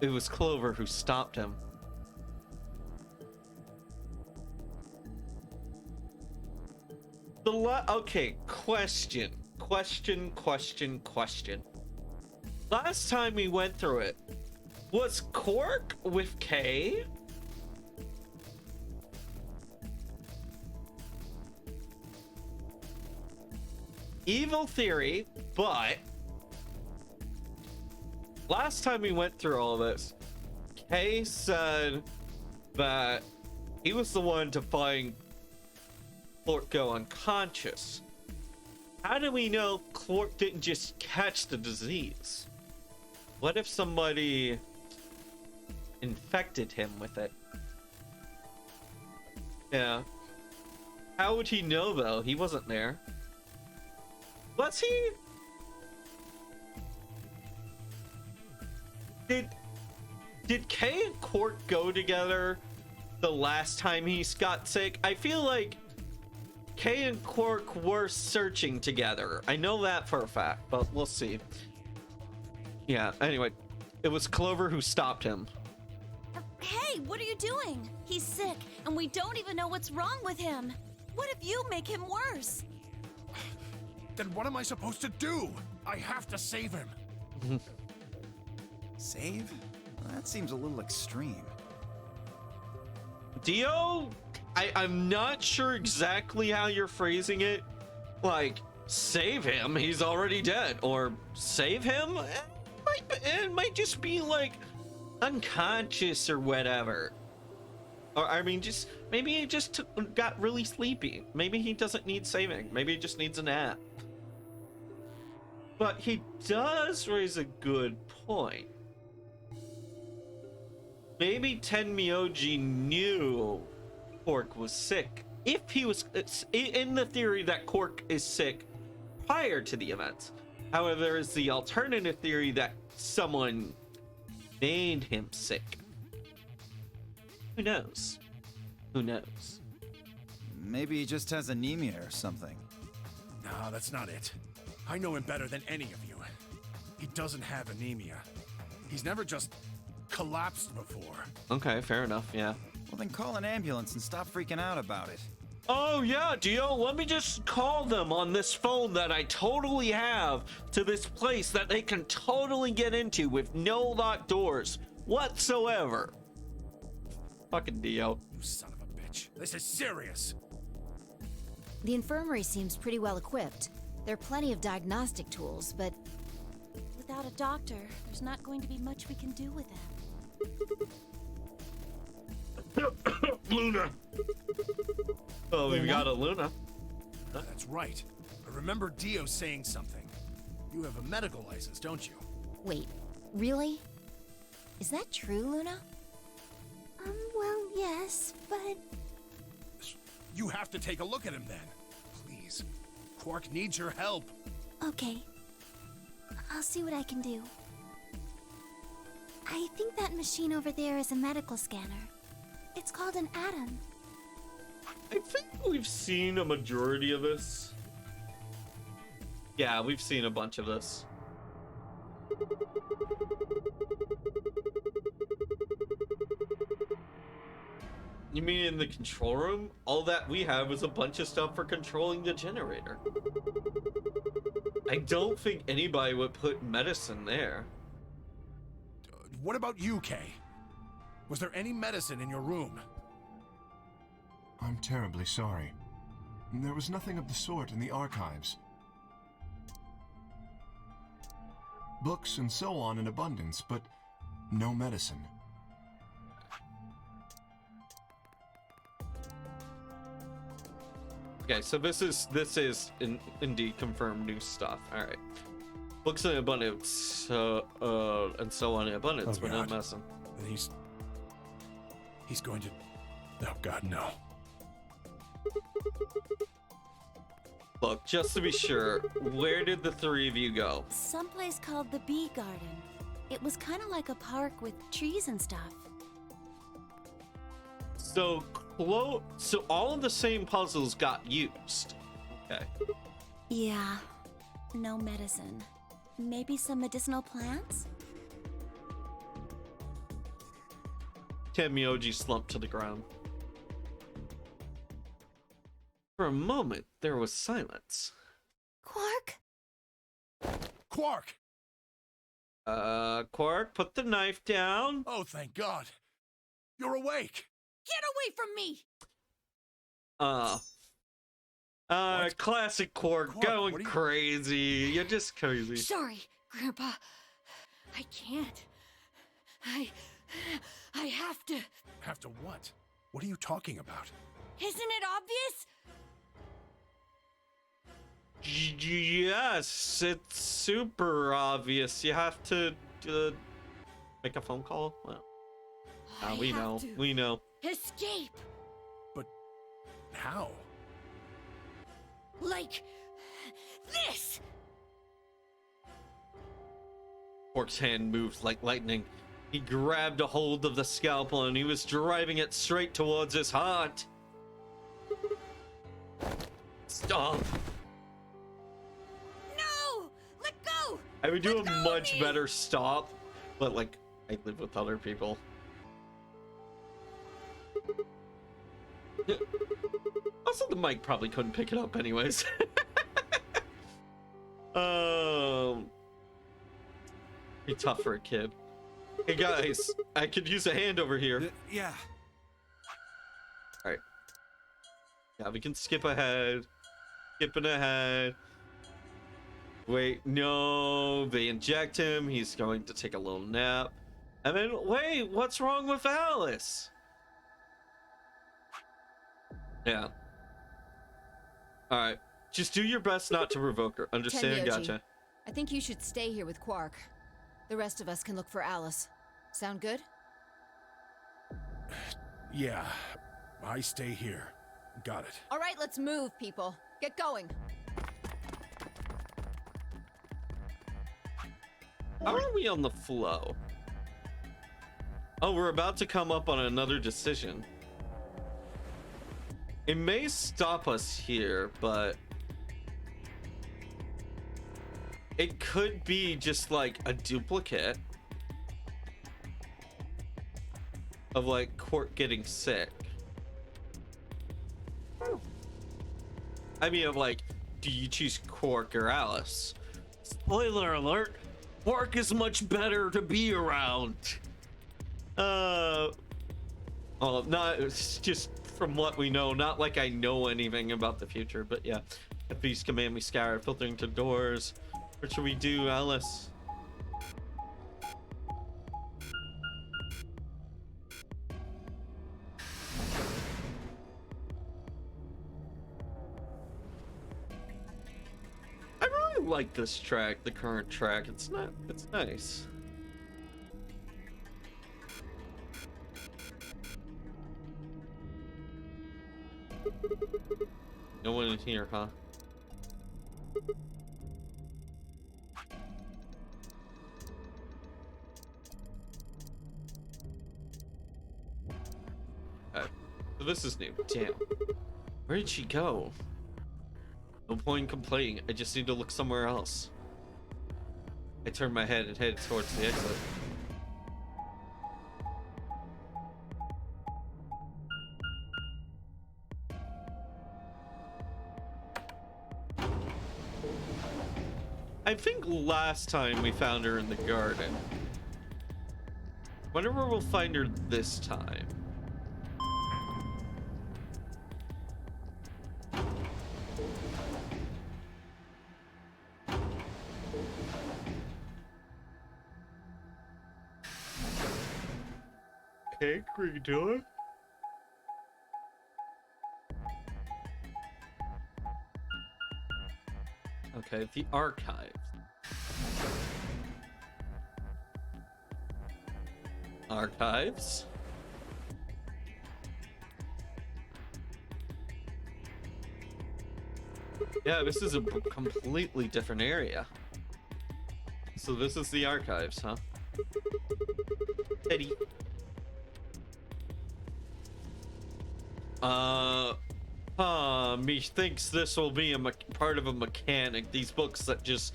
It was Clover who stopped him. Okay, question. Last time we went through it, was Quark with Kay? Evil theory, but last time we went through all this, Kay said that he was the one to find Quark go unconscious. How do we know Quark didn't just catch the disease? What if somebody infected him with it? Yeah. How would he know though? He wasn't there. Was he? Did Kay and Quark go together the last time he got sick? I feel like Kay and Quark were searching together. I know that for a fact, but we'll see. Yeah, anyway, it was Clover who stopped him. Hey, what are you doing? He's sick, and we don't even know what's wrong with him. What if you make him worse? Then what am I supposed to do? I have to save him. Save? Well, that seems a little extreme. Dio, I'm not sure exactly how you're phrasing it. Like, save him, he's already dead. Or save him? It might just be like unconscious or whatever. Or, I mean, just maybe he just got really sleepy. Maybe he doesn't need saving. Maybe he just needs a nap. But he does raise a good point. Maybe Tenmyoji knew Quark was sick. If he was in the theory that Quark is sick prior to the events. However, there is the alternative theory that someone made him sick. Who knows? Who knows? Maybe he just has anemia or something. No, that's not it. I know him better than any of you. He doesn't have anemia. He's never just collapsed before. Okay, fair enough, yeah. Well, then call an ambulance and stop freaking out about it. Oh yeah, Dio, let me just call them on this phone that I totally have to this place that they can totally get into with no locked doors whatsoever. Fucking Dio. You son of a bitch. This is serious. The infirmary seems pretty well equipped. There are plenty of diagnostic tools, but Without a doctor, there's not going to be much we can do with him. Luna! Oh, we've got a Luna. That's right. I remember Dio saying something. You have a medical license, don't you? wait, really? Is that true, Luna? Well, yes, but... You have to take a look at him then. Please. Quark needs your help. Okay. I'll see what I can do. I think that machine over there is a medical scanner. It's called an Atom. I think we've seen a majority of this. Yeah, we've seen a bunch of this. You mean in the control room? All that we have is a bunch of stuff for controlling the generator. I don't think anybody would put medicine there. What about you, Kay? Was there any medicine in your room? I'm terribly sorry. There was nothing of the sort in the archives. Books and so on in abundance, but no medicine. Okay, so this is indeed confirmed new stuff. All right, books in abundance, and so on in abundance, Oh, but no God. medicine. And he's going to... Oh, God, no. Look, just to be sure, where did the three of you go? Someplace called the Bee Garden. It was kind of like a park with trees and stuff. So so all of the same puzzles got used. Okay. Yeah. No medicine. Maybe some medicinal plants? Tenmyoji slumped to the ground. For a moment, there was silence. Quark? Quark! Quark, put the knife down. Oh, thank God. You're awake. Get away from me! What? Classic Quark, Quark, going what are you- crazy. You're just crazy. Sorry, Grandpa. I can't. I have to. Have to what? What are you talking about? Isn't it obvious? Yes, it's super obvious. You have to make a phone call. Well, we have know. to We know. escape. But how? Like this! Quark's hand moved like lightning. He grabbed a hold of the scalpel and he was driving it straight towards his heart. Stop. No! Let go! I would do Let a go of much me! better stop, but like, I live with other people. Also, the mic probably couldn't pick it up anyways. Be tough for a kid. Hey guys, I could use a hand over here. Yeah. Alright. Yeah, we can skip ahead. Skipping ahead. Wait, no. They inject him. He's going to take a little nap. And then, wait, what's wrong with Alice? Yeah. Alright. Just do your best not to provoke her. Understand? Tenryoji, Gotcha. I think you should stay here with Quark. The rest of us can look for Alice. Sound good? Yeah, I stay here. Got it. All right, let's move, people. Get going. How are we on the flow? Oh, we're about to come up on another decision. It may stop us here, but it could be just like a duplicate of like Quark getting sick. I mean, of like, do you choose Quark or Alice? Spoiler alert, Quark is much better to be around. Well, not, it's just from what we know, not like I know anything about the future, but yeah. Please command me scour, filtering to doors. What should we do, Alice? I really like this track, the current track. It's nice. No one in here, huh? Okay. So this is new. Damn. Where did she go? No point in complaining. I just need to look somewhere else. I turned my head and headed towards the exit. I think last time we found her in the garden. Wonder where we'll find her this time. Hey, Gregor. Okay, the archives. Archives. Yeah, this is a completely different area. So this is the archives, huh? Eddie. Methinks this will be a part of a mechanic. These books that just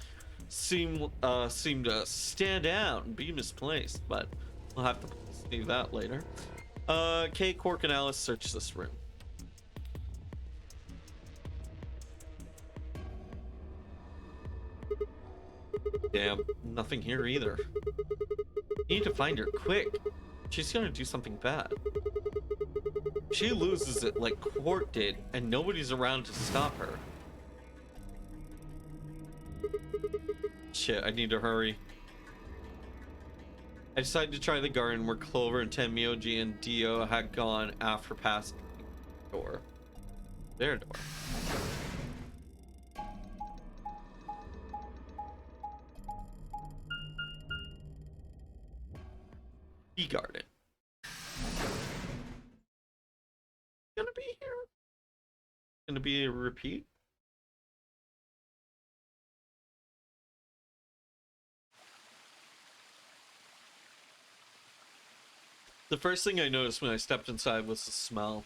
seem to stand out and be misplaced, but we'll have to see that later. Kate, Quark, and Alice search this room. Damn, nothing here either. You need to find her quick. She's gonna do something bad. She loses it like Quark did, and nobody's around to stop her. Shit, I need to hurry. I decided to try the garden where Clover and Tenmyoji and Dio had gone after passing the door. Their door. Tea garden. Gonna be here? Gonna be a repeat? The first thing I noticed when I stepped inside was the smell.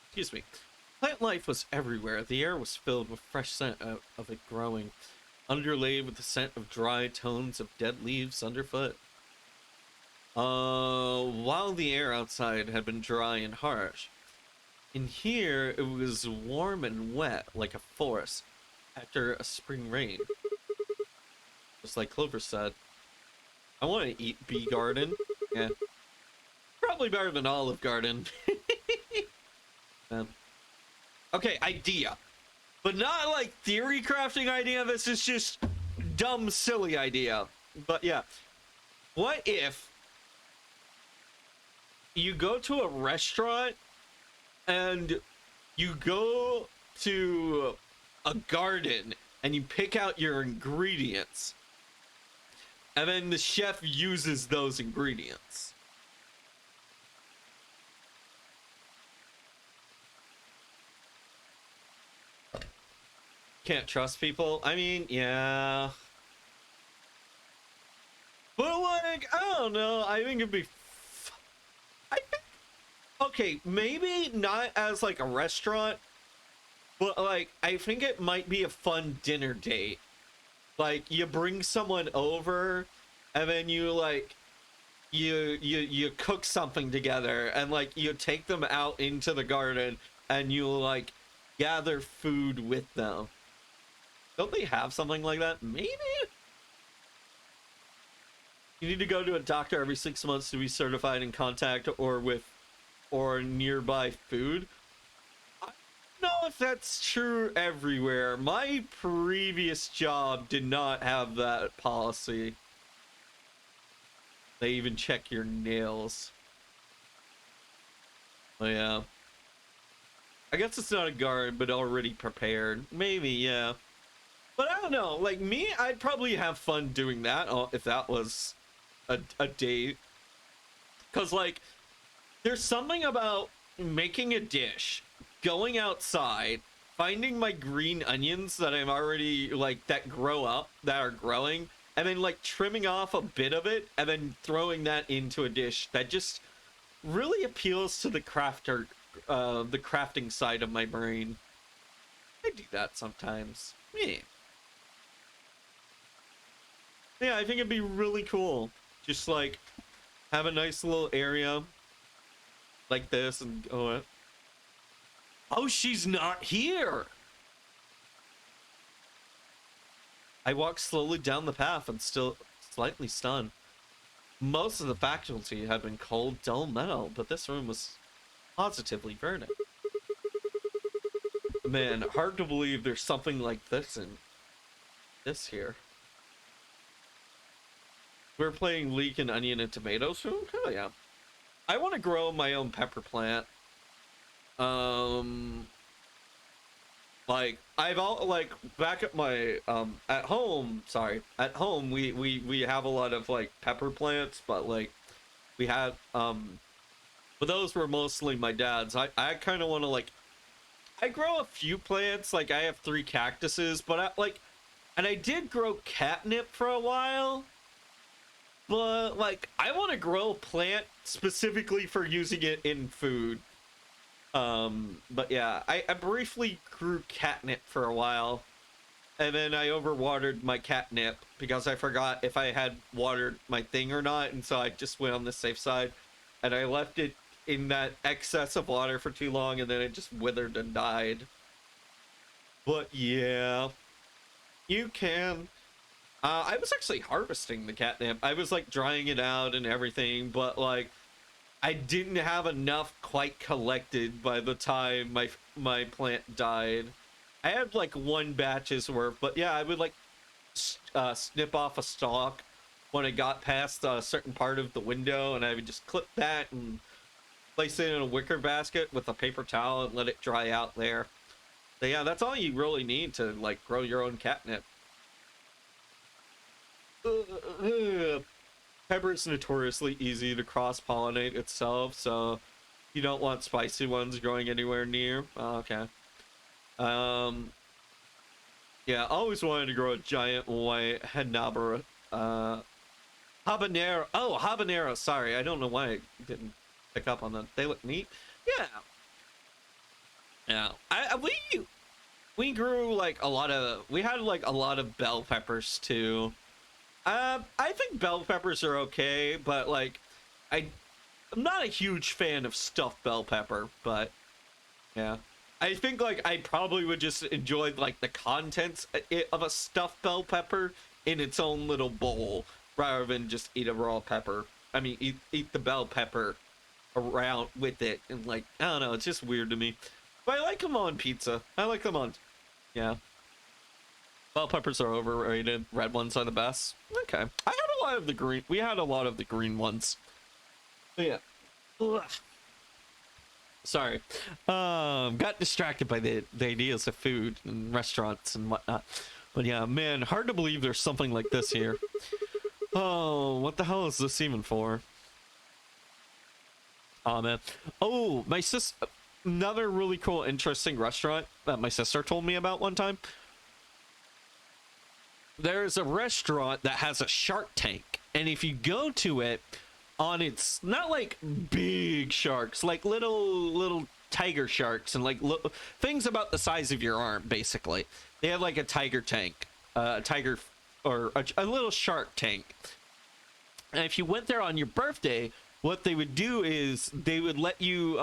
Excuse me. Plant life was everywhere. The air was filled with fresh scent of it growing, underlaid with the scent of dry tones of dead leaves underfoot. While the air outside had been dry and harsh, in here it was warm and wet like a forest after a spring rain. Just like Clover said. I want to eat Bee Garden. Yeah. Probably better than Olive Garden. Okay, idea. But not like theory crafting idea. This is just dumb, silly idea. But yeah. What if you go to a restaurant and you go to a garden and you pick out your ingredients, and then the chef uses those ingredients? Can't trust people? I mean, yeah. But like, I don't know. I think it'd be... Okay, maybe not as like a restaurant, but like, I think it might be a fun dinner date. Like, you bring someone over, and then you like, you cook something together, and like, you take them out into the garden, and you like, gather food with them. Don't they have something like that? Maybe? You need to go to a doctor every 6 months to be certified in contact or nearby food. I don't know if that's true everywhere. My previous job did not have that policy. They even check your nails. Oh yeah. I guess it's not a guard, but already prepared. Maybe, yeah. But I don't know, like me, I'd probably have fun doing that if that was a date. Cause like, there's something about making a dish, going outside, finding my green onions that I'm already like, that are growing, and then like trimming off a bit of it and then throwing that into a dish that just really appeals to the crafting side of my brain. I do that sometimes. Yeah, I think it'd be really cool. Just like have a nice little area like this and oh, she's not here. I walked slowly down the path and still slightly stunned. Most of the faculty had been cold, dull metal, but this room was positively verdant. Man, hard to believe there's something like this in this here. We're playing Leek and Onion and Tomato soon? Hell yeah. I want to grow my own pepper plant. Like back at my at home we have a lot of like pepper plants, but like we had but those were mostly my dad's. I kind of want to like, I grow a few plants. Like I have 3 cactuses, but I did grow catnip for a while. But, like, I want to grow a plant specifically for using it in food. But yeah, I briefly grew catnip for a while. And then I overwatered my catnip because I forgot if I had watered my thing or not. And so I just went on the safe side. And I left it in that excess of water for too long. And then it just withered and died. But yeah, you can... I was actually harvesting the catnip. I was like drying it out and everything, but like I didn't have enough quite collected by the time my plant died. I had like 1 batch's worth, but yeah, I would like snip off a stalk when I got past a certain part of the window, and I would just clip that and place it in a wicker basket with a paper towel and let it dry out there. So yeah, that's all you really need to like grow your own catnip. Pepper is notoriously easy to cross-pollinate itself, so you don't want spicy ones growing anywhere near. Oh, okay. Yeah, always wanted to grow a giant white Habanero Habanero. Oh, habanero. Sorry, I don't know why I didn't pick up on that. They look neat. Yeah. Yeah. We grew like a lot of. We had like a lot of bell peppers too. I think bell peppers are okay, but like, I'm not a huge fan of stuffed bell pepper. But yeah, I think like I probably would just enjoy like the contents of a stuffed bell pepper in its own little bowl, rather than just eat a raw pepper. I mean, eat the bell pepper around with it, and like, I don't know, it's just weird to me. But I like them on pizza. I like them on, yeah. Bell peppers are overrated. Red ones are the best. Okay. I had a lot of the green. We had a lot of the green ones. But yeah. Ugh. Sorry. Got distracted by the ideas of food and restaurants and whatnot. But yeah, man, hard to believe there's something like this here. Oh, what the hell is this even for? Oh, man. Oh, my sister... Another really cool, interesting restaurant that my sister told me about one time. There's a restaurant that has a shark tank. And if you go to it on its... Not like big sharks, like little tiger sharks and like things about the size of your arm, basically. They have like a tiger tank. A tiger... Or a little shark tank. And if you went there on your birthday... What they would do is they would let you,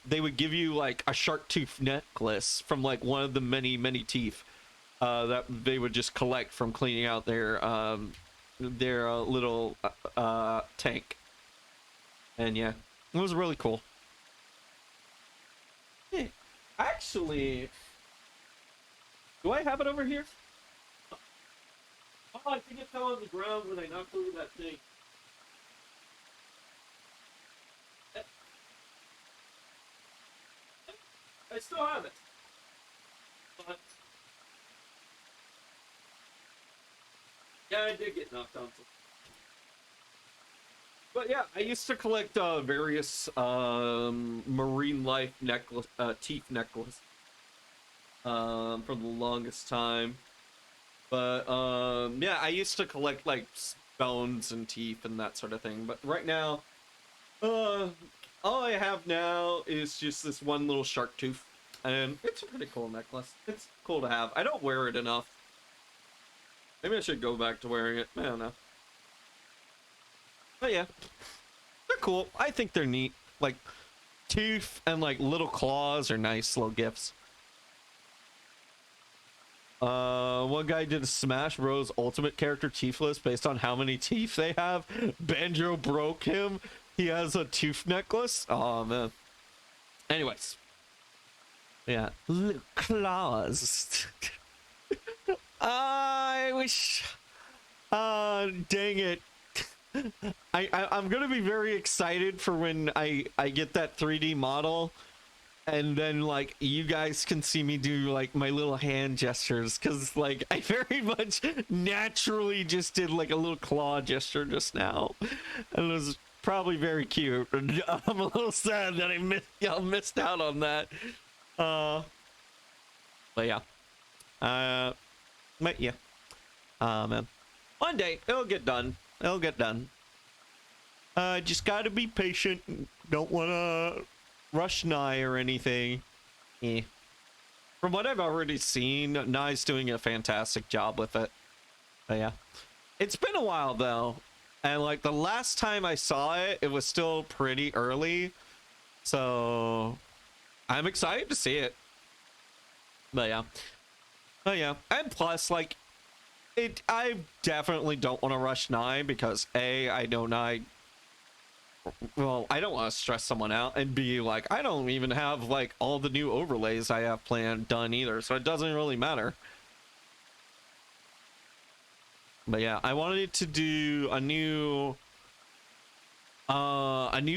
they would give you like a shark tooth necklace from like one of the many teeth that they would just collect from cleaning out their little tank. And yeah, it was really cool. Hey, actually, do I have it over here? Oh, I think it fell on the ground when I knocked over that thing. I still have it. But yeah, I did get knocked on. But yeah, I used to collect various marine life necklace, teeth necklace for the longest time. But yeah, I used to collect like bones and teeth and that sort of thing. But right now, all I have now is just this one little shark tooth, and it's a pretty cool necklace. It's cool to have. I don't wear it enough. Maybe I should go back to wearing it. I don't know. But yeah, they're cool. I think they're neat. Like, teeth and like little claws are nice little gifts. One guy did a Smash Bros. Ultimate character teeth list based on how many teeth they have. Banjo broke him. He has a tooth necklace. Oh man. Anyways. Yeah. Little claws. I wish. Dang it. I'm gonna be very excited for when I get that 3D model, and then like you guys can see me do like my little hand gestures, because like I very much naturally just did like a little claw gesture just now, and it was probably very cute. I'm a little sad that y'all missed out on that. But yeah. But yeah. Man. One day it'll get done. It'll get done. Just gotta be patient. Don't wanna rush Nye or anything. Eh. From what I've already seen, Nye's doing a fantastic job with it. But yeah. It's been a while though. And like the last time I saw it, it was still pretty early. So I'm excited to see it. But yeah. But yeah. And plus, like, I definitely don't want to rush Nye because A, I know Nye, well, I don't want to stress someone out, and B, like, I don't even have like all the new overlays I have planned done either, so it doesn't really matter. But yeah, I wanted to do a new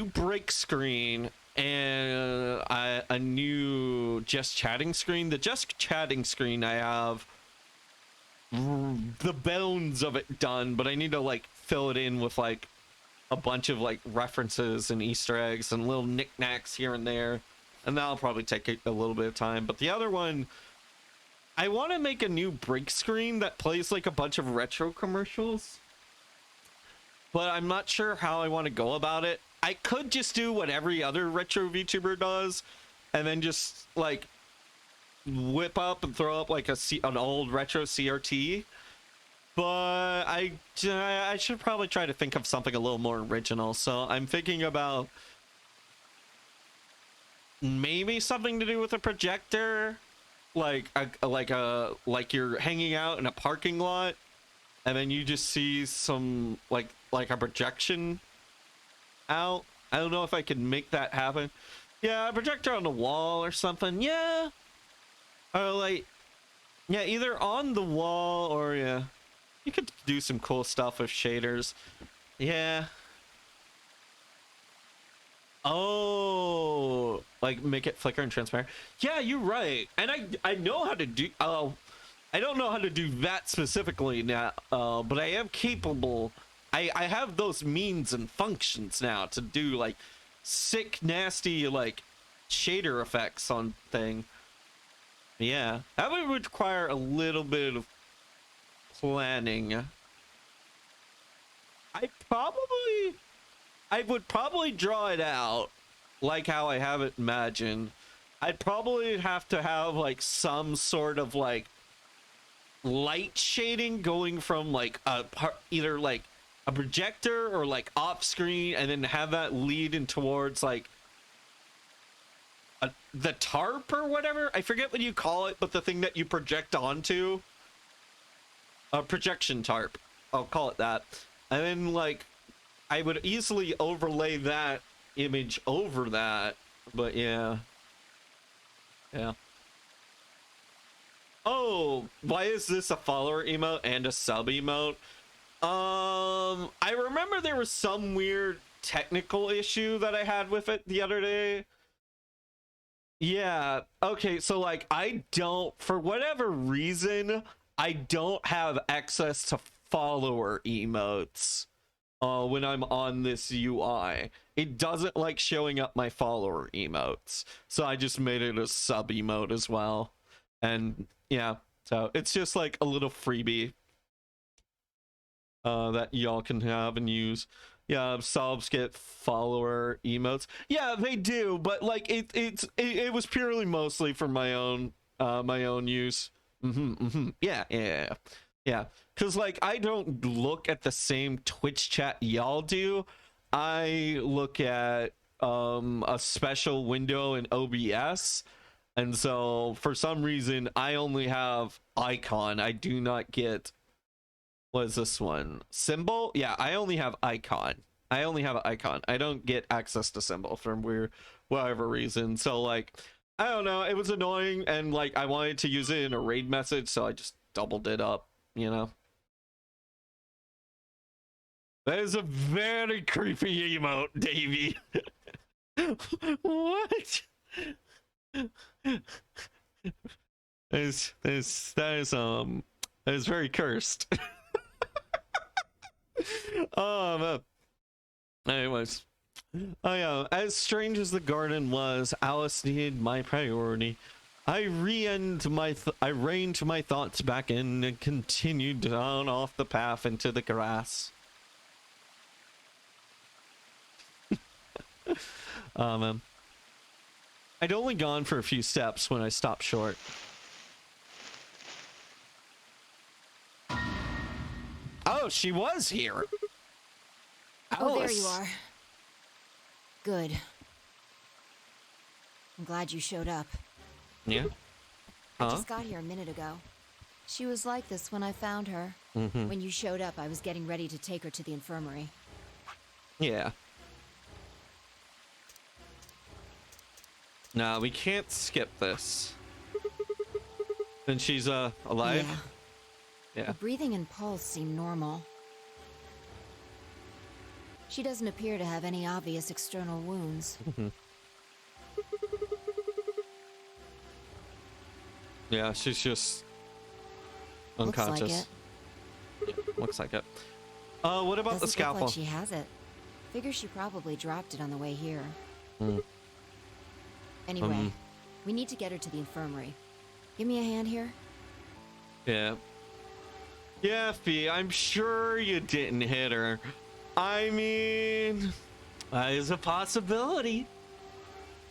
break screen and a new just chatting screen. The just chatting screen, I have the bones of it done, but I need to like fill it in with like a bunch of like references and Easter eggs and little knickknacks here and there, and that'll probably take a little bit of time. But the other one, I want to make a new break screen that plays like a bunch of retro commercials, but I'm not sure how I want to go about it. I could just do what every other retro VTuber does, and then just like whip up and throw up like an old retro CRT. But I should probably try to think of something a little more original. So I'm thinking about maybe something to do with a projector, like you're hanging out in a parking lot, and then you just see some like a projection out. I don't know if I can make that happen. Yeah, a projector on the wall or something. Yeah, or like, yeah, either on the wall or yeah. You could do some cool stuff with shaders. Yeah. Oh, like make it flicker and transparent. Yeah, you're right. And I know how to do. I don't know how to do that specifically now. But I am capable. I have those means and functions now to do like sick, nasty like shader effects on thing. Yeah, that would require a little bit of planning. I would probably draw it out like how I have it imagined. I'd probably have to have like some sort of like light shading going from like either like a projector or like off screen, and then have that lead in towards like the tarp or whatever. I forget what you call it, but the thing that you project onto. A projection tarp, I'll call it that. And then like I would easily overlay that image over that, but yeah. Oh, why is this a follower emote and a sub emote? I remember there was some weird technical issue that I had with it the other day. Yeah, okay, so like I don't, for whatever reason, I don't have access to follower emotes when I'm on this UI. It doesn't like showing up my follower emotes. So I just made it a sub emote as well. And yeah, so it's just like a little freebie that y'all can have and use. Yeah, subs get follower emotes. Yeah, they do, but like it was purely mostly for my own use. Yeah. Because like I don't look at the same Twitch chat y'all do. I look at a special window in OBS, and so for some reason I only have icon. I do not get, what is this one? Symbol? Yeah, I only have icon. I don't get access to symbol for whatever reason. So like, I don't know, it was annoying, and like I wanted to use it in a raid message, so I just doubled it up, you know. That is a very creepy emote, Davey. What? That is very cursed. Anyways, as strange as the garden was, Alice needed my priority. I reined my thoughts back in and continued down off the path into the grass. I'd only gone for a few steps when I stopped short. Oh, she was here. Oh, there Alice. you are. Good. I'm glad you showed up. Yeah? I Huh? just got here a minute ago. She was like this when I found her. Mm-hmm. When you showed up, I was getting ready to take her to the infirmary. Yeah. No, we can't skip this. And she's alive? Yeah. Her breathing and pulse seem normal. She doesn't appear to have any obvious external wounds. Yeah, she's just unconscious. Looks like it. What about the Doesn't scalpel? look like she has it. Figure she probably dropped it on the way here. Anyway, we need to get her to the infirmary. Give me a hand here. Yeah. Yeah, Fee, I'm sure you didn't hit her. I mean, that is a possibility.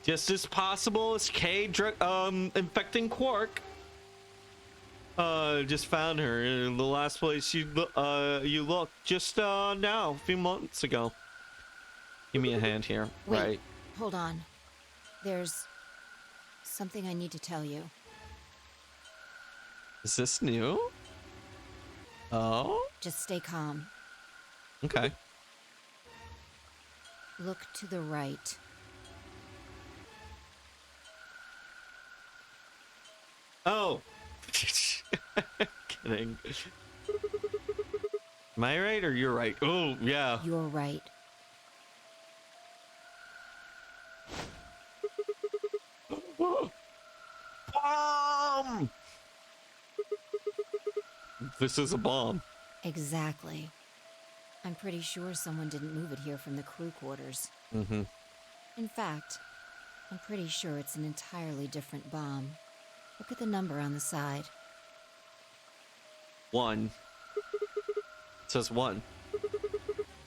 Just as possible as Kay infecting Quark. Just found her in the last place you looked just now, a few months ago. Give me a hand here. Wait, Right. hold on. There's something I need to tell you. Is this new? Oh, Just stay calm. okay. Look to the right. Oh. Kidding. Am I right or you're right? Oh, yeah. You're right. Bomb! This is a bomb. Exactly. I'm pretty sure someone didn't move it here from the crew quarters. Mm-hmm. In fact, I'm pretty sure it's an entirely different bomb. Look at the number on the side. 1. It says 1.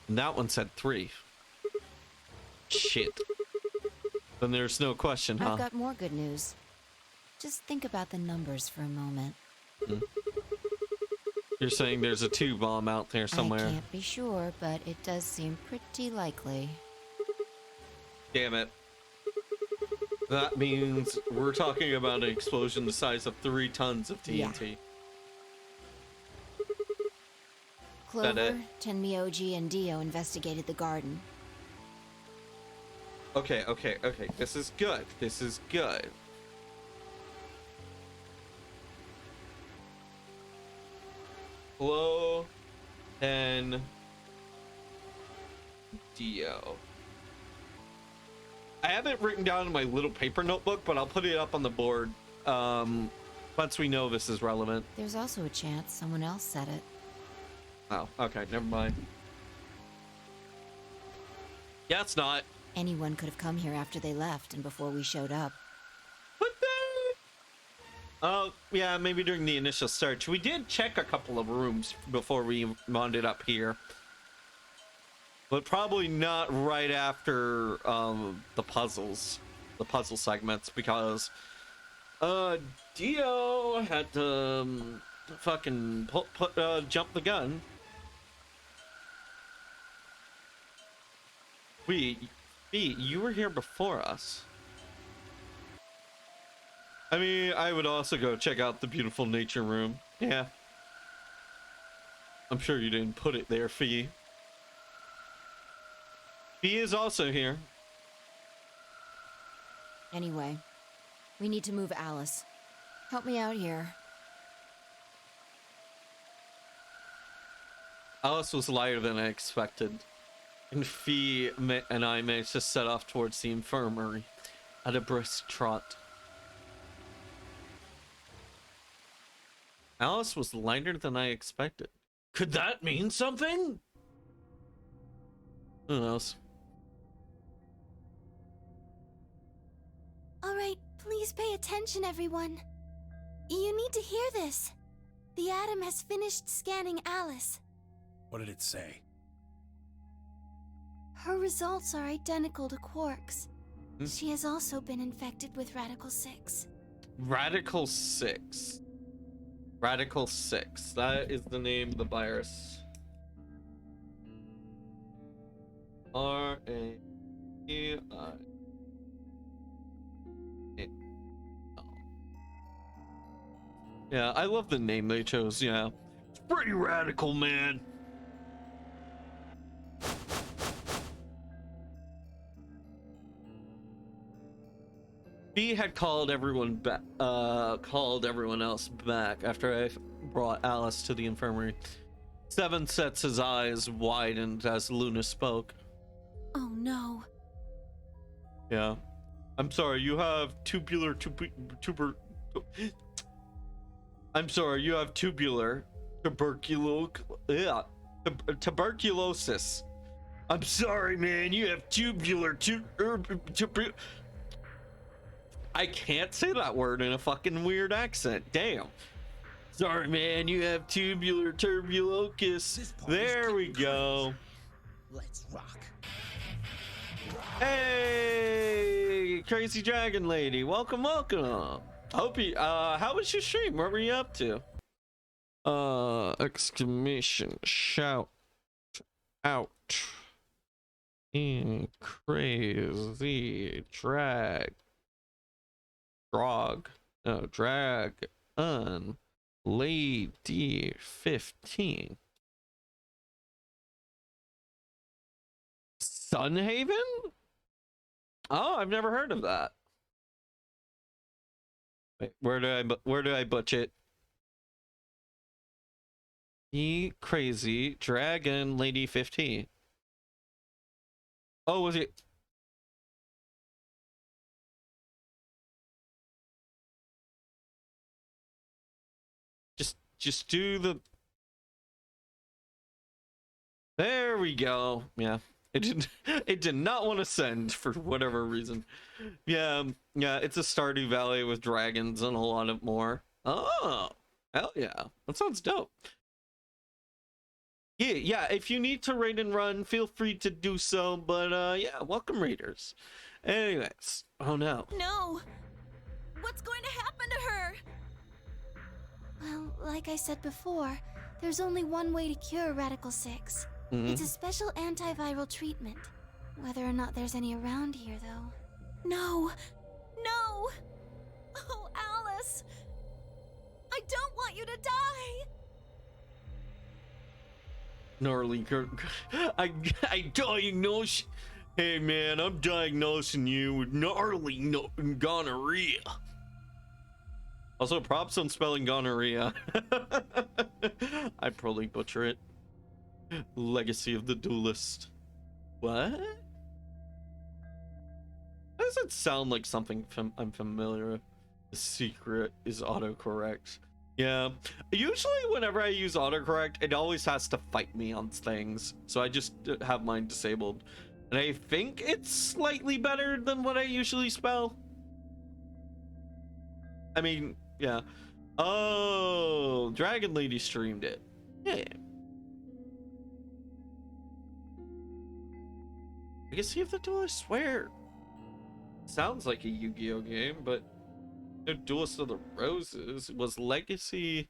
And that one said 3. Shit. Then there's no question, huh? I've got more good news. Just think about the numbers for a moment. You're saying there's a 2 bomb out there somewhere. I can't be sure, but it does seem pretty likely. Damn it. That means we're talking about an explosion the size of 3 tons of TNT. Yeah. That it? Clover, Tenmyoji, and Dio investigated the garden. Okay. This is good. This is good. Hello, and Dio. I have it written down in my little paper notebook, but I'll put it up on the board once we know this is relevant. There's also a chance someone else said it. Oh, okay, never mind. Yeah, it's not. Anyone could have come here after they left and before we showed up. What the? Oh, yeah, maybe during the initial search. We did check a couple of rooms before we wound up here. But probably not right after the puzzle segments, because Dio had to fucking jump the gun. Wait, you were here before us. I mean, I would also go check out the beautiful nature room. Yeah. I'm sure you didn't put it there, Fee. Fee is also here. Anyway, we need to move Alice. Help me out here. Alice was lighter than I expected, and Fee and I managed to set off towards the infirmary at a brisk trot. Alice was lighter than I expected. Could that mean something? Who knows? All right, please pay attention, everyone. You need to hear this. The Atom has finished scanning Alice. What did it say? Her results are identical to Quark's. Hmm? She has also been infected with Radical 6. Radical 6. Radical 6. That is the name of the virus. R-A-E-I. Yeah, I love the name they chose, yeah. It's pretty radical, man. B had called everyone else back after I brought Alice to the infirmary. Seven sets his eyes widened as Luna spoke. Oh no. Yeah. I'm sorry, you have tubular tuberculosis. I'm sorry, man, you have tubular I can't say that word in a fucking weird accent. Damn. Sorry, man, you have tubular tuberculosis. There we go. Let's rock. Hey, Crazy Dragon Lady, welcome, welcome. Hope you, how was your stream? What were you up to? Exclamation, shout out. In crazy dragon lady 15. Sunhaven? Oh, I've never heard of that. Wait, where do I butch it? E crazy dragon lady 15. Oh, was it? Just do the. There we go. Yeah. It did not want to send for whatever reason. Yeah, it's a Stardew Valley with dragons and a lot of more. Oh, hell yeah. That sounds dope. Yeah, if you need to raid and run, feel free to do so, but yeah, welcome raiders. Anyways, oh no. No! What's going to happen to her? Well, like I said before, there's only one way to cure Radical 6. It's a special antiviral treatment. Whether or not there's any around here, though. No! No! Oh, Alice! I don't want you to die! Gnarly, I diagnose. Hey man, I'm diagnosing you with gnarly gonorrhea. Also, props on spelling gonorrhea. I probably butcher it. Legacy of the Duelist. What? Does it sound like something I'm familiar with? The secret is autocorrect. Yeah, usually whenever I use autocorrect, it always has to fight me on things, so I just have mine disabled. And I think it's slightly better than what I usually spell. I mean, yeah. Oh, Dragon Lady streamed it. Yeah. Legacy of the Duelist, I swear. Sounds like a Yu-Gi-Oh game, but no Duelist of the Roses. Was Legacy...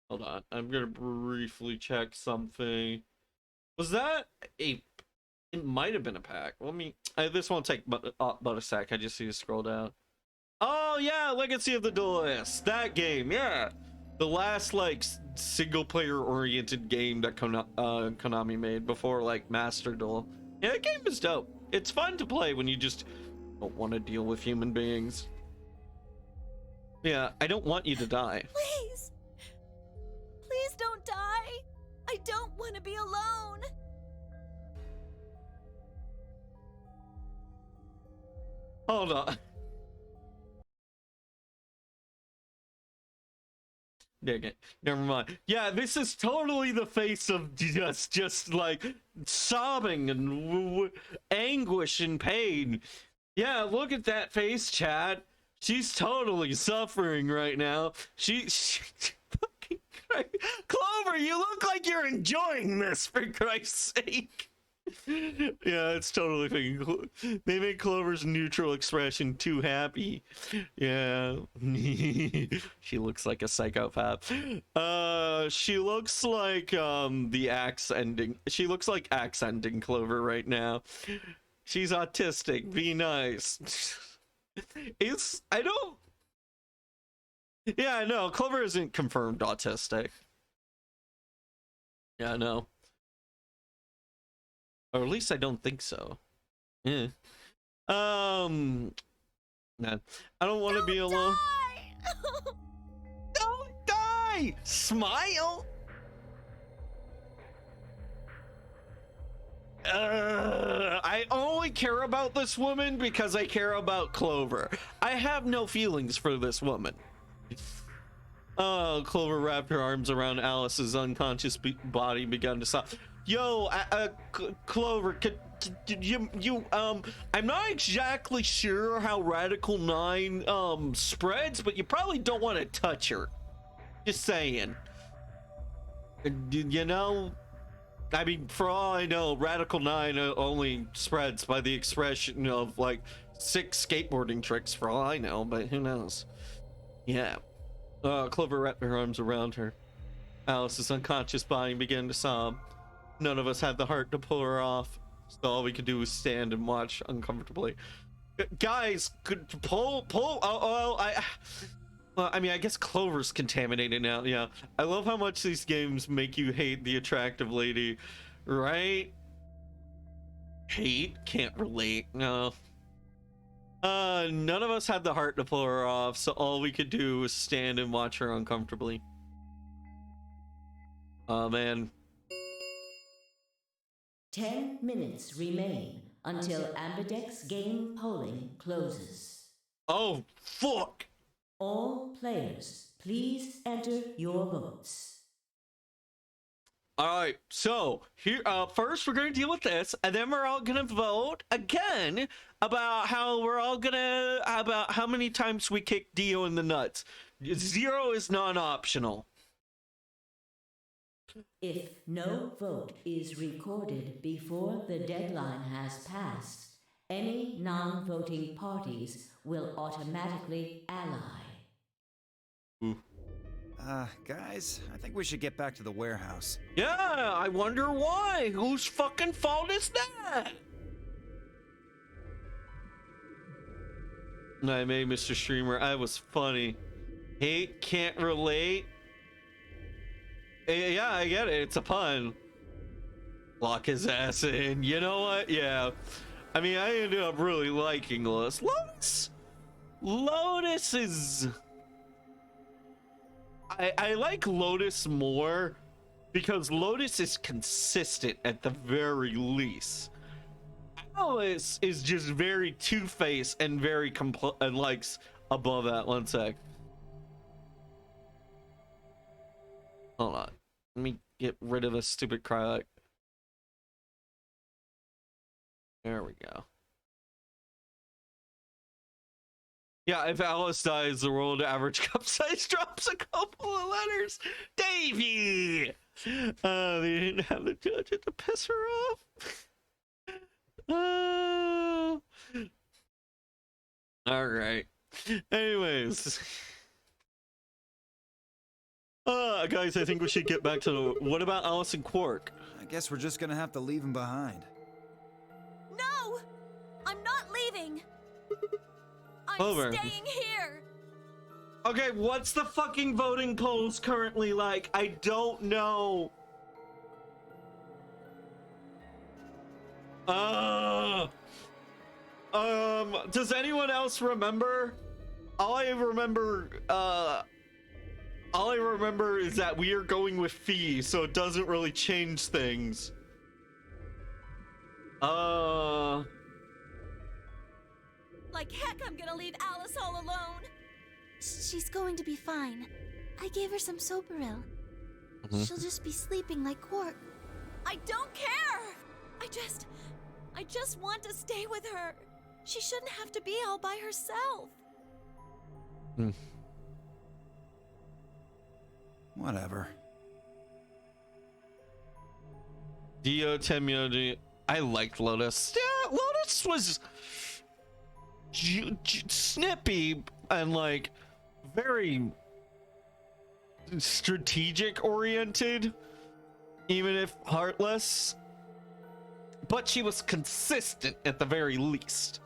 Hold on, I'm gonna briefly check something. Was that a... It might have been a pack. Let me... this won't take but a sec. I just need to scroll down. Oh yeah, Legacy of the Duelist. That game, yeah. The last like single player oriented game that Konami made before like Master Duel. Yeah, that game is dope. It's fun to play when you just don't want to deal with human beings. Yeah, I don't want you to die. Please! Please don't die! I don't want to be alone! Hold on. Dang it. Never mind. Yeah, this is totally the face of just like sobbing and anguish and pain. Yeah, look at that face, chat. She's totally suffering right now. She fucking Clover, you look like you're enjoying this, for Christ's sake. Yeah, it's totally thinking. They made Clover's neutral expression too happy. Yeah. She looks like a psychopath. She looks like the axe ending. She looks like axe ending Clover right now. She's autistic. Be nice. I don't. Yeah, no, Clover isn't confirmed autistic. Yeah, no. Or at least I don't think so. Yeah. Man, I don't want to be alone. Don't die! Smile! I only care about this woman because I care about Clover. I have no feelings for this woman. Oh, Clover wrapped her arms around Alice's unconscious body, begun to sob. Yo, Clover, could you I'm not exactly sure how Radical 9 spreads, but you probably don't want to touch her. Just saying. You know, I mean, for all I know, Radical 9 only spreads by the expression of like 6 skateboarding tricks, for all I know, but who knows? Yeah. Clover wrapped her arms around her. Alice's unconscious body began to sob. None of us had the heart to pull her off, so all we could do was stand and watch uncomfortably. Guys, could pull. Well, I mean, I guess Clover's contaminated now. Yeah, I love how much these games make you hate the attractive lady, right? Hate? Can't relate. No. None of us had the heart to pull her off, so all we could do was stand and watch her uncomfortably. Oh, man. 10 minutes remain until Ambidex game polling closes. Oh, fuck! All players, please enter your votes. All right, so here, first we're gonna deal with this, and then we're all gonna vote again about about how many times we kick Dio in the nuts. 0 is non-optional. If no vote is recorded before the deadline has passed, any non-voting parties will automatically ally. Guys, I think we should get back to the warehouse. Yeah, I wonder why. Whose fucking fault is that? I made Mr. Streamer. I was funny. Hate, can't relate. Yeah, I get it. It's a pun. Lock his ass in. You know what? Yeah. I mean, I ended up really liking Lotus. Lotus is... I like Lotus more because Lotus is consistent at the very least. Alice is just very two-faced and very and likes above that. One sec. Hold on. Let me get rid of this stupid Krylak. There we go. Yeah, if Alice dies, the world average cup size drops a couple of letters. Davey! They didn't have the judge to piss her off. Alright. Anyways. Guys, I think we should get back to what about Alice and Quark? I guess we're just gonna have to leave him behind. No! I'm not leaving! I'm Over. staying here! Okay, what's the fucking voting polls currently like? I don't know. Does anyone else remember? All I remember is that we are going with Fee, so it doesn't really change things. Like heck, I'm gonna leave Alice all alone. She's going to be fine. I gave her some Soparil. She'll just be sleeping like Quark. I don't care! I just want to stay with her. She shouldn't have to be all by herself. Whatever. Dio, Temyo, I liked Lotus. Yeah, Lotus was snippy and like very strategic oriented, even if heartless. But she was consistent at the very least.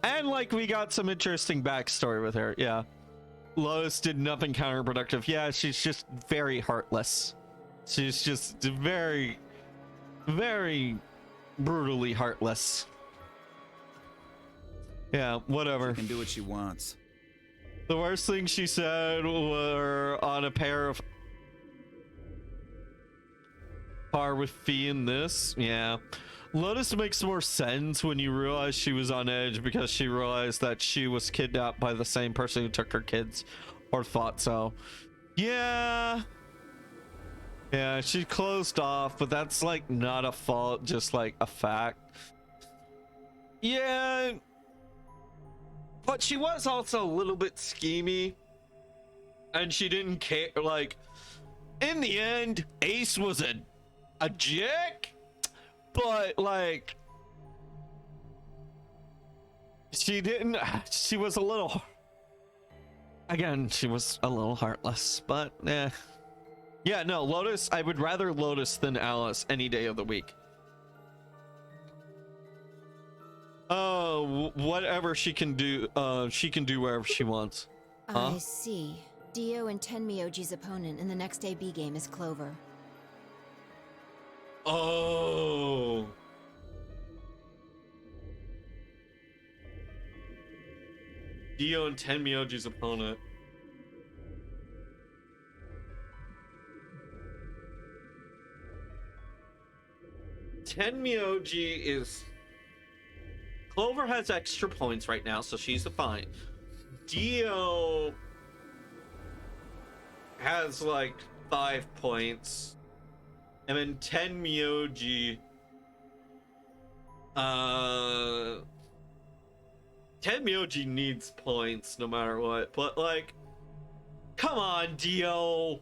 And like we got some interesting backstory with her. Yeah. Lotus did nothing counterproductive. Yeah, she's just very heartless. She's just very, very brutally heartless. Yeah, whatever. She can do what she wants. The worst thing she said were on a par with Fee in this. Yeah. Lotus makes more sense when you realize she was on edge because she realized that she was kidnapped by the same person who took her kids, or thought so. Yeah. Yeah, she closed off, but that's like not a fault, just like a fact. Yeah. But she was also a little bit schemy. And she didn't care, like, in the end, Ace was a a chick, but like she didn't. She was a little. Again, she was a little heartless, but yeah, no, Lotus. I would rather Lotus than Alice any day of the week. Oh, whatever she can do wherever she wants. Huh? I see. Dio and Tenmyoji's opponent in the next AB game is Clover. Oh. Dio and Tenmyoji's opponent. Tenmyoji is... Clover has extra points right now, so she's fine. Dio has like 5 points. And then Tenmyoji... Tenmyoji needs points no matter what, but like... Come on, Dio!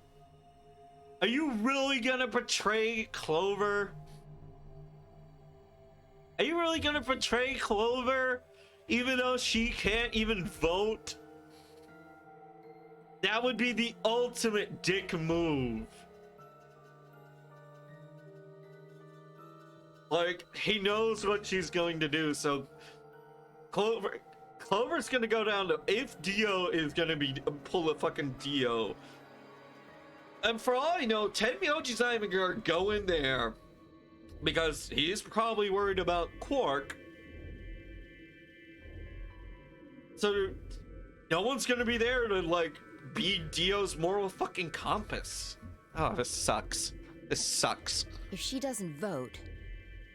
Are you really gonna betray Clover? Are you really gonna betray Clover, even though she can't even vote? That would be the ultimate dick move. Like, he knows what she's going to do, so Clover's gonna go down to, if Dio is gonna pull a fucking Dio. And for all I know, Tenmyoji's not even gonna go in there, because he's probably worried about Quark. So no one's gonna be there to like be Dio's moral fucking compass. Oh, this sucks. This sucks. If she doesn't vote,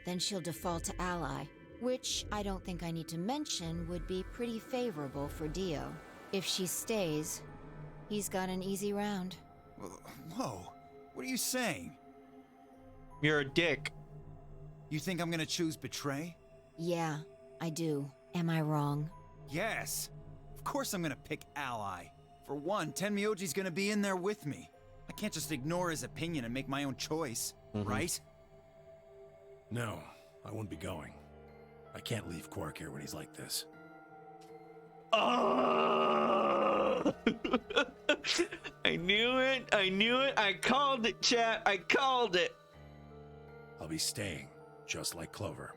then she'll default to Ally, which I don't think I need to mention would be pretty favorable for Dio. If she stays, he's got an easy round. Whoa, what are you saying? You're a dick. You think I'm gonna choose betray? Yeah, I do. Am I wrong? Yes. Of course I'm gonna pick Ally. For one, Tenmyoji's gonna be in there with me. I can't just ignore his opinion and make my own choice, right? No, I won't be going. I can't leave Quark here when he's like this. Oh! I knew it. I knew it. I called it, chat. I called it. I'll be staying, just like Clover.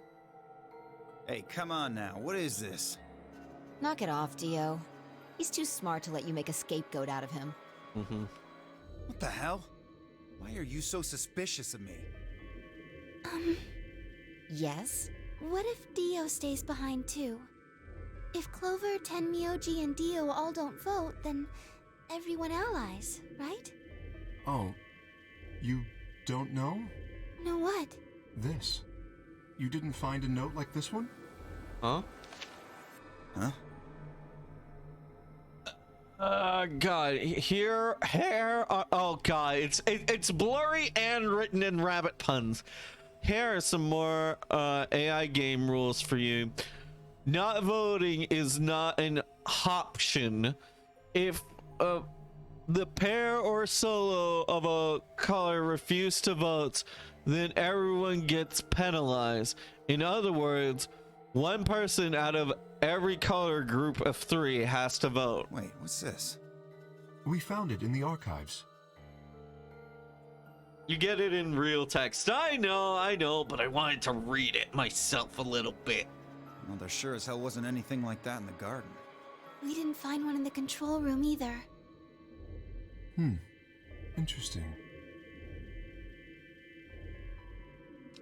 Hey, come on now. What is this? Knock it off, Dio. He's too smart to let you make a scapegoat out of him. What the hell? Why are you so suspicious of me? Yes? What if Dio stays behind too? If Clover, Tenmyoji, and Dio all don't vote, then everyone allies, right? Oh, you don't know? Know what? This. You didn't find a note like this one? Huh? Huh? God, here, oh God, it's blurry and written in rabbit puns. Here are some more AI game rules for you. Not voting is not an option. If the pair or solo of a color refuse to vote, then everyone gets penalized. In other words, one person out of every color group of 3 has to vote. Wait, what's this? We found it in the archives. You get it in real text. I know, but I wanted to read it myself a little bit. Well, there sure as hell wasn't anything like that in the garden. We didn't find one in the control room either. Interesting.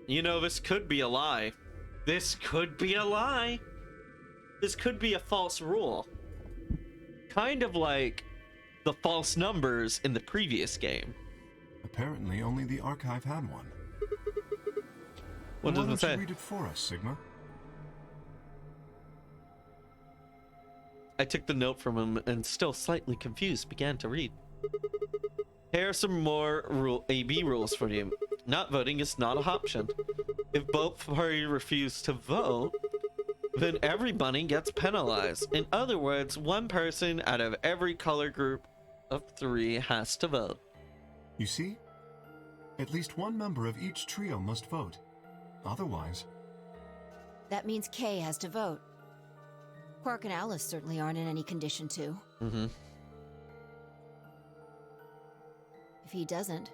You know, this could be a lie. This could be a lie. This could be a false rule. Kind of like the false numbers in the previous game. Apparently, only the archive had one. What does it Why don't say? you read it for us, Sigma? I took the note from him and, still slightly confused, began to read. Here are some more AB rules for you. Not voting is not an option. If both parties refuse to vote, then everybody gets penalized. In other words, one person out of every color group of 3 has to vote. You see? At least one member of each trio must vote. Otherwise, That means Kay has to vote. Quark and Alice certainly aren't in any condition to. Mm-hmm. If he doesn't,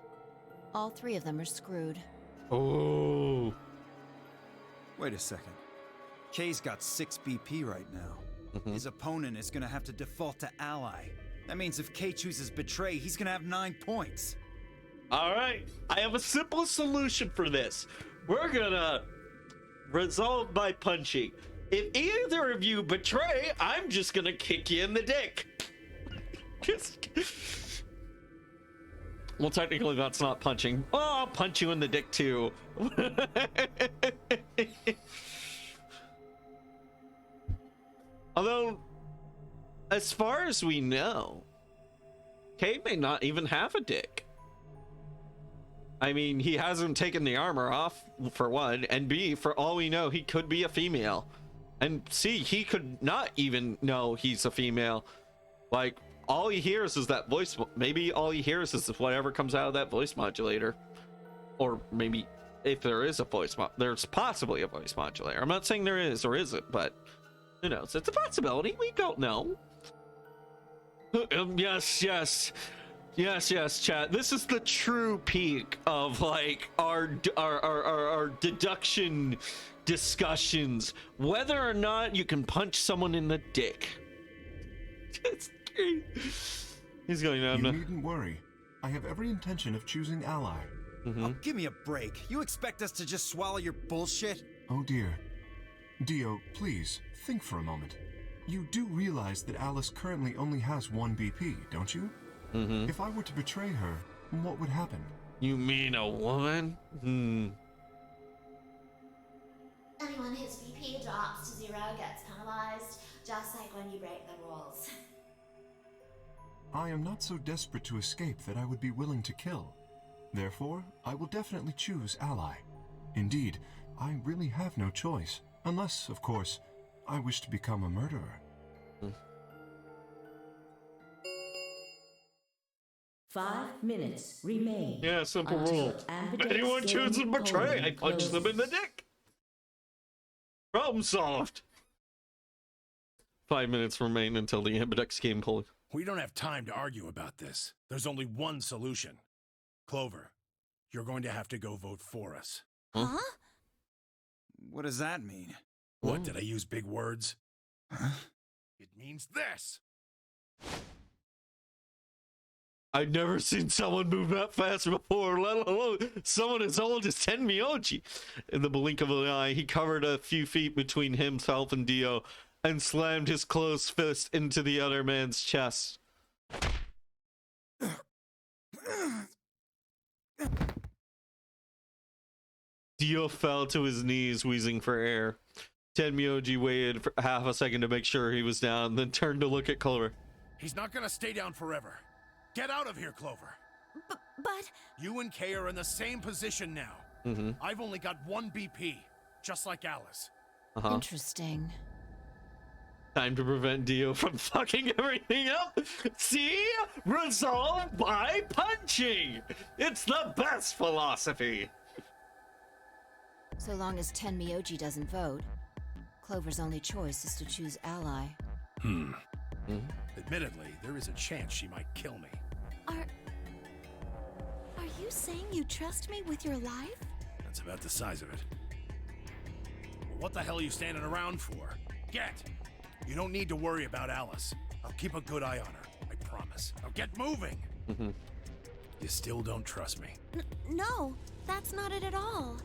all three of them are screwed. Oh. Wait a second. Kay's got 6 BP right now. His opponent is gonna have to default to ally. That means if Kay chooses betray, he's gonna have 9 points. All right, I have a simple solution for this. We're gonna resolve by punching. If either of you betray, I'm just gonna kick you in the dick. Well, technically that's not punching. Oh, I'll punch you in the dick too. Although, as far as we know, Kay may not even have a dick. I mean, he hasn't taken the armor off, for one, and B, for all we know, he could be a female. And C, he could not even know he's a female. Like, all he hears is that voice. Maybe all he hears is whatever comes out of that voice modulator. Or maybe if there is a voice there's possibly a voice modulator. I'm not saying there is or isn't, but who knows? It's a possibility. We don't know. Yes, chat. This is the true peak of like our deduction discussions. Whether or not you can punch someone in the dick. He's going down. You needn't worry. I have every intention of choosing ally. Oh, give me a break. You expect us to just swallow your bullshit? Oh dear. Dio, please, think for a moment. You do realize that Alice currently only has 1 BP, don't you? If I were to betray her, what would happen? You mean a woman? Anyone whose BP drops to 0 gets penalized, just like when you break the rules. I am not so desperate to escape that I would be willing to kill. Therefore, I will definitely choose ally. Indeed, I really have no choice. Unless, of course, I wish to become a murderer. 5 minutes remain. Yeah, simple until rule. ambidextrous Anyone chooses betray, I polling punch them in the closes. dick. Problem solved. 5 minutes remain until the ambidex game pull. We don't have time to argue about this. There's only one solution. Clover, you're going to have to go vote for us. Huh? What does that mean? What, did I use big words? Huh? It means this. I've never seen someone move that fast before, let alone someone as old as Tenmyoji. In the blink of an eye, he covered a few feet between himself and Dio and slammed his closed fist into the other man's chest. Dio fell to his knees, wheezing for air. Tenmyoji waited for half a second to make sure he was down, then turned to look at Clover. He's not gonna stay down forever. Get out of here, Clover. But... You and Kay are in the same position now. I've only got 1 BP, just like Alice. Interesting. Time to prevent Dio from fucking everything up. See? Resolve by punching. It's the best philosophy. So long as Tenmyoji doesn't vote, Clover's only choice is to choose ally. Admittedly, there is a chance she might kill me. Are you saying you trust me with your life? That's about the size of it. Well, what the hell are you standing around for? Get! You don't need to worry about Alice. I'll keep a good eye on her, I promise. Now get moving! You still don't trust me. No, that's not it at all.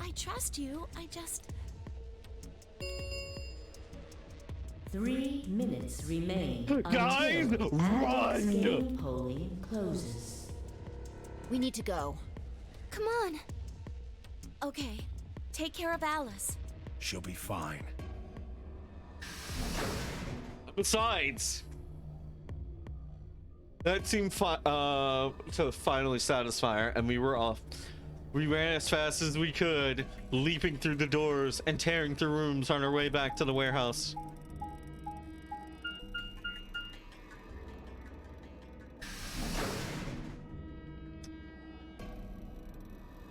I trust you, I just... 3 minutes remain Guys, until run! ambidextrous game polling closes. We need to go. Come on. Okay, take care of Alice. She'll be fine. Besides, that seemed to finally satisfy her, and we were off. We ran as fast as we could, leaping through the doors and tearing through rooms on our way back to the warehouse.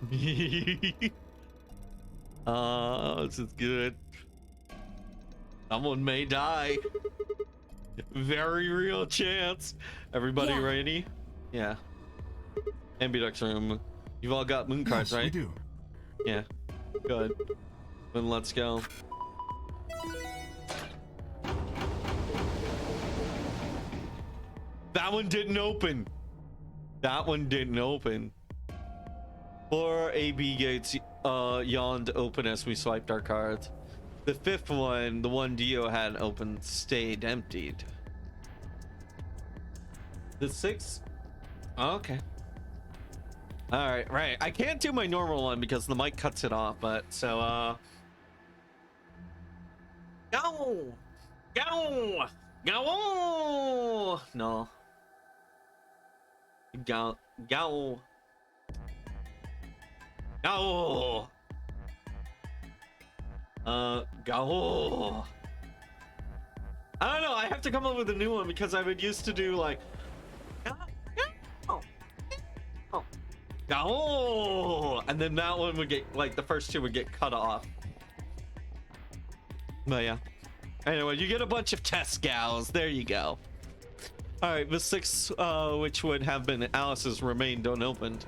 This is good. Someone may die. Very real chance. Everybody Yeah. ready? Yeah. Ambidex room. You've all got moon cards, Yes, right? we do. Yeah. Good. Then let's go. That one didn't open. That one didn't open. 4 AB gates yawned open as we swiped our cards. The fifth one, the one Dio hadn't opened, stayed emptied. The sixth? Oh, okay. All right, right. I can't do my normal one because the mic cuts it off, but so, go! Go! Go! No. Go. Go. Go! Go! I don't know, I have to come up with a new one because I would used to do like go, and then that one would get like the first two would get cut off. But yeah. Anyway, you get a bunch of test gals. There you go. All right, the six, which would have been Alice's, remained unopened.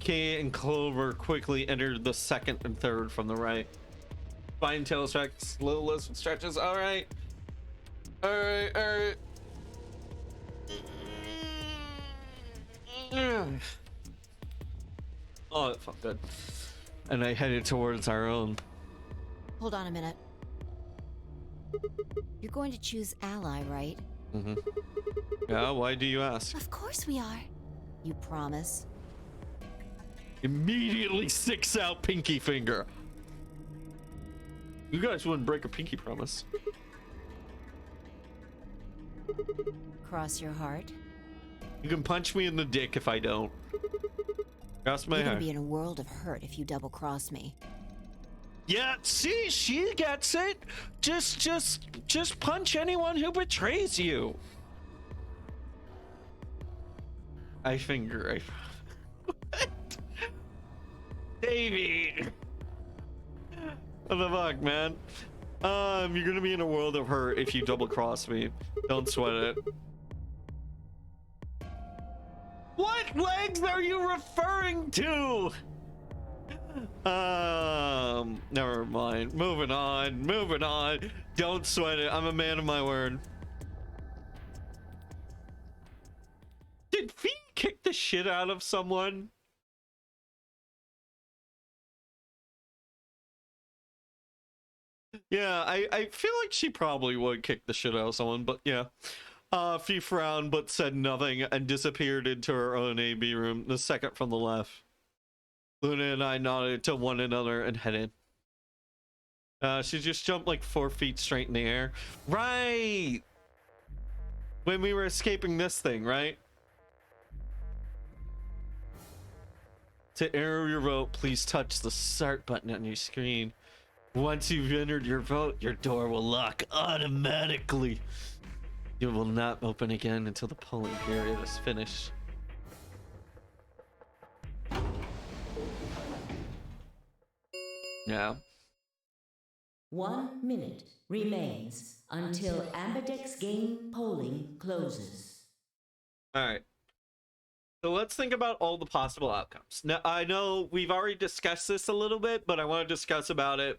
Kay and Clover quickly entered the second and third from the right. Fine tail stretches, little list stretches. All right. All right. All right. Oh, it felt good. And I headed towards our own. Hold on a minute. You're going to choose Ally, right? Mm-hmm. Yeah, why do you ask? Of course we are. You promise? Immediately sticks out pinky finger. You guys wouldn't break a pinky promise. Cross your heart. You can punch me in the dick if I don't. Cross my You're gonna heart. be in a world of hurt if you double cross me. Yeah, see, she gets it. Just punch anyone who betrays you. I finger. What? Davey. What the fuck, man? You're gonna be in a world of hurt if you double cross me. Don't sweat it. What legs are you referring to? Never mind. Moving on. Moving on. Don't sweat it. I'm a man of my word. Did Fee kick the shit out of someone? Yeah, I feel like she probably would kick the shit out of someone, but yeah. Fee frowned but said nothing and disappeared into her own AB room, the second from the left. Luna and I nodded to one another and headed. She just jumped like 4 feet straight in the air. Right! When we were escaping this thing, right? To enter your vote, please touch the start button on your screen. Once you've entered your vote, your door will lock automatically. It will not open again until the polling period is finished. Yeah. 1 minute remains until Ambidex game polling closes. All right. So let's think about all the possible outcomes. Now, I know we've already discussed this a little bit, but I want to discuss about it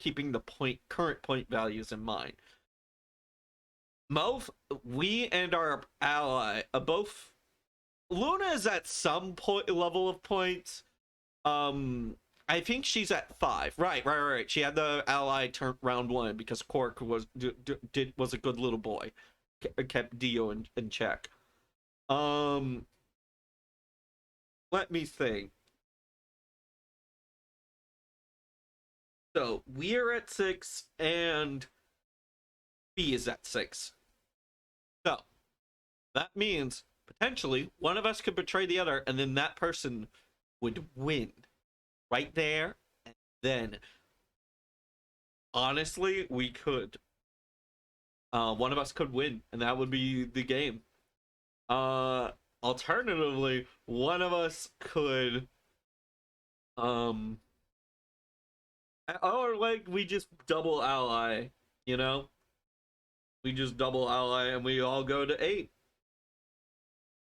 keeping the current point values in mind. We and our ally both. Luna is at some level of points. I think she's at 5. Right. She had the ally turn round 1 because Cork was a good little boy, kept Dio in check. Let me think. So we're at 6 and B is at 6. So that means potentially one of us could betray the other, and then that person would win right there. And then honestly, we could. One of us could win, and that would be the game. Alternatively, one of us could Or like we just double ally, you know? We just double ally and we all go to 8.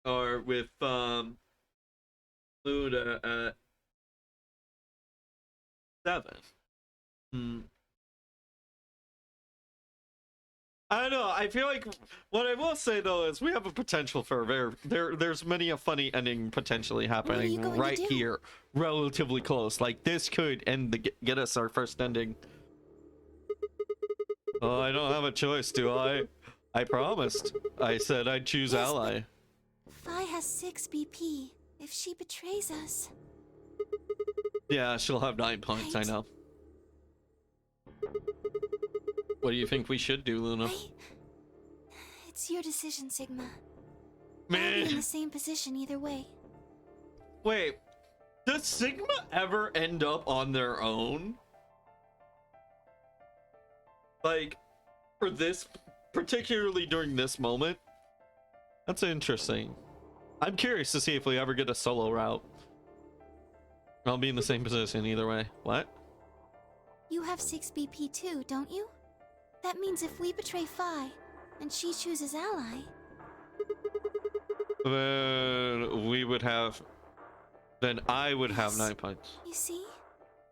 Or with Luda at 7. I don't know. I feel like what I will say though is we have a potential for there's many a funny ending potentially happening right here, relatively close. Like this could get us our first ending. Oh, I don't have a choice, do I? I promised. I said I'd choose ally. Phi has 6 BP. If she betrays us. Yeah, she'll have 9 points. Right. I know. What do you think we should do, Luna? It's your decision, Sigma. Man. I'll be in the same position either way. Wait, does Sigma ever end up on their own? Like, for this, particularly during this moment? That's interesting. I'm curious to see if we ever get a solo route. I'll be in the same position either way. What? You have 6 BP too, don't you? That means if we betray Phi, and she chooses ally... Then we would have... Then I would have 9 points. You see?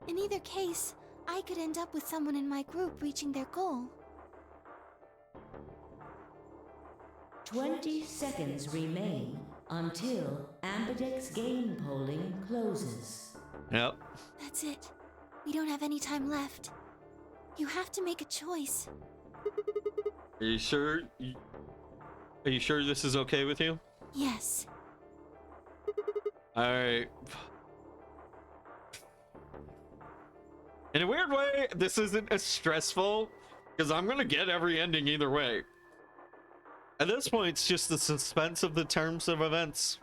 In either case, I could end up with someone in my group reaching their goal. 20 seconds remain until Ambidex game polling closes. Yep. That's it. We don't have any time left. You have to make a choice. Are you sure? Are you sure this is okay with you? Yes. Alright. In a weird way, this isn't as stressful, because I'm gonna get every ending either way. At this point, it's just the suspense of the terms of events.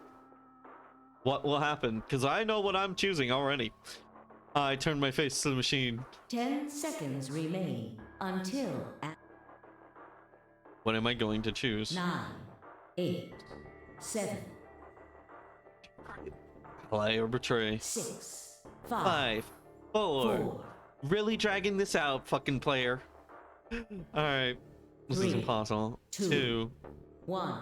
What will happen? Because I know what I'm choosing already. I turned my face to the machine. 10 seconds remain until... What am I going to choose? 9, 8, 7... Play or betray. 6, 5, 4. Really dragging this out, fucking player. Alright. This 3, is impossible. 2, 1.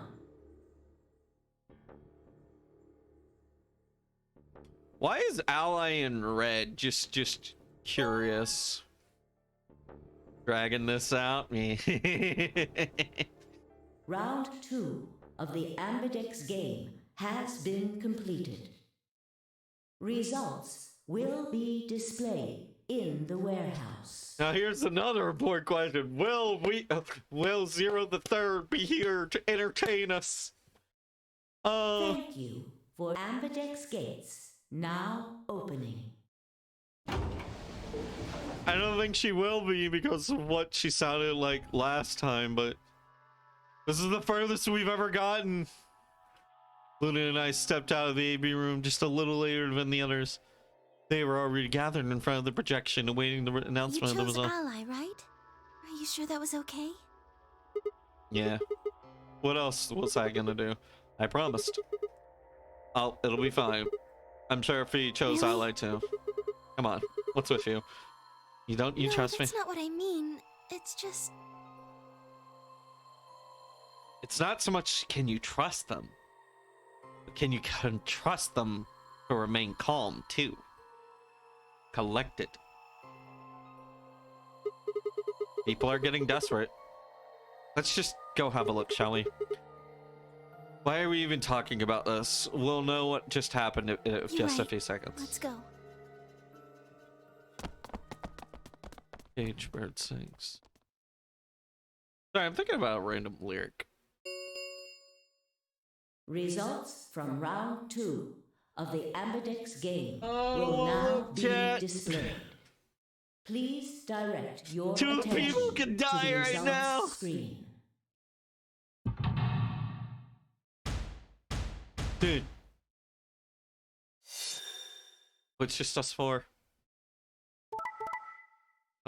Why is ally in red? Just curious. Dragging this out. Round 2 of the Ambidex game has been completed. Results will be displayed in the warehouse. Now here's another important question. Will Zero the Third be here to entertain us? Thank you for Ambidex gates now opening. I don't think she will be because of what she sounded like last time, but this is the furthest we've ever gotten. Luna and I stepped out of the AB room just a little later than the others. They were already gathered in front of the projection awaiting the announcement. You chose ally, right? Are you sure that was okay? Yeah. What else was I gonna do? I promised. Oh, it'll be fine. I'm sure if he chose really? ally too. Come on, what's with you? You trust me? That's not what I mean. It's just... It's not so much can you trust them, but can you trust them to remain calm too? Collected. People are getting desperate. Let's just go have a look, shall we? Why are we even talking about this? We'll know what just happened in just a few seconds. Let's go. Cage bird sings. Sorry, I'm thinking about a random lyric. Results from round 2 of the Ambidex game will now be displayed. Please direct your attention people can die to the right results now. Screen. Dude. What's just us 4?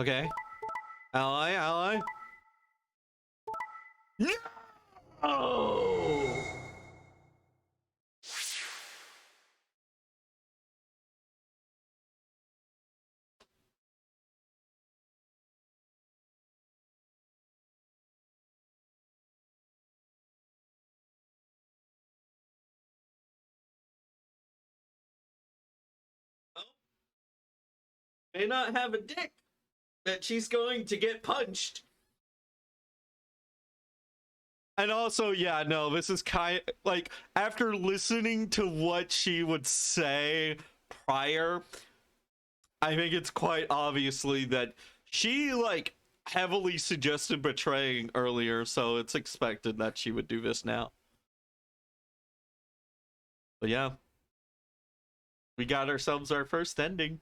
Okay. Ally. No! may not have a dick, that she's going to get punched. And also, yeah, no, this is kind like, after listening to what she would say prior, I think it's quite obviously that she, like, heavily suggested betraying earlier, so it's expected that she would do this now. But yeah, we got ourselves our first ending.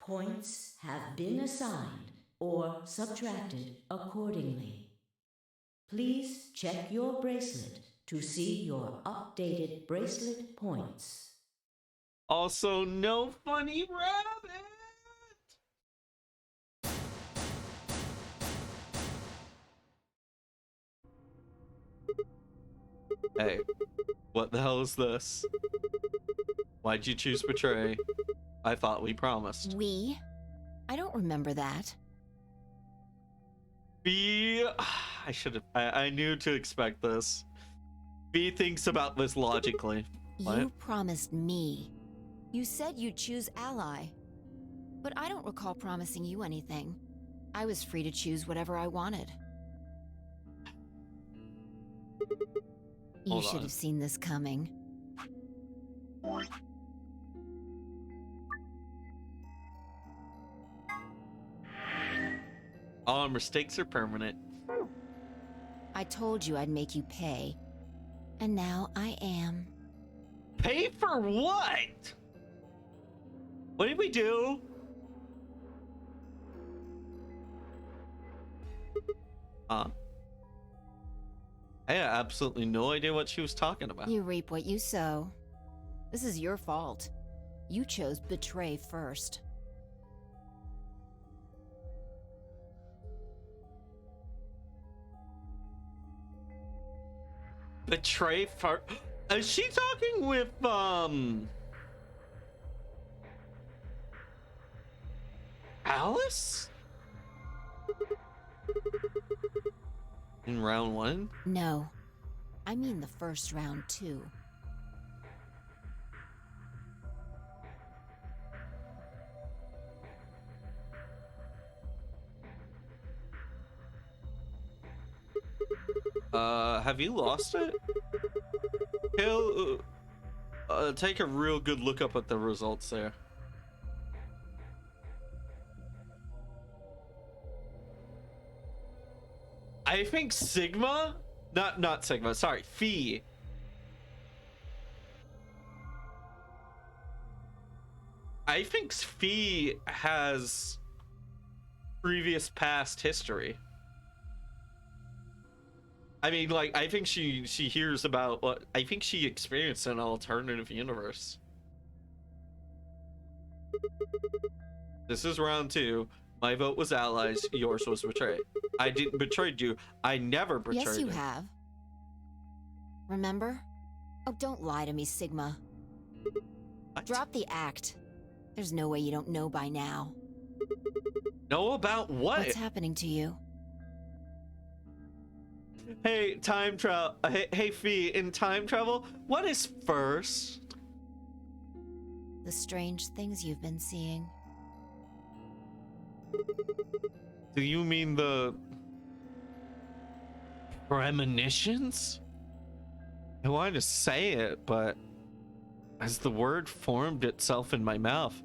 Points have been assigned or subtracted accordingly. Please check your bracelet to see your updated bracelet points. Also, no funny rabbit! Hey, what the hell is this? Why'd you choose betray? I thought we promised. We? I don't remember that. B, I should have. I knew to expect this. B thinks about this logically. What? You promised me. You said you'd choose Ally. But I don't recall promising you anything. I was free to choose whatever I wanted. You Hold should on. have seen this coming. Oh, mistakes are permanent. I told you I'd make you pay. And now I am. Pay for what? What did we do? I had absolutely no idea what she was talking about. You reap what you sow. This is your fault. You chose betray first. Betray for. Is she talking with Alice? In round 1? No. I mean the first round, too. Have you lost it? He'll take a real good look up at the results there. I think Sigma, not Sigma, sorry, Fee. I think Fee has previous past history. I mean, like, I think she hears about what I think she experienced an alternative universe. This is round 2. My vote was allies. Yours was betray. I didn't betray you. I never betrayed you. Yes, you have. Remember? Oh, don't lie to me, Sigma. What? Drop the act. There's no way you don't know by now. Know about what? What's happening to you? Hey, time travel. Hey, Fee, in time travel, what is first? The strange things you've been seeing. Do you mean the premonitions? I wanted to say it, but as the word formed itself in my mouth,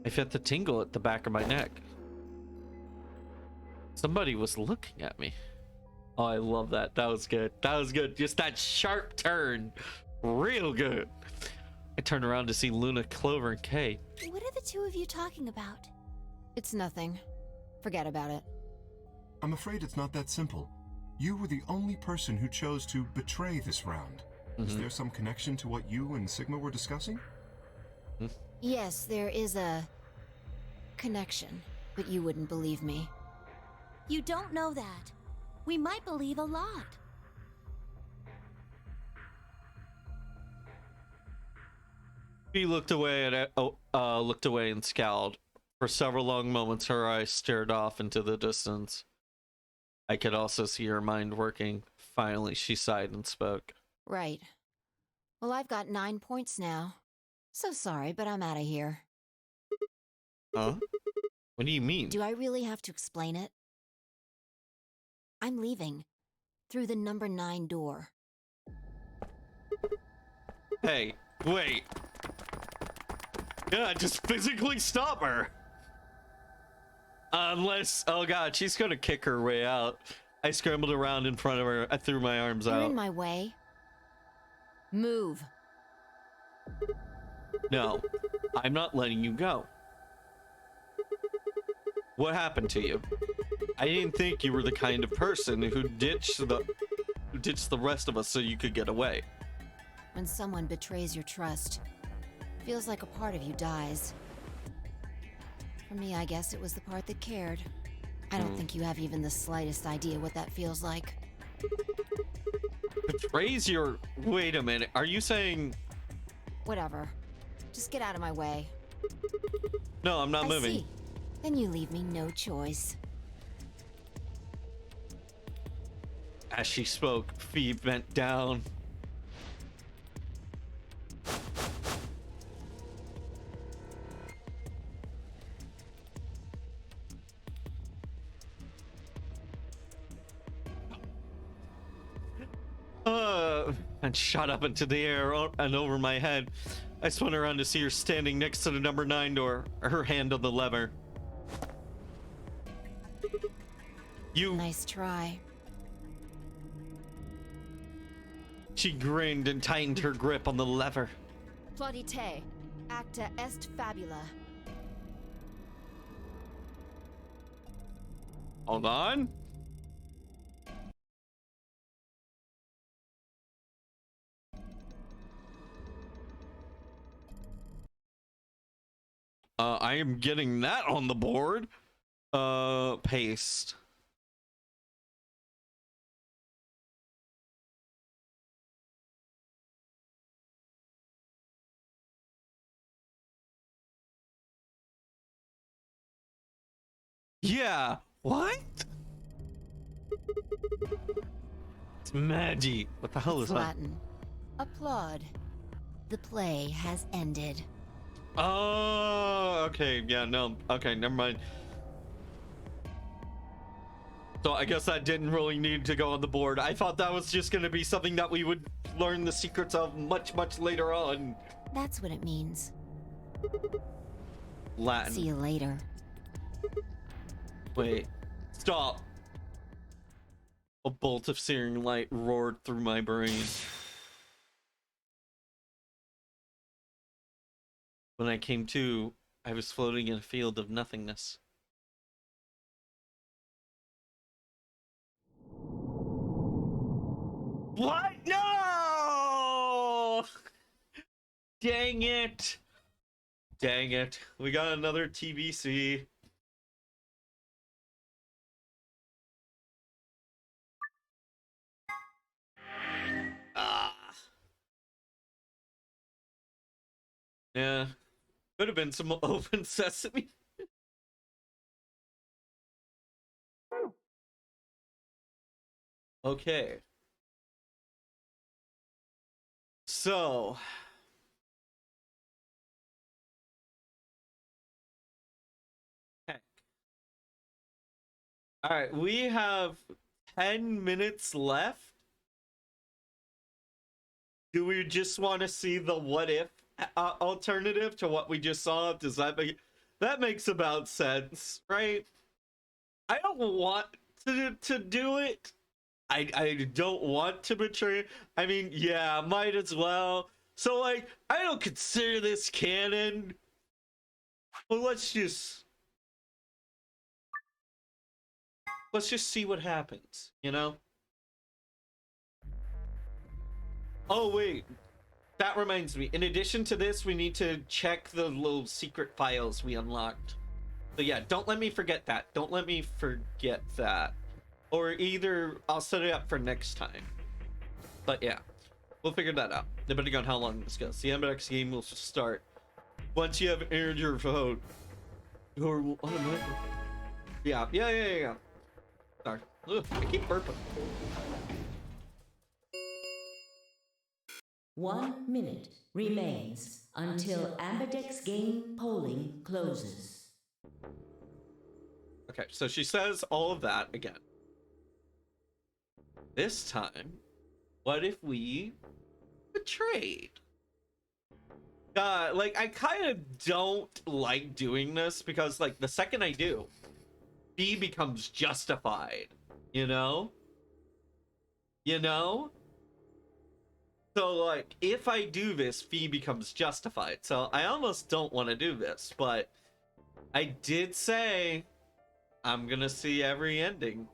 I felt the tingle at the back of my neck. Somebody was looking at me. Oh, I love that. That was good. That was good. Just that sharp turn. Real good. I turned around to see Luna, Clover, and Kay. What are the two of you talking about? It's nothing. Forget about it. I'm afraid it's not that simple. You were the only person who chose to betray this round. Is there some connection to what you and Sigma were discussing? Yes, there is a connection, but you wouldn't believe me. You don't know that. We might believe a lot. She looked away and scowled. For several long moments, her eyes stared off into the distance. I could also see her mind working. Finally, she sighed and spoke. Right. Well, I've got 9 points now. So sorry, but I'm out of here. Huh? What do you mean? Do I really have to explain it? I'm leaving. Through the number 9 door. Hey, wait. Yeah, just physically stop her. Unless, oh god, she's gonna kick her way out. I scrambled around in front of her. I threw my arms You're out. in my way. Move. No, I'm not letting you go. What happened to you? I didn't think you were the kind of person who ditched the rest of us so you could get away. When someone betrays your trust, feels like a part of you dies. For me, I guess it was the part that cared. I don't think you have even the slightest idea what that feels like. Betrays your... Wait a minute. Are you saying... Whatever. Just get out of my way. No, I'm not I moving. see. Then you leave me no choice. As she spoke, Phoebe bent down. And shot up into the air and over my head. I spun around to see her standing next to the number 9 door, her hand on the lever. You... Nice try. She grinned and tightened her grip on the lever. Plaudite, acta est fabula. Hold on. I am getting that on the board. Paste. Yeah, what? It's Maggie. What the hell is that? Latin. Applaud. The play has ended. Oh, okay. Yeah, no. Okay, never mind. So I guess that didn't really need to go on the board. I thought that was just going to be something that we would learn the secrets of much, much later on. That's what it means. Latin. See you later. Wait. Stop. A bolt of searing light roared through my brain. When I came to, I was floating in a field of nothingness. What? No! Dang it. Dang it. We got another TBC. Yeah. Could have been some open sesame. Okay. So. Heck. All right, we have 10 minutes left. Do we just want to see the what if alternative to what we just saw? Does that make that makes about sense, right? I don't want to do it. I don't want to betray. I mean, yeah, might as well. So like, I don't consider this canon. Well, let's just see what happens, you know? Oh wait, that reminds me. In addition to this, we need to check the little secret files we unlocked. So yeah, don't let me forget that. Don't let me forget that. Or either I'll set it up for next time. But yeah, we'll figure that out, depending on how long this goes. The MX game will start once you have entered your vote. Or yeah. Sorry, ugh, I keep burping. 1 minute remains until Ambidex game polling closes. Okay, so she says all of that again. This time, what if we betrayed? Like, I kind of don't like doing this because, like, the second I do, Fee becomes justified, you know? You know? So, like, if I do this, Fee becomes justified. So I almost don't want to do this, but I did say I'm gonna see every ending.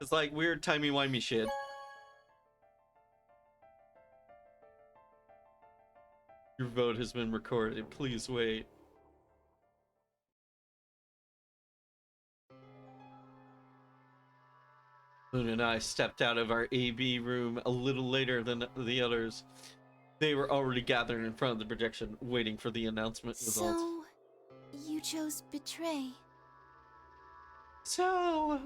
It's like weird timey-wimey shit. Your vote has been recorded. Please wait. Moon and I stepped out of our AB room a little later than the others. They were already gathered in front of the projection, waiting for the announcement results. So, you chose Betray. So,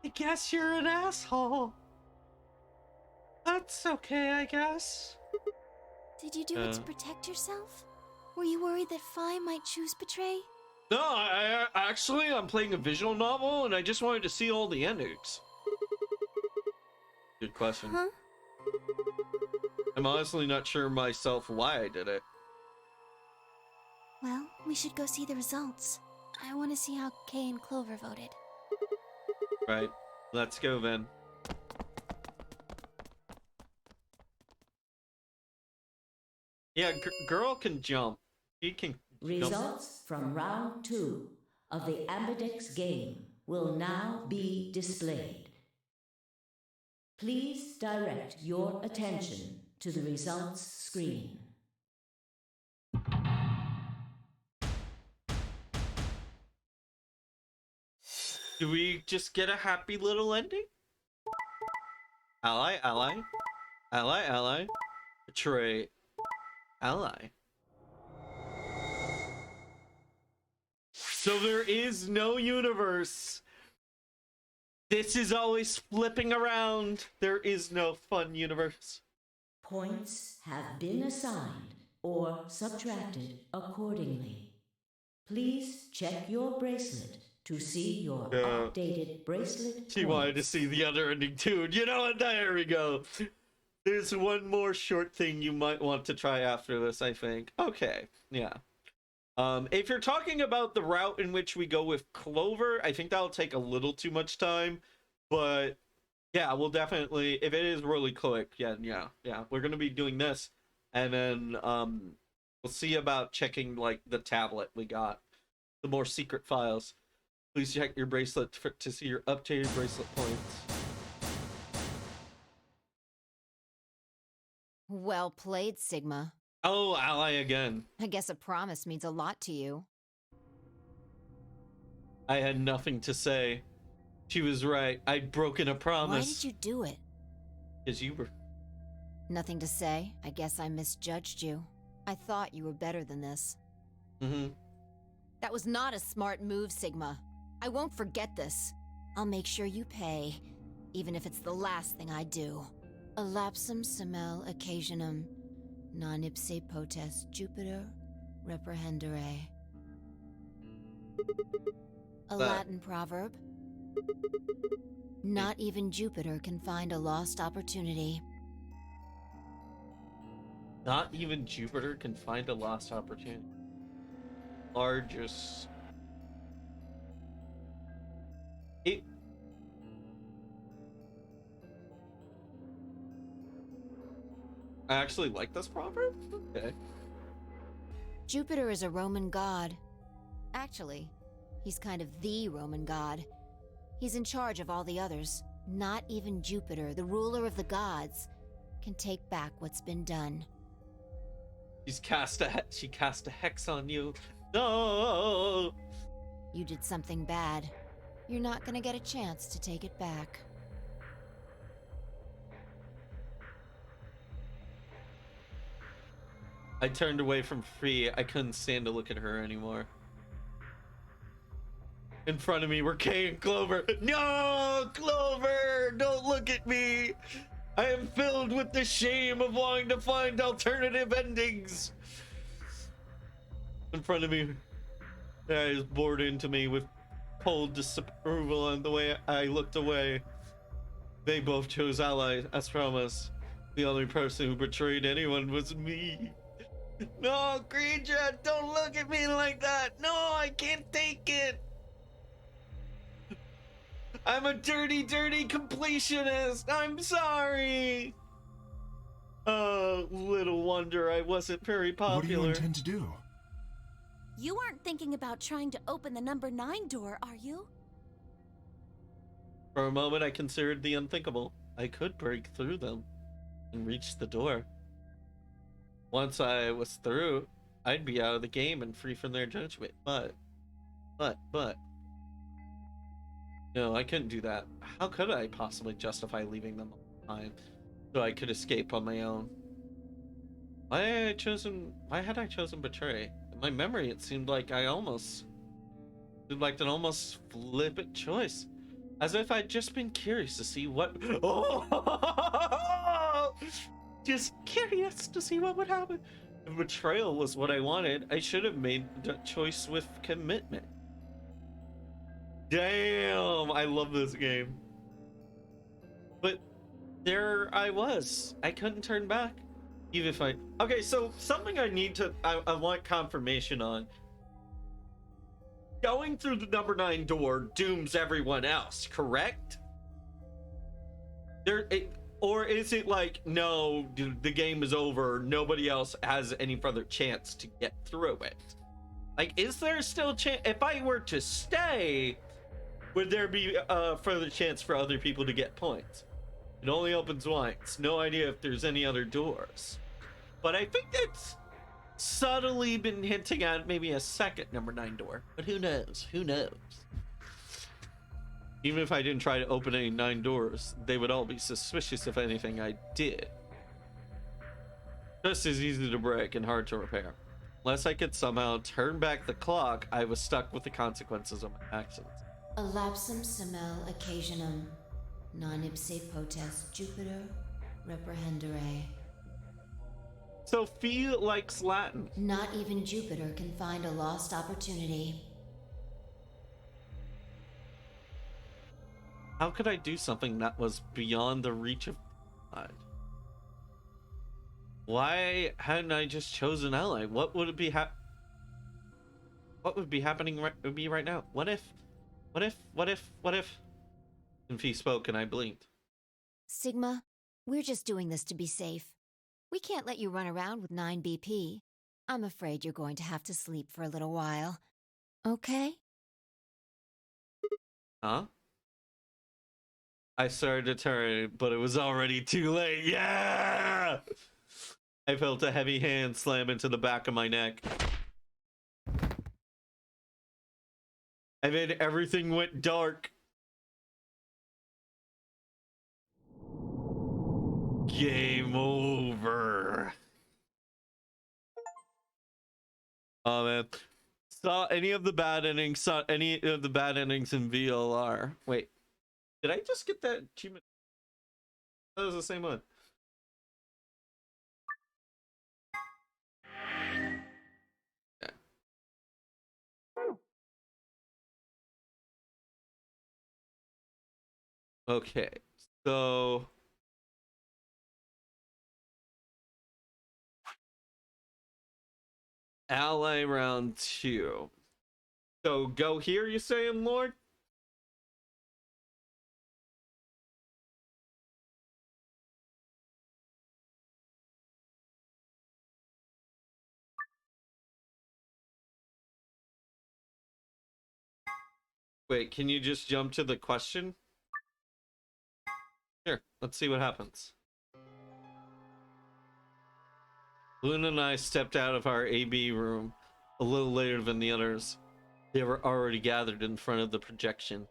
I guess you're an asshole. That's okay, I guess. Did you do it to protect yourself? Were you worried that Fi might choose Betray? No, I actually, I'm playing a visual novel, and I just wanted to see all the endings. Good question. Huh? I'm honestly not sure myself why I did it. Well, we should go see the results. I want to see how Kay and Clover voted. Right, let's go then. Yeah, girl can jump. She can Results from round 2 of the Ambidex game will now be displayed. Please direct your attention to the results screen. Do we just get a happy little ending? Ally, ally. Ally, ally. Betray. Ally. So there is no universe. This is always flipping around. There is no fun universe. Points have been assigned or subtracted accordingly. Please check your bracelet to see your updated bracelet. She wanted to see the other ending too. And you know what? There we go. There's one more short thing you might want to try after this, I think. Okay, yeah. If you're talking about the route in which we go with Clover, I think that'll take a little too much time. But yeah, we'll definitely, if it is really quick, yeah, we're gonna be doing this, and then we'll see about checking like the tablet we got, the more secret files. Please check your bracelet to see your updated bracelet points. Well played, Sigma. Oh, ally again. I guess a promise means a lot to you. I had nothing to say. She was right. I'd broken a promise. Why did you do it? Because you were... Nothing to say. I guess I misjudged you. I thought you were better than this. Mm-hmm. That was not a smart move, Sigma. I won't forget this. I'll make sure you pay, even if it's the last thing I do. Elapsum semel occasionum, non ipse potest Jupiter reprehendere. A Latin proverb. Not even Jupiter can find a lost opportunity. Not even Jupiter can find a lost opportunity. Largest... I actually like this proverb? Okay. Jupiter is a Roman god. Actually, he's kind of the Roman god. He's in charge of all the others. Not even Jupiter, the ruler of the gods, can take back what's been done. She cast a hex on you. No! You did something bad. You're not gonna get a chance to take it back. I turned away from Free. I couldn't stand to look at her anymore. In front of me were Kay and Clover. No, Clover, don't look at me. I am filled with the shame of wanting to find alternative endings. In front of me Their eyes bored into me with cold disapproval, and the way I looked away. They both chose Ally, as promised. The only person who betrayed anyone was me. No, Creature, don't look at me like that. No, I can't take it. I'm a dirty, dirty completionist. I'm sorry. Oh, little wonder I wasn't very popular. What do you intend to do? You aren't thinking about trying to open the number 9 door, are you? For a moment, I considered the unthinkable. I could break through them and reach the door. Once I was through, I'd be out of the game and free from their judgment. But. No, I couldn't do that. How could I possibly justify leaving them behind so I could escape on my own? Why had I chosen Betray? In my memory, it seemed like an almost flippant choice. As if I'd just been curious to see what... Oh! Just curious to see what would happen. If betrayal was what I wanted, I should have made the choice with commitment. Damn, I love this game. But there I was. I couldn't turn back. Even if I... Okay, so something I want confirmation on. Going through the number 9 door dooms everyone else, correct? Or is it like, no, the game is over, nobody else has any further chance to get through it? Like, is there still a chance? If I were to stay, would there be a further chance for other people to get points? It only opens once. No idea if there's any other doors. But I think that's subtly been hinting at maybe a second number 9 door. But who knows? Who knows? Even if I didn't try to open any 9 doors, they would all be suspicious of anything I did. Just as easy to break and hard to repair. Unless I could somehow turn back the clock, I was stuck with the consequences of my actions. Elapsum semel occasionum, non ipse potest Jupiter reprehendere. Sophie likes Latin. Not even Jupiter can find a lost opportunity. How could I do something that was beyond the reach of God? Why hadn't I just chosen Ally? What would it be What would be happening right now? What if? And he spoke and I blinked. Sigma, we're just doing this to be safe. We can't let you run around with 9 BP. I'm afraid you're going to have to sleep for a little while. Okay? Huh? I started to turn, but it was already too late. Yeah! I felt a heavy hand slam into the back of my neck. And then everything went dark. Game over. Oh man. Saw any of the bad endings in VLR. Wait. Did I just get that achievement? That was the same one. Yeah. Okay, so Ally round 2. So go here, you saying, Lord? Wait, can you just jump to the question? Here, let's see what happens. Luna and I stepped out of our AB room a little later than the others. They were already gathered in front of the projection,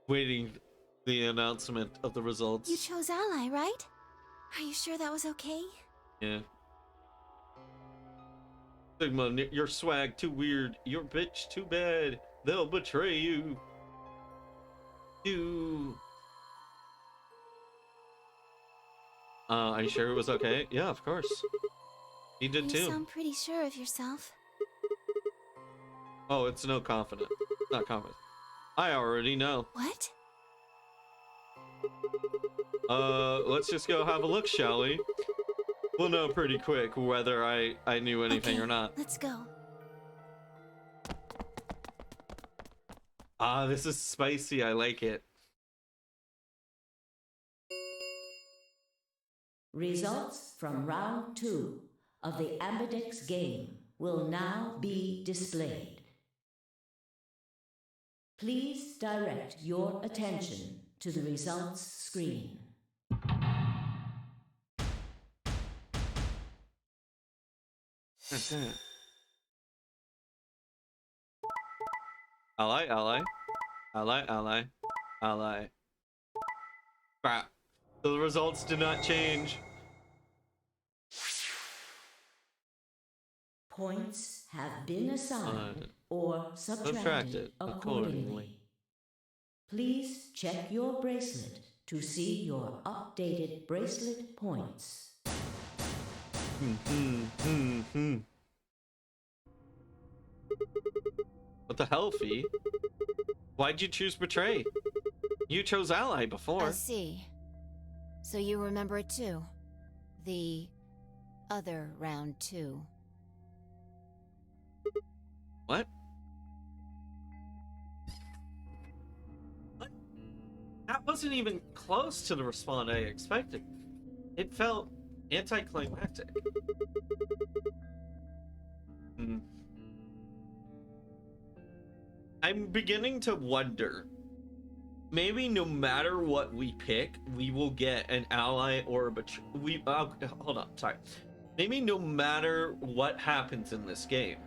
waiting the announcement of the results. You chose Ally, right? Are you sure that was okay? Yeah. Sigma, your swag too weird. Your bitch too bad. They'll betray you. Are you sure it was okay? Yeah, of course. He did too. You sound pretty sure of yourself. Oh, it's no confident. Not confident. I already know. What? Let's just go have a look, shall we? We'll know pretty quick whether I knew anything Okay, or not. Let's go. Ah, this is spicy. I like it. Results from round 2 of the Ambidex game will now be displayed. Please direct your attention to the results screen. Ally, ally. Ally, ally. Ally. Crap. The results did not change. Points have been assigned or subtracted subtracted accordingly. Please check your bracelet to see your updated bracelet points. What the hell, Fee? Why'd you choose Betray? You chose Ally before. I see. So you remember it too? The other round 2. What? What? That wasn't even close to the response I expected. It felt anticlimactic. I'm beginning to wonder. Maybe no matter what we pick, we will get an ally or a betray. Hold on, sorry. Maybe no matter what happens in this game,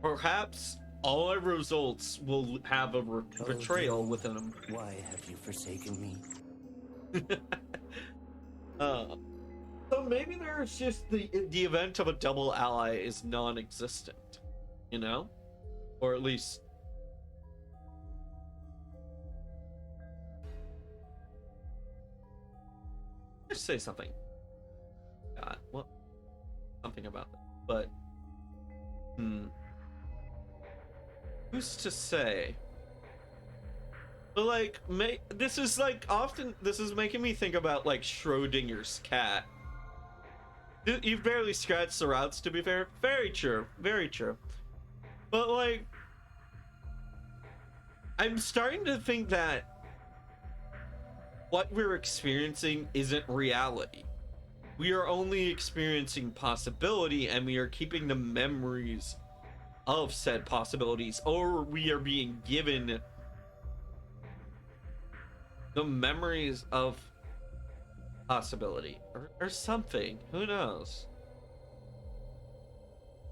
perhaps all our results will have a betrayal within them. Why have you forsaken me? So maybe there's just the event of a double ally is non-existent, you know, or at least. Just say something. God, well, something about that, but who's to say? But like, this is like often. This is making me think about like Schrodinger's cat. You've barely scratched the routes, to be fair. Very true, very true. But like, I'm starting to think that what we're experiencing isn't reality. We are only experiencing possibility, and we are keeping the memories of said possibilities, or we are being given the memories of possibility or something. Who knows?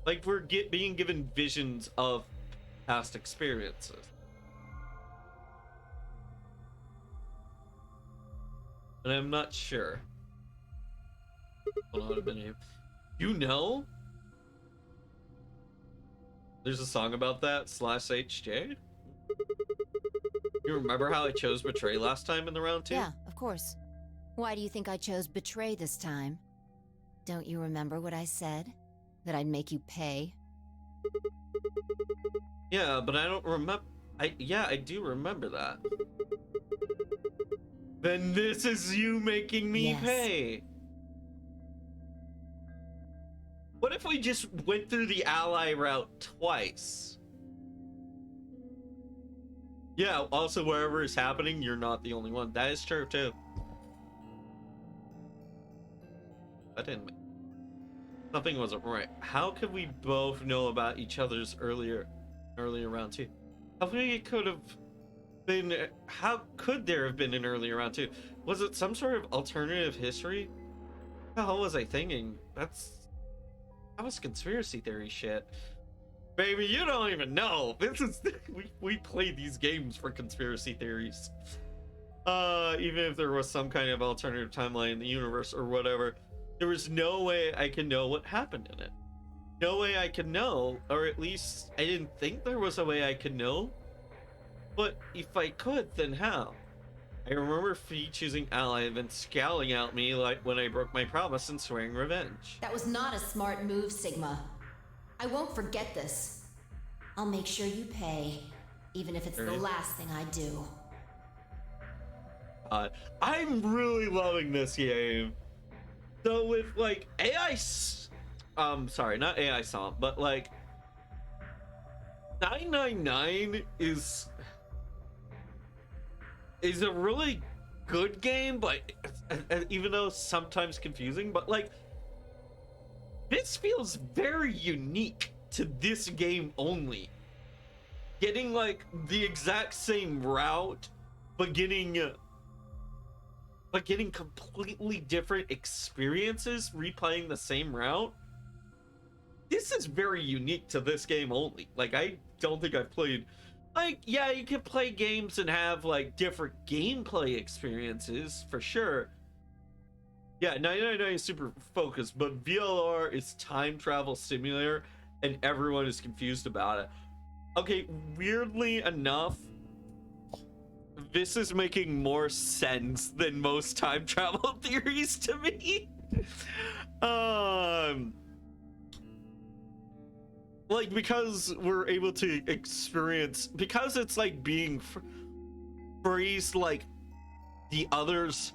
Like we're being given visions of past experiences. But I'm not sure. Hold on a minute. You know? There's a song about that, /HJ? You remember how I chose Betray last time in the round 2? Yeah, of course. Why do you think I chose Betray this time? Don't you remember what I said? That I'd make you pay? Yeah, but I don't remember. I do remember that. Then this is you making me pay. What if we just went through the ally route twice? Yeah, also wherever it's happening, you're not the only one. That is true too. That didn't make... Something wasn't right. How could we both know about each other's earlier round 2? How could there have been an earlier round 2? Was it some sort of alternative history? What the hell was I thinking? That was conspiracy theory shit. Baby, you don't even know. This is we play these games for conspiracy theories. Even if there was some kind of alternative timeline in the universe or whatever, there was no way I could know what happened in it. No way I could know, or at least I didn't think there was a way I could know. But if I could, then how? I remember Fee choosing ally and then scowling at me like when I broke my promise and swearing revenge. That was not a smart move, Sigma. I won't forget this. I'll make sure you pay, even if it's the last thing I do. I'm really loving this game. So with like AI, sorry, not AI Stomp, but like 999 is a really good game, but even though sometimes confusing, but like this feels very unique to this game only. Getting like the exact same route, but getting completely different experiences replaying the same route. This is very unique to this game only. Like, I don't think I've played, like, yeah, you can play games and have like different gameplay experiences for sure. Yeah, 999 is super focused, but VLR is time travel simulator and everyone is confused about it. Okay, weirdly enough, this is making more sense than most time travel theories to me. Like, because we're able to experience, because it's like being phrased like the others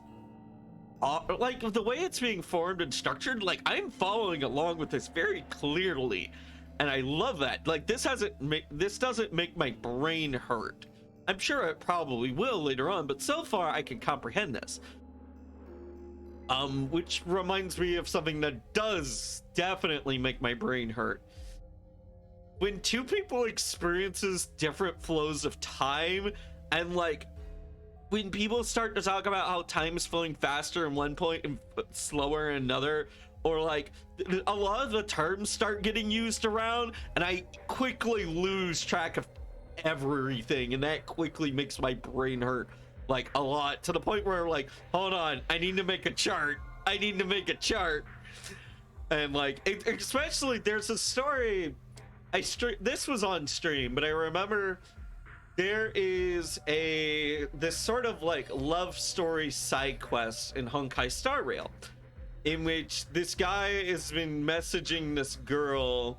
like the way it's being formed and structured, like I'm following along with this very clearly, and I love that. Like, this doesn't make my brain hurt. I'm sure it probably will later on, but so far I can comprehend this. Which reminds me of something that does definitely make my brain hurt. When two people experiences different flows of time, and like when people start to talk about how time is flowing faster in one point and slower in another, or like a lot of the terms start getting used around, and I quickly lose track of everything, and that quickly makes my brain hurt like a lot, to the point where like, hold on, I need to make a chart. And like, especially there's a story this was on stream, but I remember there is this sort of like love story side quest in Honkai Star Rail, in which this guy has been messaging this girl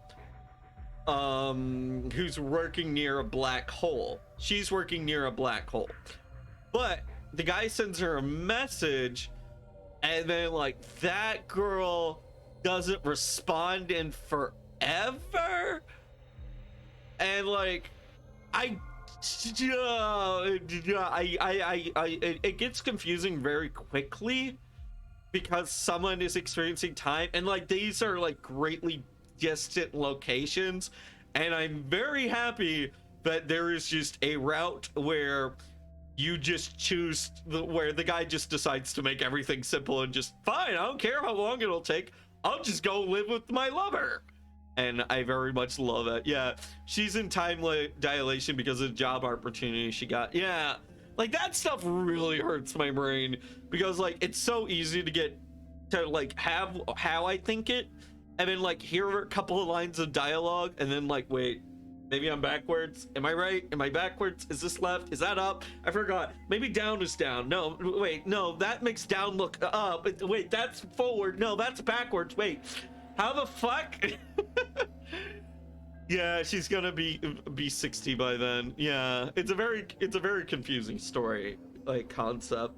who's working near a black hole. She's working near a black hole, but the guy sends her a message, and then like that girl doesn't respond in forever, and like it gets confusing very quickly because someone is experiencing time, and like these are like greatly distant locations, and I'm very happy that there is just a route where you just choose where the guy just decides to make everything simple and just fine, I don't care how long it'll take, I'll just go live with my lover. And I very much love it. Yeah, she's in time dilation because of the job opportunity she got. Yeah, like that stuff really hurts my brain, because like it's so easy to get to like have how I think it, and then like hear a couple of lines of dialogue, and then like, wait, maybe I'm backwards. Am I right? Am I backwards? Is this left? Is that up? I forgot. Maybe down is down. No, wait, no, that makes down look up. Wait, that's forward. No, that's backwards. Wait, how the fuck? Yeah, she's gonna be 60 by then. Yeah, it's a very confusing story, like, concept.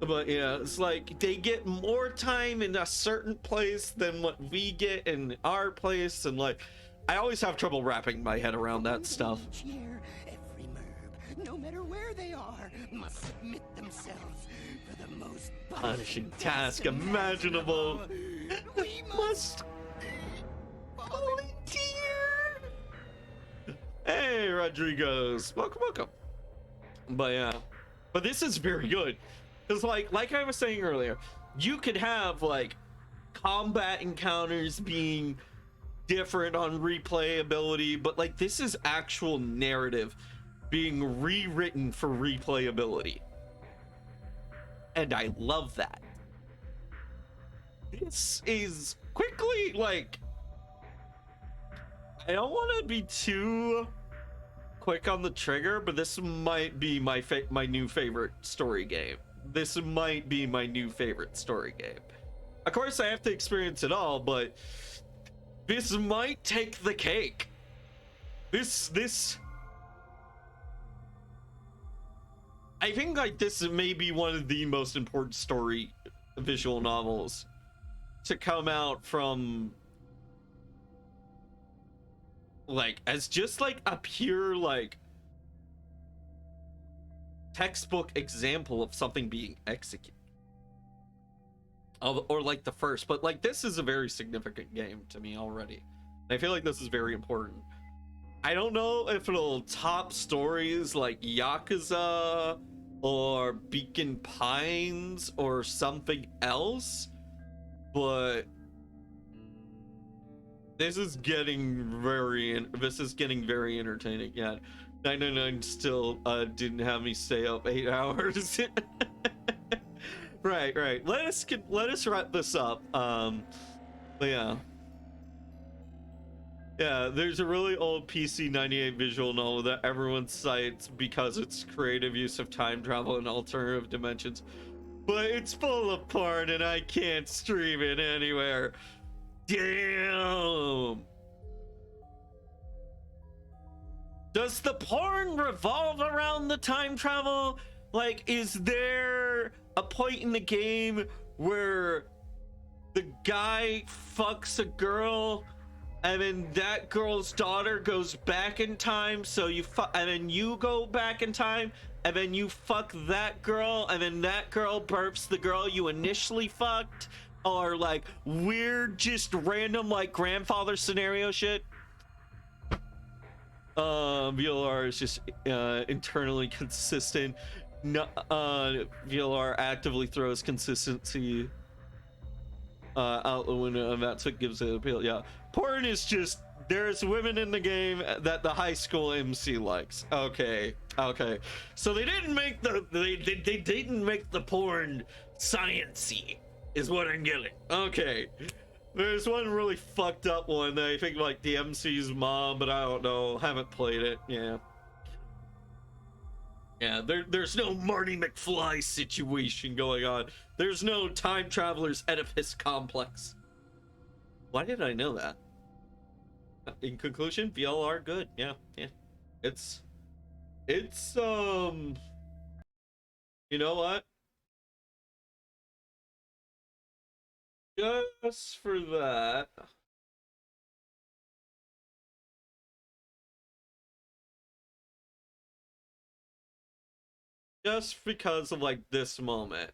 But yeah, it's like they get more time in a certain place than what we get in our place, and like I always have trouble wrapping my head around that stuff. Here, every merb, no matter where they are, must submit themselves for the most punishing task imaginable. We must volunteer. Hey, Rodriguez, welcome. But yeah, but this is very good, because like I was saying earlier, you could have like combat encounters being different on replayability, but like this is actual narrative being rewritten for replayability, and I love that. This is quickly, like, I don't want to be too quick on the trigger, but this might be my new favorite story game. This might be my new favorite story game. Of course, I have to experience it all, but this might take the cake. This I think like this may be one of the most important story visual novels to come out from, like, as just like a pure like textbook example of something being executed, or like the first. But like, this is a very significant game to me already, and I feel like this is very important. I don't know if it'll top stories like Yakuza or Beacon Pines or something else, but this is getting very entertaining. Yeah, 999 still didn't have me stay up 8 hours. right. Let us wrap this up. But yeah, there's a really old PC 98 visual novel that everyone cites because it's creative use of time travel and alternative dimensions, but it's full of porn and I can't stream it anywhere. Damn. Does the porn revolve around the time travel? Like, is there a point in the game where the guy fucks a girl and then that girl's daughter goes back in time, so and then you go back in time, and then you fuck that girl, and then that girl burps the girl you initially fucked? Or like weird, just random like grandfather scenario shit? VLR is just internally consistent. No, VLR actively throws consistency out the window, and that's what gives it appeal. Yeah, porn is just, there's women in the game that the high school MC likes. Okay, so they didn't make they didn't make the porn sciencey, is what I'm getting. Okay, there's one really fucked up one that I think like the MC's mom, but I don't know, haven't played it. Yeah, there's no Marty McFly situation going on. There's no time travelers Oedipus complex. Why did I know that? In conclusion, VLR good. Yeah. It's you know what? Just for that, just because of like this moment,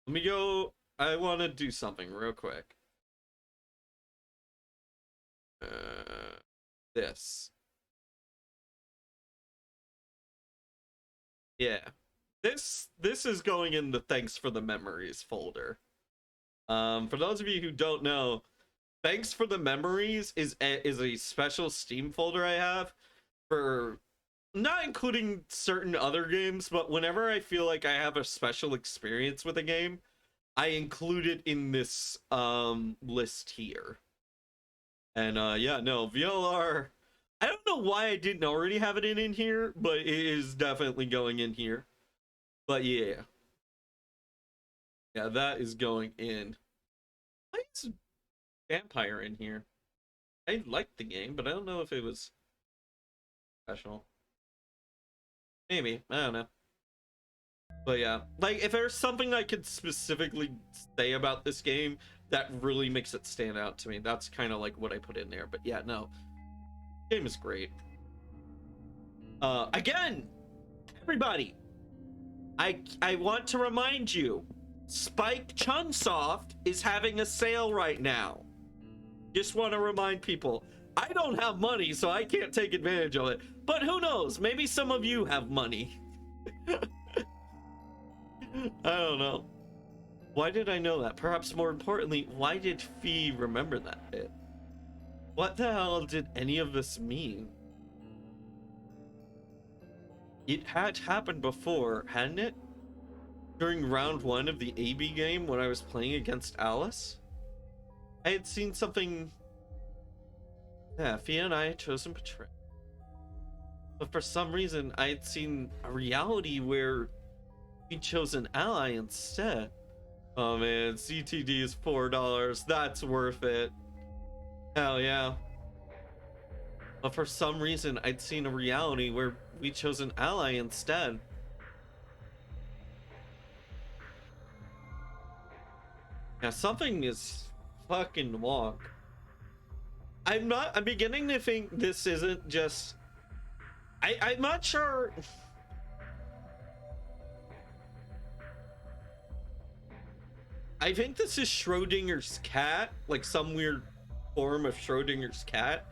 let me go. I want to do something real quick. This. Yeah. This is going in the thanks for the memories folder. For those of you who don't know, thanks for the memories is a special Steam folder I have for, not including certain other games, but whenever I feel like I have a special experience with a game, I include it in this list here. And yeah, no, VLR, I don't know why I didn't already have it in here, but it is definitely going in here. But yeah, that is going in. Why is Vampire in here? I liked the game, but I don't know if it was special. Maybe, I don't know. But yeah, like, if there's something I could specifically say about this game that really makes it stand out to me, that's kind of like what I put in there. But yeah, no, game is great. Again, everybody, I want to remind you, Spike Chunsoft is having a sale right now. Just want to remind people, I don't have money, so I can't take advantage of it. But who knows? Maybe some of you have money. I don't know. Why did I know that? Perhaps more importantly, why did Fee remember that bit? What the hell did any of this mean? It had happened before, hadn't it? During round 1 of the AB game when I was playing against Alice? I had seen something. Yeah, Fia and I had chosen Betrayal. But for some reason, I had seen a reality where we chose an ally instead. Oh man, CTD is $4. That's worth it. Hell yeah. But for some reason, I'd seen a reality where we chose an ally instead. Yeah, something is fucking wonk. I'm beginning to think this isn't just... I'm not sure... I think this is Schrodinger's cat, like some weird form of Schrodinger's cat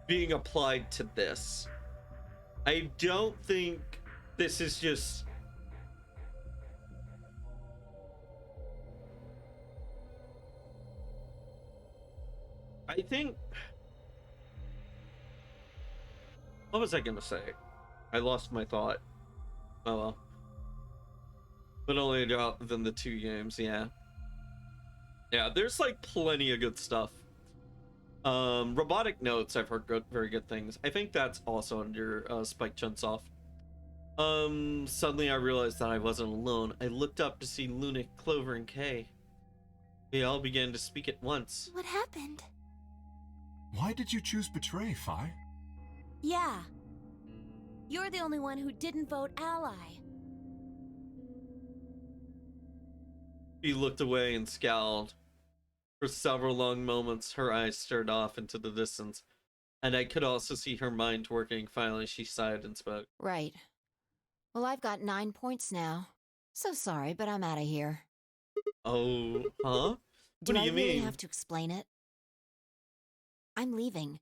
being applied to this. I don't think this is just... I think... What was I gonna say? I lost my thought. Oh well. But only about than the 2 games, yeah. Yeah, there's like plenty of good stuff. Robotic Notes, I've heard very good things. I think that's also under Spike Chunsoft. Suddenly I realized that I wasn't alone. I looked up to see Lunac, Clover, and Kay. They all began to speak at once. What happened? Why did you choose Betray, Phi? Yeah. You're the only one who didn't vote ally. She looked away and scowled. For several long moments, her eyes stared off into the distance, and I could also see her mind working. Finally, she sighed and spoke. Right. Well, I've got 9 points now. So sorry, but I'm out of here. Oh, huh? Do What do I you really mean? have to explain it? I'm leaving.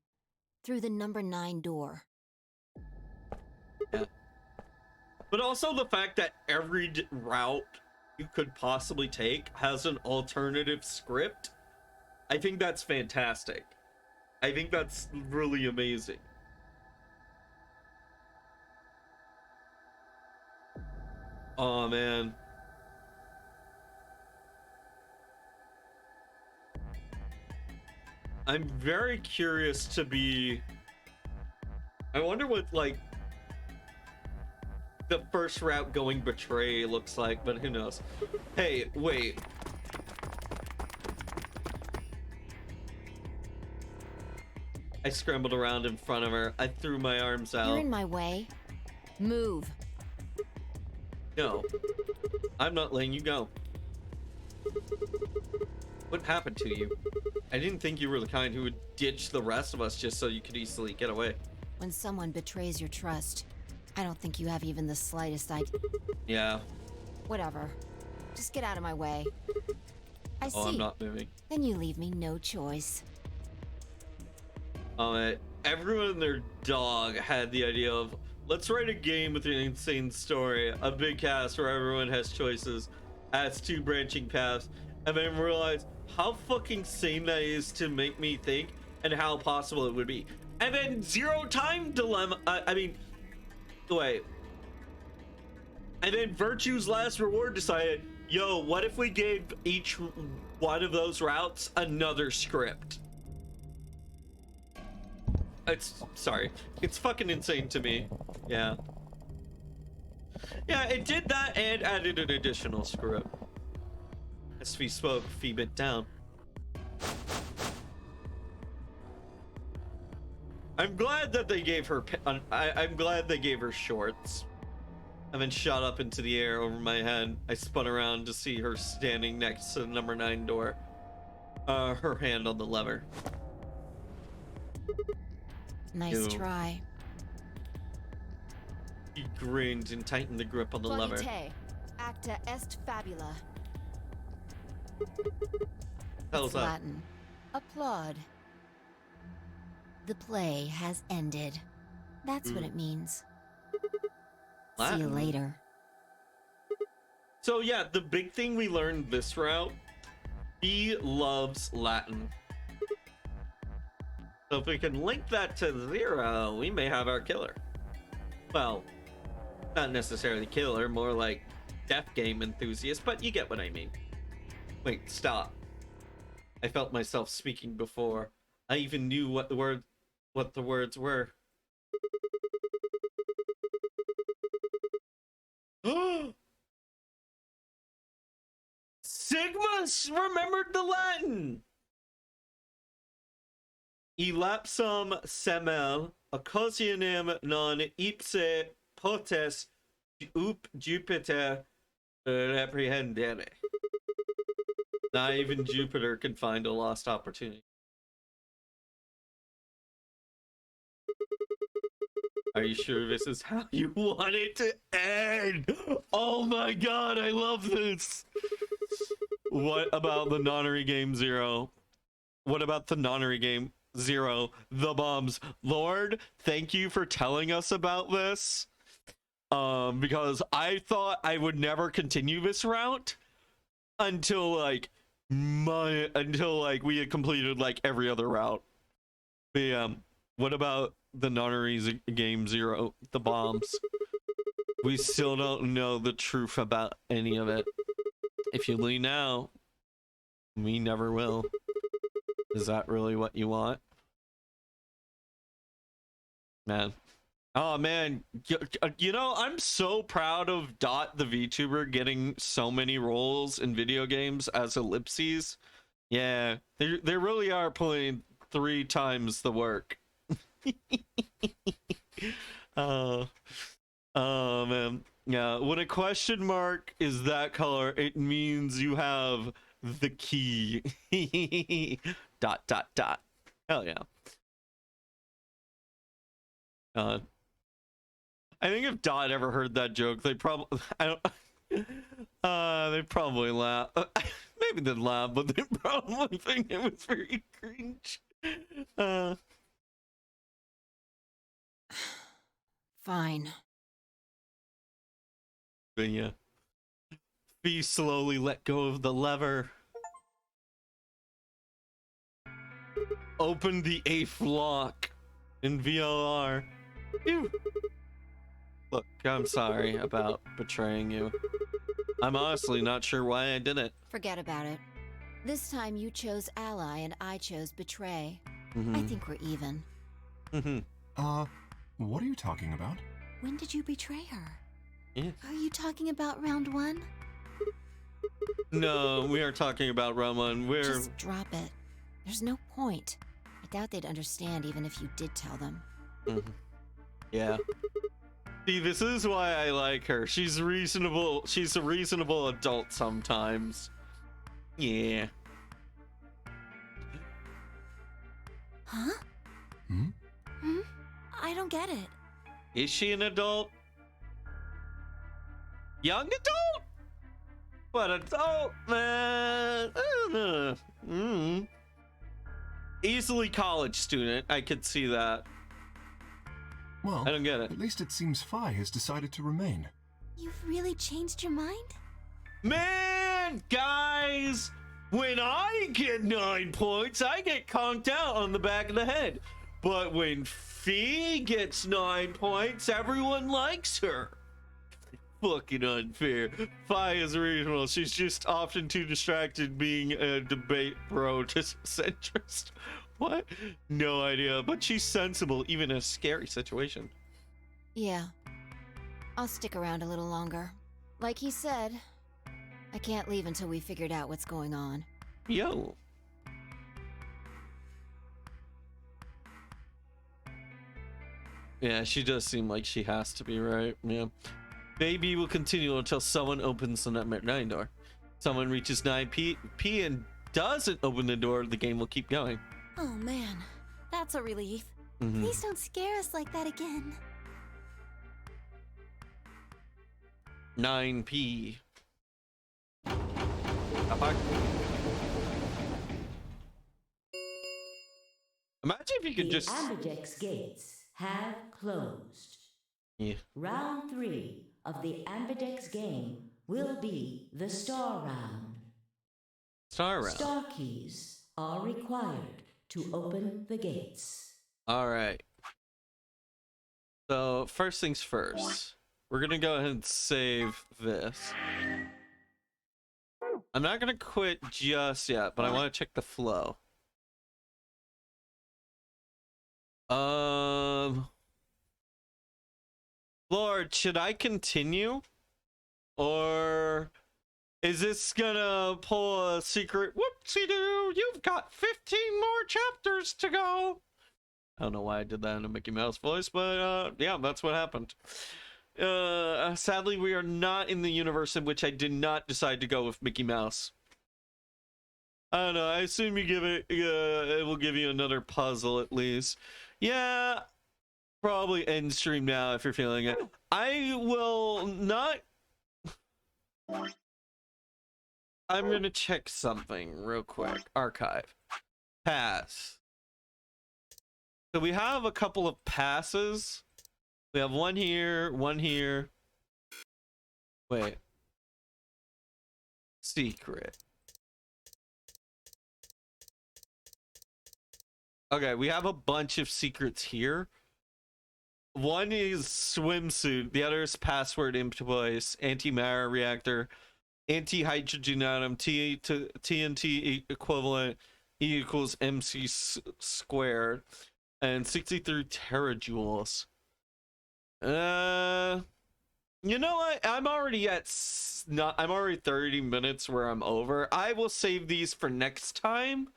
Through the number 9 door. Yeah. But also the fact that every route you could possibly take has an alternative script. I think that's fantastic. I think that's really amazing. Oh man. I'm very curious to be... I wonder what, like, the first route going Betray looks like, but who knows. Hey, wait. I scrambled around in front of her. I threw my arms out. You're in my way. Move. No. I'm not letting you go. What happened to you? I didn't think you were the kind who would ditch the rest of us just so you could easily get away. When someone betrays your trust, I don't think you have even the slightest idea. Yeah. Whatever. Just get out of my way. I see. Oh, I'm not moving. Then you leave me no choice. Everyone and their dog had the idea of, let's write a game with an insane story, a big cast where everyone has choices, has 2 branching paths, and then realize how fucking sane that is to make me think and how possible it would be. And then Zero Time Dilemma, wait. And then Virtue's Last Reward decided, yo, what if we gave each one of those routes another script? It's fucking insane to me. Yeah, it did that and added an additional script. As we spoke, Fee bent down. I'm glad that they gave her I'm glad they gave her shorts. And then shot up into the air over my head. I spun around to see her standing next to the number 9 door, her hand on the lever. Nice Ew. try. He grinned and tightened the grip on the lever. Volite, acta est fabula. Hell's It's up. Latin. Applaud. The play has ended. That's what it means. See you Latin. later. So yeah, the big thing we learned this route, he loves Latin. So if we can link that to Zero, we may have our killer. Well, not necessarily killer, more like death game enthusiast, but you get what I mean. Wait, stop. I felt myself speaking before. I even knew what the words were. Sigma remembered the Latin. Elapsum semel occasionem non ipse potes up Jupiter reprehendere. Not even Jupiter can find a lost opportunity. Are you sure this is how you want it to end? Oh my god, I love this! What about the Nonary Game Zero? What about the Nonary Game Zero? The bombs. Lord, thank you for telling us about this. Because I thought I would never continue this route until like we had completed like every other route. But what about the Nonary Game Zero? The bombs. We still don't know the truth about any of it. If you leave now, we never will. Is that really what you want? Man. Oh man, you know, I'm so proud of Dot the VTuber getting so many roles in video games as ellipses. Yeah, they really are putting 3 times the work. Oh man. Yeah, when a question mark is that color, it means you have the key. Dot dot dot. Hell yeah. I think if Dot ever heard that joke, they probably they probably laugh. Maybe they'd laugh, but they probably think it was very cringe. Fine. But yeah. Fee slowly let go of the lever. Open the 8th lock in VLR. Phew. Look, I'm sorry about betraying you. I'm honestly not sure why I did it. Forget about it. This time you chose ally and I chose betray. Mm-hmm. I think we're even. What are you talking about? When did you betray her? Yeah. Are you talking about round 1? No, we are talking about round 1. We're... Just drop it. There's no point. I doubt they'd understand even if you did tell them. Mm-hmm. Yeah. See, this is why I like her. She's reasonable. She's a reasonable adult sometimes. Yeah. Huh? I don't get it. Is she an adult? Young adult? What adult, man? I don't know. Easily college student. I could see that. Well, I don't get it. At least it seems Phi has decided to remain. You've really changed your mind? Man, guys, when I get 9 points, I get conked out on the back of the head. But when Fee gets 9 points, everyone likes her. Fucking unfair. Phi is reasonable. She's just often too distracted being a debate bro centrist. What? No idea. But she's sensible, even in a scary situation. Yeah. I'll stick around a little longer. Like he said, I can't leave until we figured out what's going on. Yo. Yeah, she does seem like she has to be, right? Yeah. Maybe we'll continue until someone opens the Nightmare 9 door. Someone reaches 9P and doesn't open the door, the game will keep going. Oh man, that's a relief. Please don't scare us like that again. 9P. Imagine if you could just... The Ambidex gates have closed. Yeah. Round 3 of the Ambidex game will be the Star Round. Star Round. Star keys are required to open the gates. Alright. So, first things first. We're gonna go ahead and save this. I'm not gonna quit just yet, but I want to check the flow. Lord, should I continue? Or is this gonna pull a secret whoopsie-doo? You've got 15 more chapters to go. I don't know why I did that in a Mickey Mouse voice, but yeah, that's what happened. Sadly, we are not in the universe in which I did not decide to go with Mickey Mouse. I don't know. I assume you give it. It will give you another puzzle at least. Yeah, probably end stream now if you're feeling it. I will not. I'm gonna check something real quick. Archive. Pass. So we have a couple of passes. We have one here, one here. Wait. Secret. Okay, we have a bunch of secrets here. One is swimsuit, the other is password invoice, anti-matter reactor, anti-hydrogen atom, TNT equivalent, E equals MC squared, and 63 terajoules. You know what? I'm already at I'm already 30 minutes where I'm over. I will save these for next time.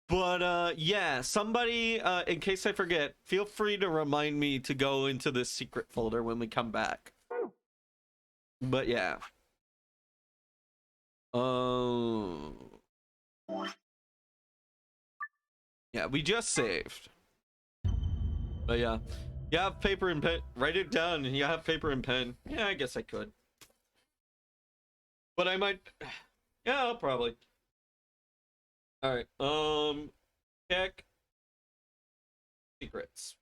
But yeah, somebody in case I forget, feel free to remind me to go into the secret folder when we come back. But yeah. Yeah, we just saved. But yeah. You have paper and pen. Write it down. You have paper and pen. Yeah, I guess I could. But I might. Yeah, I'll probably. All right. Check secrets.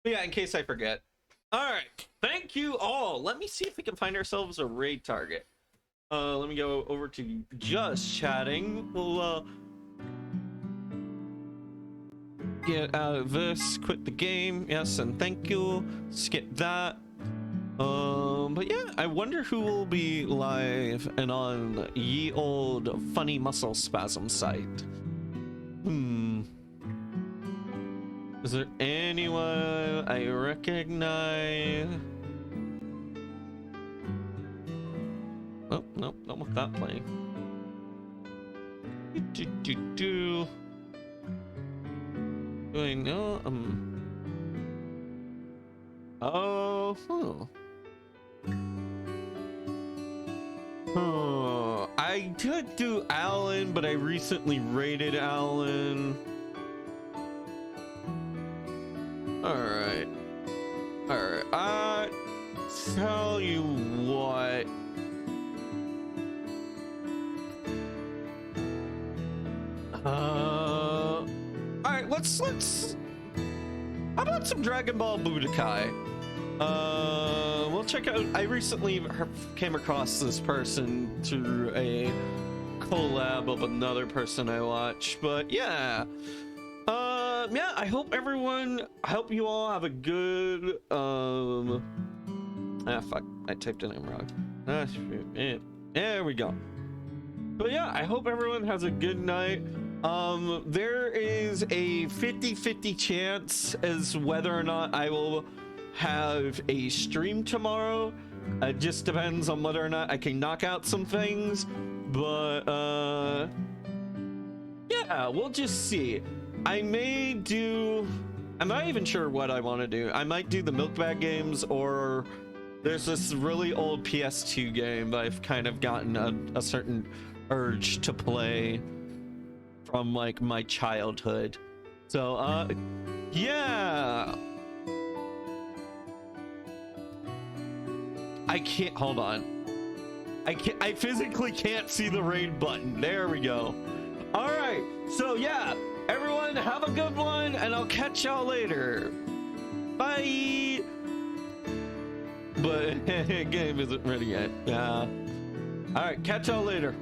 But yeah, in case I forget. All right. Thank you all. Let me see if we can find ourselves a raid target. Let me go over to just chatting. We'll get out of this, quit the game, yes, and thank you, skip that. But yeah, I wonder who will be live and on ye old funny muscle spasm site. Is there anyone I recognize? Oh, nope, not with that playing. Do I know? I could do Alan, but I recently raided Alan. Alright. I tell you what. Alright, let's how about some Dragon Ball Budokai? We'll check out. I recently came across this person through a collab of another person I watched, but yeah. Yeah, I hope you all have a good, fuck, I typed it in wrong. There we go. But yeah, I hope everyone has a good night. There is a 50-50 chance as whether or not I will have a stream tomorrow. It just depends on whether or not I can knock out some things, but yeah, we'll just see. I'm not even sure what I want to do. I might do the milk bag games, or there's this really old PS2 game that I've kind of gotten a certain urge to play from like my childhood. So yeah, I can't, hold on, I physically can't see the raid button. There we go. All right, so yeah, everyone have a good one, and I'll catch y'all later. Bye. But game isn't ready yet. Yeah. All right, catch y'all later.